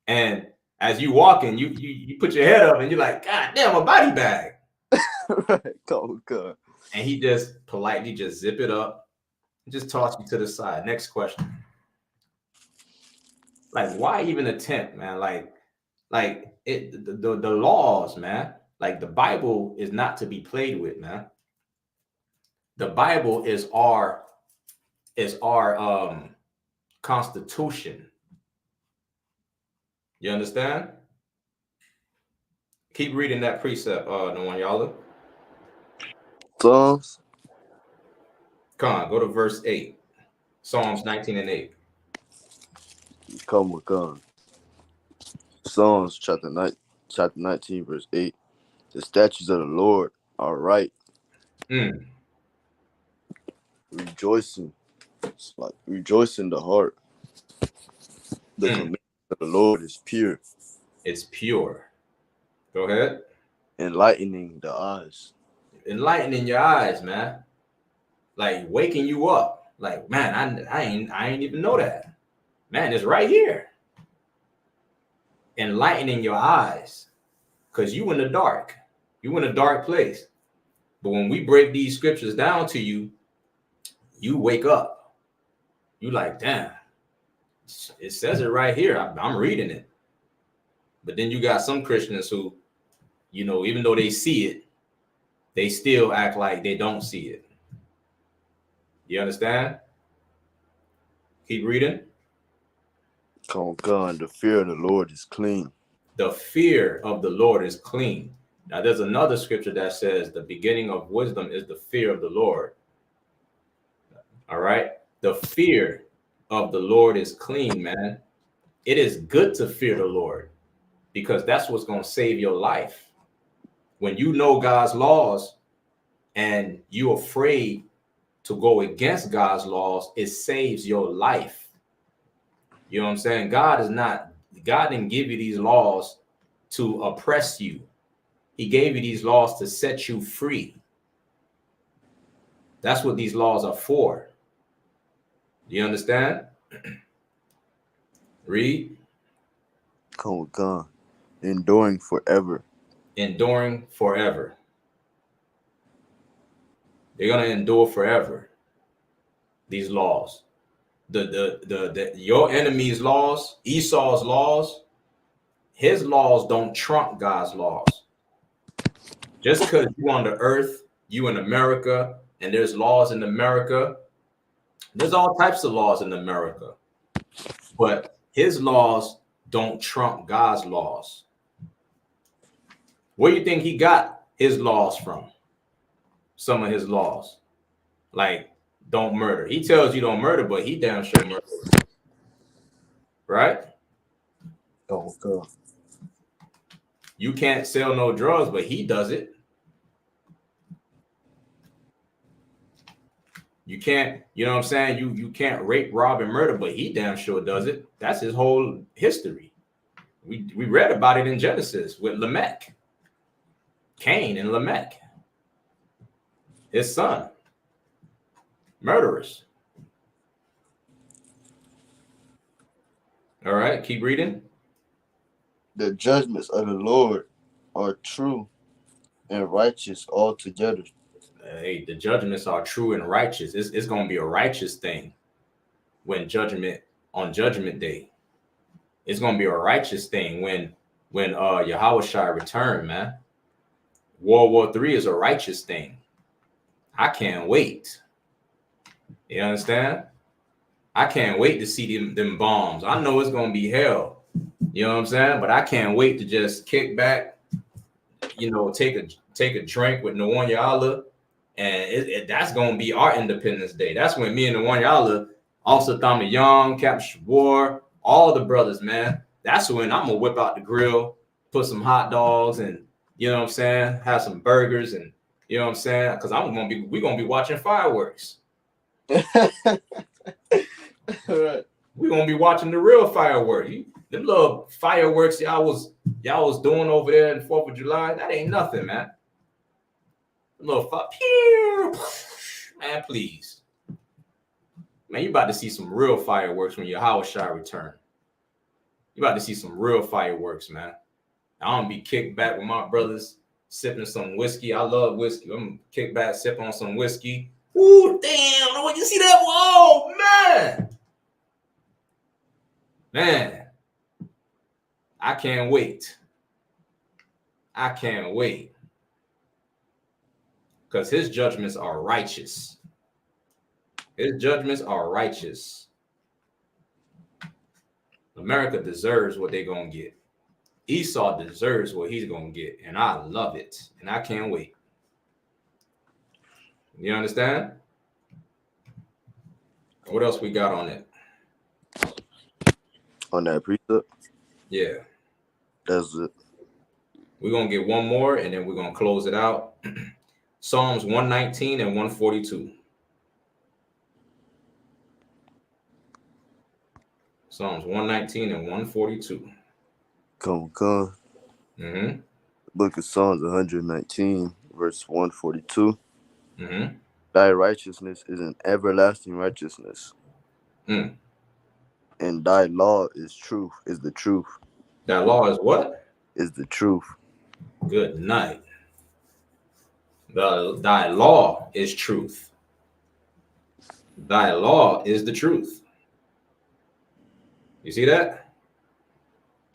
And as you walking, you put your head up and you're like, God damn, a body bag. Right, come. And he just politely just zip it up, and just toss you to the side. Next question. Like, why even attempt, man? Like the laws, man. Like the Bible is not to be played with, man. The Bible is our constitution. You understand? Keep reading that precept, Nwanyala. Psalms. Come on, go to verse 8. Psalms 19 and 8. Come with God. Psalms chapter 19, verse 8. The statutes of the Lord are right, Mm, rejoicing. It's like rejoicing the heart. The mm. commandment of the Lord is pure, It's pure. Go ahead. enlightening the eyes. Enlightening your eyes, man. Like waking you up. Like, man, I ain't even know that. Man, it's right here. Enlightening your eyes. Because you in the dark. You in a dark place. But when we break these scriptures down to you, you wake up. You like, damn, it says it right here. I'm reading it. But then you got some Christians who, even though they see it, they still act like they don't see it. You understand? Keep reading. Come with God. The fear of the Lord is clean. The fear of the Lord is clean. Now, there's another scripture that says the beginning of wisdom is the fear of the Lord. All right. The fear of the Lord is clean, man. It is good to fear the Lord because that's what's going to save your life. When you know God's laws and you're afraid to go against God's laws, it saves your life. You know what I'm saying? God didn't give you these laws to oppress you. He gave you these laws to set you free. That's what these laws are for. You understand? Read. Come with God. Enduring forever. Enduring forever. They're gonna endure forever. These laws. Your enemy's laws, Esau's laws, his laws don't trump God's laws. Just because you on the earth, you in America, and there's laws in America, there's all types of laws in America. But his laws don't trump God's laws. Where do you think he got his laws from? Some of his laws. Like, don't murder. He tells you don't murder, but he damn sure murders. Right? Come with God. You can't sell no drugs, but he does it. You can't, you know what I'm saying? You can't rape, rob, and murder, but he damn sure does it. That's his whole history. We read about it in Genesis with Lamech. Cain and Lamech. His son. Murderers. All right, keep reading. The judgments of the Lord are true and righteous altogether. Hey, the judgments are true and righteous. It's going to be a righteous thing when on judgment day. It's going to be a righteous thing when Yahawashi return, man. World War III is a righteous thing. I can't wait. You understand? I can't wait to see them bombs. I know it's going to be hell. You know what I'm saying? But I can't wait to just kick back, take a drink with Nwanyala. And that's going to be our Independence Day. That's when me and Nwanyala, also Thama Young, Captain War, all the brothers, man. That's when I'm going to whip out the grill, put some hot dogs and, you know what I'm saying, have some burgers and, you know what I'm saying? Because we're going to be watching fireworks. Right. We're going to be watching the real fireworks. Them little fireworks y'all was doing over there in 4th of July, that ain't nothing, man. Little man, please. Man, you about to see some real fireworks when Yahawashi return. You about to see some real fireworks, man. I don't be kicked back with my brothers, sipping some whiskey. I love whiskey. I'm gonna kick back, sip on some whiskey. Ooh, damn! When you see that, oh man, I can't wait. I can't wait. Because his judgments are righteous. His judgments are righteous. America deserves what they're going to get. Esau deserves what he's going to get. And I love it. And I can't wait. You understand? What else we got on it? On that precept, Yeah. that's it. We're going to get one more, and then we're going to close it out. Psalms 119 and 142. Psalms 119 and 142. Come. Mm-hmm. Book of Psalms 119, verse 142. Mm-hmm. Thy righteousness is an everlasting righteousness, Mm. and thy law is truth, is the truth, That law is what? is the truth. Good night. Thy law is truth. Thy law is the truth. You see that?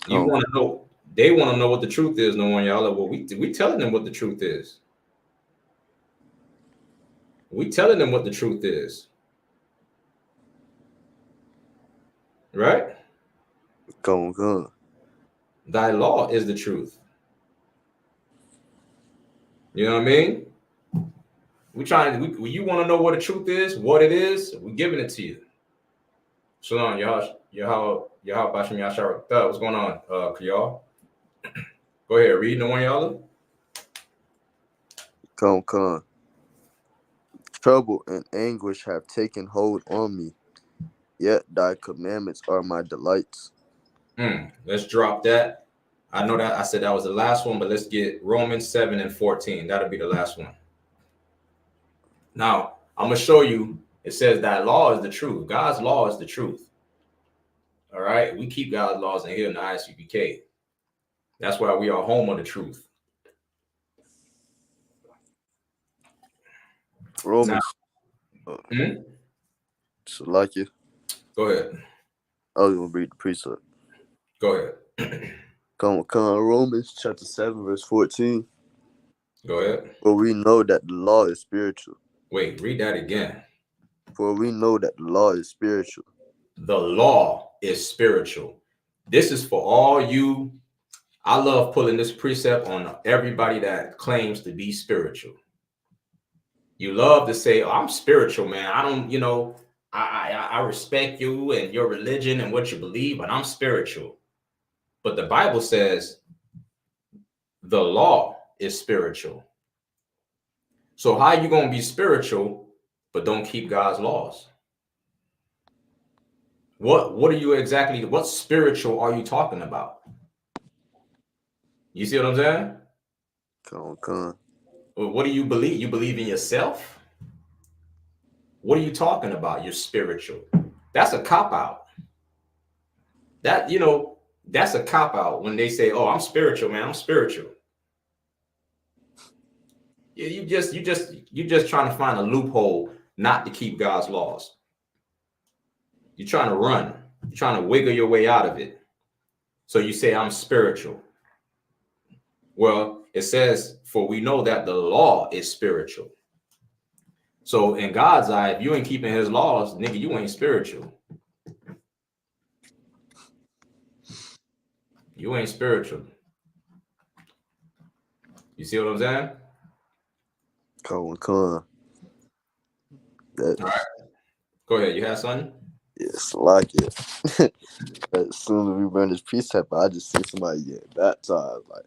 You Come. want to know? They want to know what the truth is. No one, y'all. Well, we telling them what the truth is. We telling them what the truth is, right? Come. Thy law is the truth. You know what I mean? We trying. You want to know what the truth is, what it is. We giving it to you. Shalom, y'all, Bashim Yashar. What's going on, y'all? Go ahead, read the one, y'all. Come. Trouble and anguish have taken hold on me, yet thy commandments are my delights. Let's drop that. I know that I said that was the last one, but let's get Romans 7 and 14. That'll be the last one. Now, I'm going to show you. It says that law is the truth. God's law is the truth. All right? We keep God's laws in here in the I.S.U.P.K. That's why we are home of the truth. Romans. Now, So like you. Go ahead. I was going to read the precept. Go ahead. Come. Romans chapter 7, verse 14. Go ahead. For we know that the law is spiritual. Wait, read that again. For we know that the law is spiritual. The law is spiritual. This is for all you. I love pulling this precept on everybody that claims to be spiritual. You love to say, oh, I'm spiritual, man. I don't, I respect you and your religion and what you believe, but I'm spiritual. But the Bible says the law is spiritual. So how are you going to be spiritual, but don't keep God's laws? What are you exactly, what spiritual are you talking about? You see what I'm saying? Come. What do you believe? You believe in yourself? What are you talking about? You're spiritual. That's a cop-out. That's a cop-out when they say, oh, I'm spiritual, man. I'm spiritual. Yeah, you just trying to find a loophole not to keep God's laws. You're trying to run. You're trying to wiggle your way out of it. So you say, I'm spiritual. Well, it says, for we know that the law is spiritual. So in God's eye, if you ain't keeping his laws, nigga, you ain't spiritual. You ain't spiritual. You see what I'm saying? Come. All right. Go ahead. You have something? Yes, like it. As soon as we run this precept, I just see somebody get baptized. Like,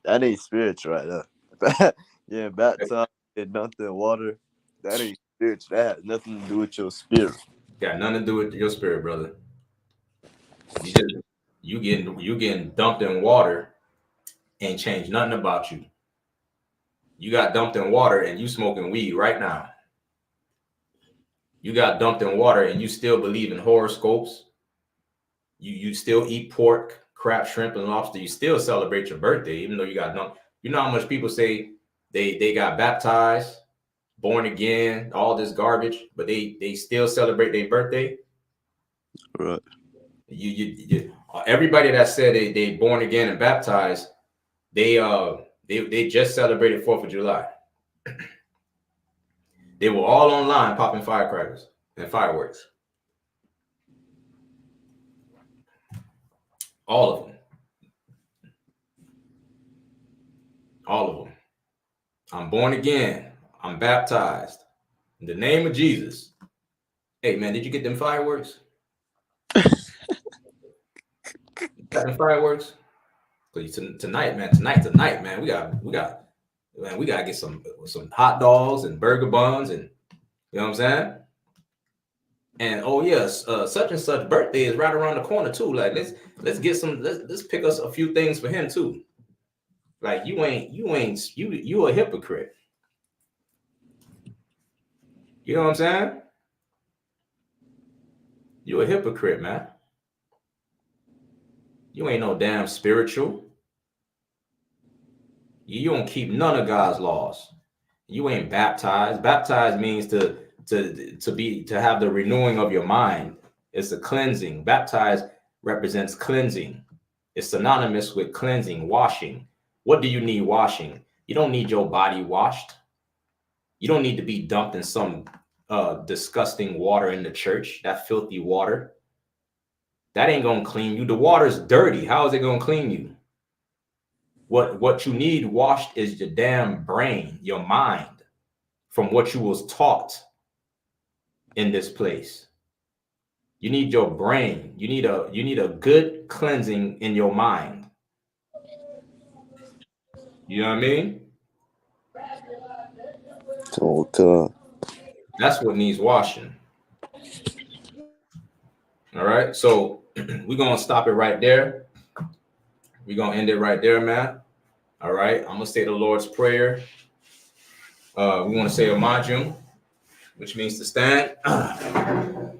that ain't spiritual right there. Yeah, baptized, get dunked in water. That ain't spiritual. That has nothing to do with your spirit. Got nothing to do with your spirit, brother. You getting dumped in water ain't changed nothing about you. You got dumped in water and you smoking weed right now. You got dumped in water and you still believe in horoscopes. You still eat pork, crab, shrimp, and lobster. You still celebrate your birthday, even though you got dumped. You know how much people say they got baptized, born again, all this garbage, but they still celebrate their birthday. Right. You everybody that said they born again and baptized, they just celebrated 4th of July. They were all online popping firecrackers and fireworks. All of them. All of them. I'm born again. I'm baptized. In the name of Jesus. Hey, man, did you get them fireworks? Got them fireworks? Tonight, man, we gotta get some hot dogs and burger buns, and you know what I'm saying? And oh yes, such and such birthday is right around the corner too. Like let's get some. Let's pick us a few things for him too. Like you a hypocrite. You know what I'm saying? You a hypocrite, man. You ain't no damn spiritual. You don't keep none of God's laws. You ain't baptized. Baptized means to have the renewing of your mind. It's a cleansing. Baptized represents cleansing. It's synonymous with cleansing, washing. What do you need washing? You don't need your body washed. You don't need to be dumped in some disgusting water in the church, that filthy water. That ain't gonna clean you. The water's dirty. How is it gonna clean you? What you need washed is your damn brain, your mind, from what you was taught in this place. You need your brain. You need a good cleansing in your mind. You know what I mean? Oh God. That's what needs washing. All right. So we're gonna stop it right there. We're gonna end it right there, man. All right. I'm gonna say the Lord's Prayer. We want to say a Majum, which means to stand. All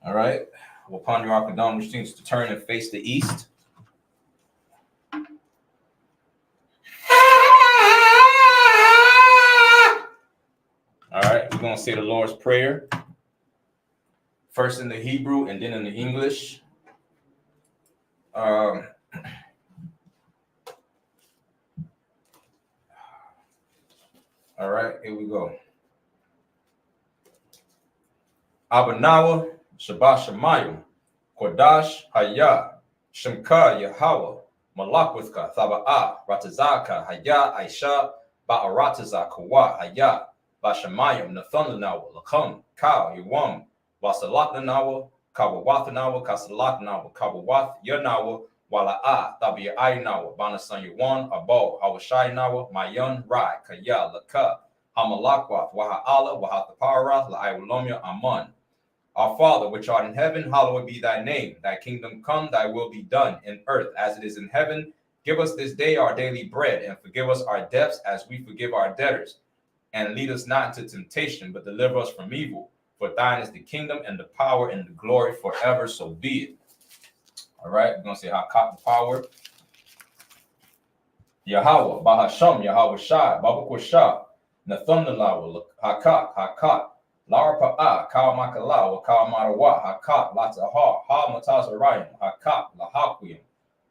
right. We'll ponder our Kadam, which means to turn and face the east. All right. We're going to say the Lord's Prayer. First in the Hebrew and then in the English. All right. Here we go. Abanawa, Shabbat Shemayim, Kodash, Haya, Shemka, Yahweh, Malakwithka, Thaba'ah, Ratazaka, Haya, Aisha, Ba'arataza, Kawa, Haya, Bashamayim, Nathanawa, Lakam, Ka, Yawam, Wasalatanawa, Kawawathanawa, Kasalatanawa, Kawawath, Yanawa, Wala'a, Tabi'aynawa, Banasan Yawan, Abo, Hawashaynawa, Mayan, Rai, Kaya, Laka, Hamalakwath, Waha'ala, Wahathaparath, La'ayulomya, Aman. Our Father, which art in heaven, hallowed be thy name. Thy kingdom come, thy will be done in earth as it is in heaven. Give us this day our daily bread, and forgive us our debts as we forgive our debtors. And lead us not into temptation, but deliver us from evil. For thine is the kingdom and the power and the glory forever, so be it. All right, we're going to say Hakak, the power. Yahweh, Bahasham, Yahweh Shai, Babakwashah, Nathunalawa, Hakak, Lara Pa'a, Kaw Makalawa, Kaw Marawa, Hakak, Latahar, Ha Matazarayim, Hakak, Lahakwim,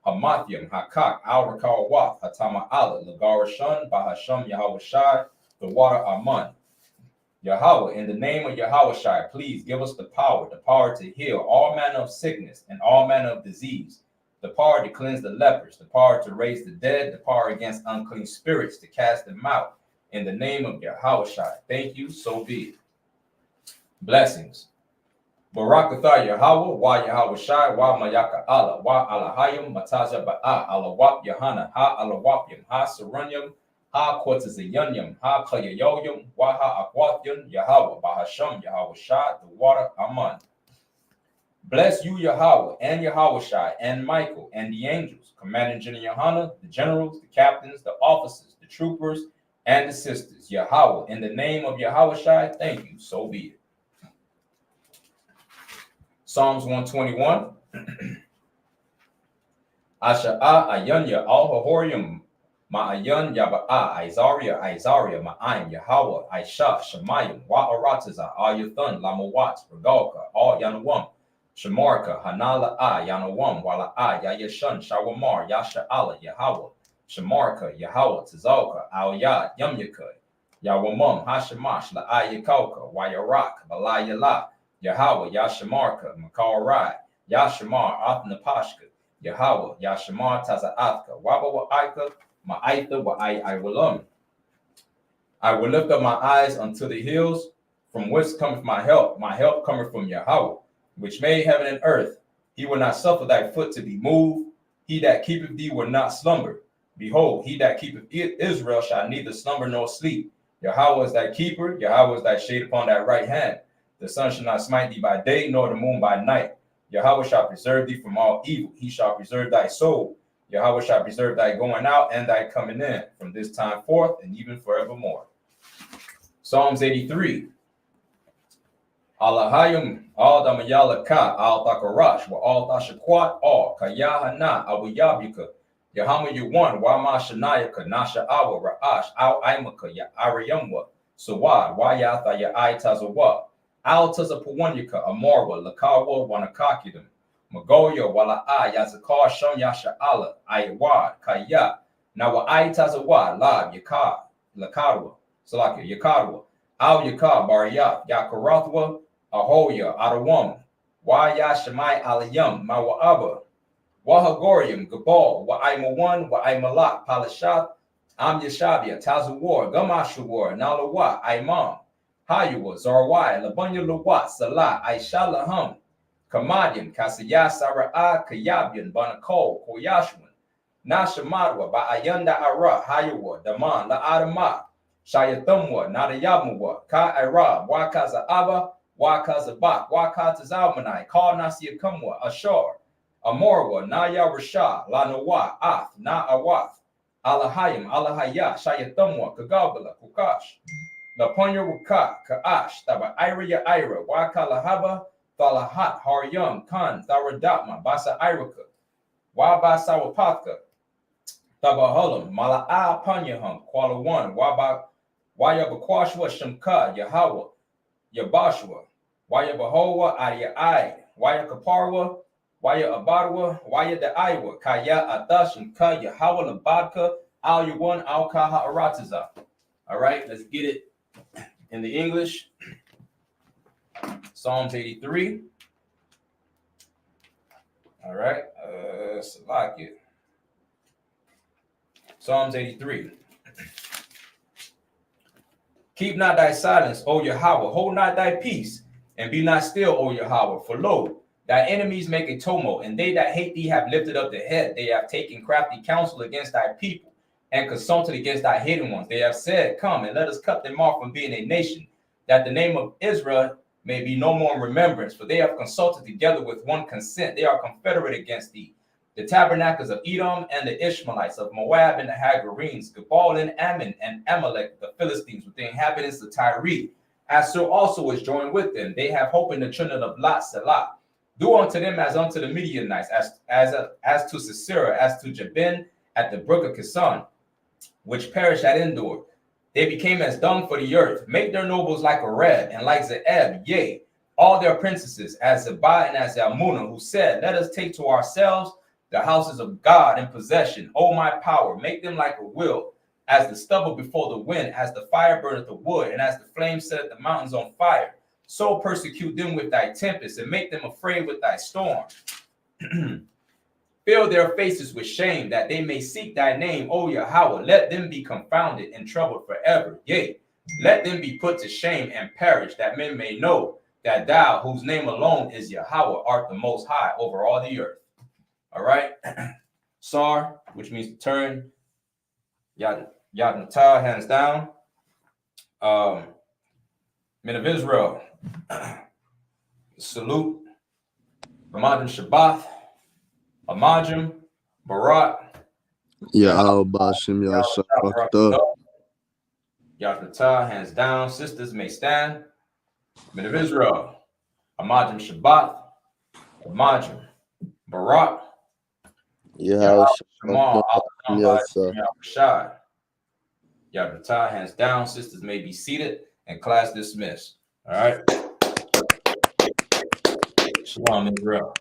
Hamathium, Hakak, Al Rakawath, Hatama Allah, Lagarashun, Bahasham, Yahweh Shai, the water Aman. Yahweh, in the name of Yahweh Shai, please give us the power to heal all manner of sickness and all manner of disease, the power to cleanse the lepers, the power to raise the dead, the power against unclean spirits, to cast them out. In the name of Yahweh Shai, thank you, so be it. Blessings. Barakatha Yahweh, Wa Yahweh Shai, Wa Mayaka Allah, Wa Alahayim, Mataza Ba'a, Alawap Yahanna, Ha Alawapyam, Ha Saranyam, Ha Quartazayanyam, Ha Kayayoyam, Wa Ha Aquathyam, Yahweh, Bahasham, Yahweh Shai, the water Aman. Bless you, Yahweh, and Yahweh Shai, and Michael, and the angels, Commanding General Yohanna, the generals, the captains, the officers, the troopers, and the sisters. Yahweh, in the name of Yahweh Shai, thank you, so be it. Psalms 121. Asha'a Ayanya Al Hahorium Ma'ayan Yaba'a Izaria Ma'ayim Yahweh Aisha Shemayim Wa Arataza Al Yathun Lamawat Regalka Al Yanawam Shamarka Hanala A Yanawam Wala A Yayashun Shawamar Yasha'ala Yahweh Shamarka Yahweh Tazalka Al Yad Yamyaka Yawamum Hashamash La'ayakauka Wayarak Balayala Yahweh Yashamarka Makarai Yashamar Athnapashka Yahweh Yashamar Tazaathka Waba Wa'aika Ma'aitha Wa'ai Walam I will lift up my eyes unto the hills, from whence cometh my help. My help cometh from Yahweh, which made heaven and earth. He will not suffer thy foot to be moved. He that keepeth thee will not slumber. Behold, he that keepeth Israel shall neither slumber nor sleep. Yahweh is thy keeper. Yahweh is thy shade upon thy right hand. The sun shall not smite thee by day, nor the moon by night. Yahweh shall preserve thee from all evil. He shall preserve thy soul. Yahweh shall preserve thy going out and thy coming in from this time forth and even forevermore. Psalms 83. Alahayim al damayalaka al takarash wa al tashakwat al kayahana abu yabika Yahama yuwan wa ma shanayaka nasha awa ra'ash al aimaka ya ariyamwa sawad wa yatha ya aitazawa al tazapawanyaka amarwa lakawa wanakakidum magoya wala yazakar shon yasha ala ayawad kaya na wa aitazawa lab yaka lakarwa salaka yakarwa al yakar bariyat yakarathwa Ahoya, Adawam, Waya Shemai Aliyam, Mawa'aba, Wahagorium, Gabal, Wa'aimawan, Wa'aimalak, Palashat, Am Yashabia, Tazawar, Gamashawar, Nalawa, Aimam, Hayuwa, Zarwai, Labunya Luwat, Salah, Aishalaham, Kamadian, Kasaya, Sara'a, Kayabian, Banakol, Koyashwan, Nashamadwa, Ba'ayanda Ara, Hayuwa, Daman, La'adama, Shayathumwa, Nadayabmuwa, Ka'ira, Wakaza Wakazabak, Wakatazalmanai, Kal Nasia Kumwa, Ashar, Amorwa, Naya Rasha, Lanawa, Ath, Na'awath, Alahayim, Alahaya, Shayathumwa, Kagabala, Kukash, Lapunya Wuka, Kaash, Taba Ira, Wakalahaba, Thalahat, Haryam, Khan, Tharadatma, Basa Iraka, Wabasawapatka, Tabahalam, Mala'a Panyaham, Kuala One, Wayabakwashwa, Shamka, Yahweh, Yabashua, Waya Bahowa, Ariai, Waya Kaparwa, Waya Abadwa, Waya de Iowa, Kaya Atash, and Ka Yahawah Labadka, Al Yawan, Al Kaha Aratiza. All right, let's get it in the English. Psalms 83. All right, select it. Psalms 83. Keep not thy silence, O Yahweh. Hold not thy peace, and be not still, O Yahweh. For lo, thy enemies make a tumult, and they that hate thee have lifted up their head. They have taken crafty counsel against thy people, and consulted against thy hidden ones. They have said, Come, and let us cut them off from being a nation, that the name of Israel may be no more in remembrance. For they have consulted together with one consent. They are confederate against thee. The tabernacles of Edom and the Ishmaelites, of Moab and the Hagarenes, Gebal and Ammon and Amalek, the Philistines, with the inhabitants of Tyre. Asur also is joined with them. They have hope in the children of Lot, Selah. Do unto them as unto the Midianites, as to Sisera, as to Jabin at the brook of Kison, which perished at Endor. They became as dung for the earth. Make their nobles like a Reb, and like Zeeb, yea, all their princesses, as Zebah and as Zalmunna, who said, Let us take to ourselves the houses of God in possession. O my power, make them like a will, as the stubble before the wind, as the fire burneth the wood, and as the flame setteth the mountains on fire. So persecute them with thy tempest, and make them afraid with thy storm. Fill their faces with shame, that they may seek thy name, O Yahweh. Let them be confounded and troubled forever. Yea, let them be put to shame and perish, that men may know that thou, whose name alone is Yahweh, art the most high over all the earth. All right. Sar, which means to turn. Yadnatah, hands down. Men of Israel, salute. Ramadan Shabbat. Amajim, Barak. Yahweh Bashim Yahshua. Yadnatah, hands down. Sisters may stand. Men of Israel, Amajim Shabbat. Amajim, Barak. Yadnatah, hands down. Sisters may be seated, and class dismissed. All right. Shalom, Israel.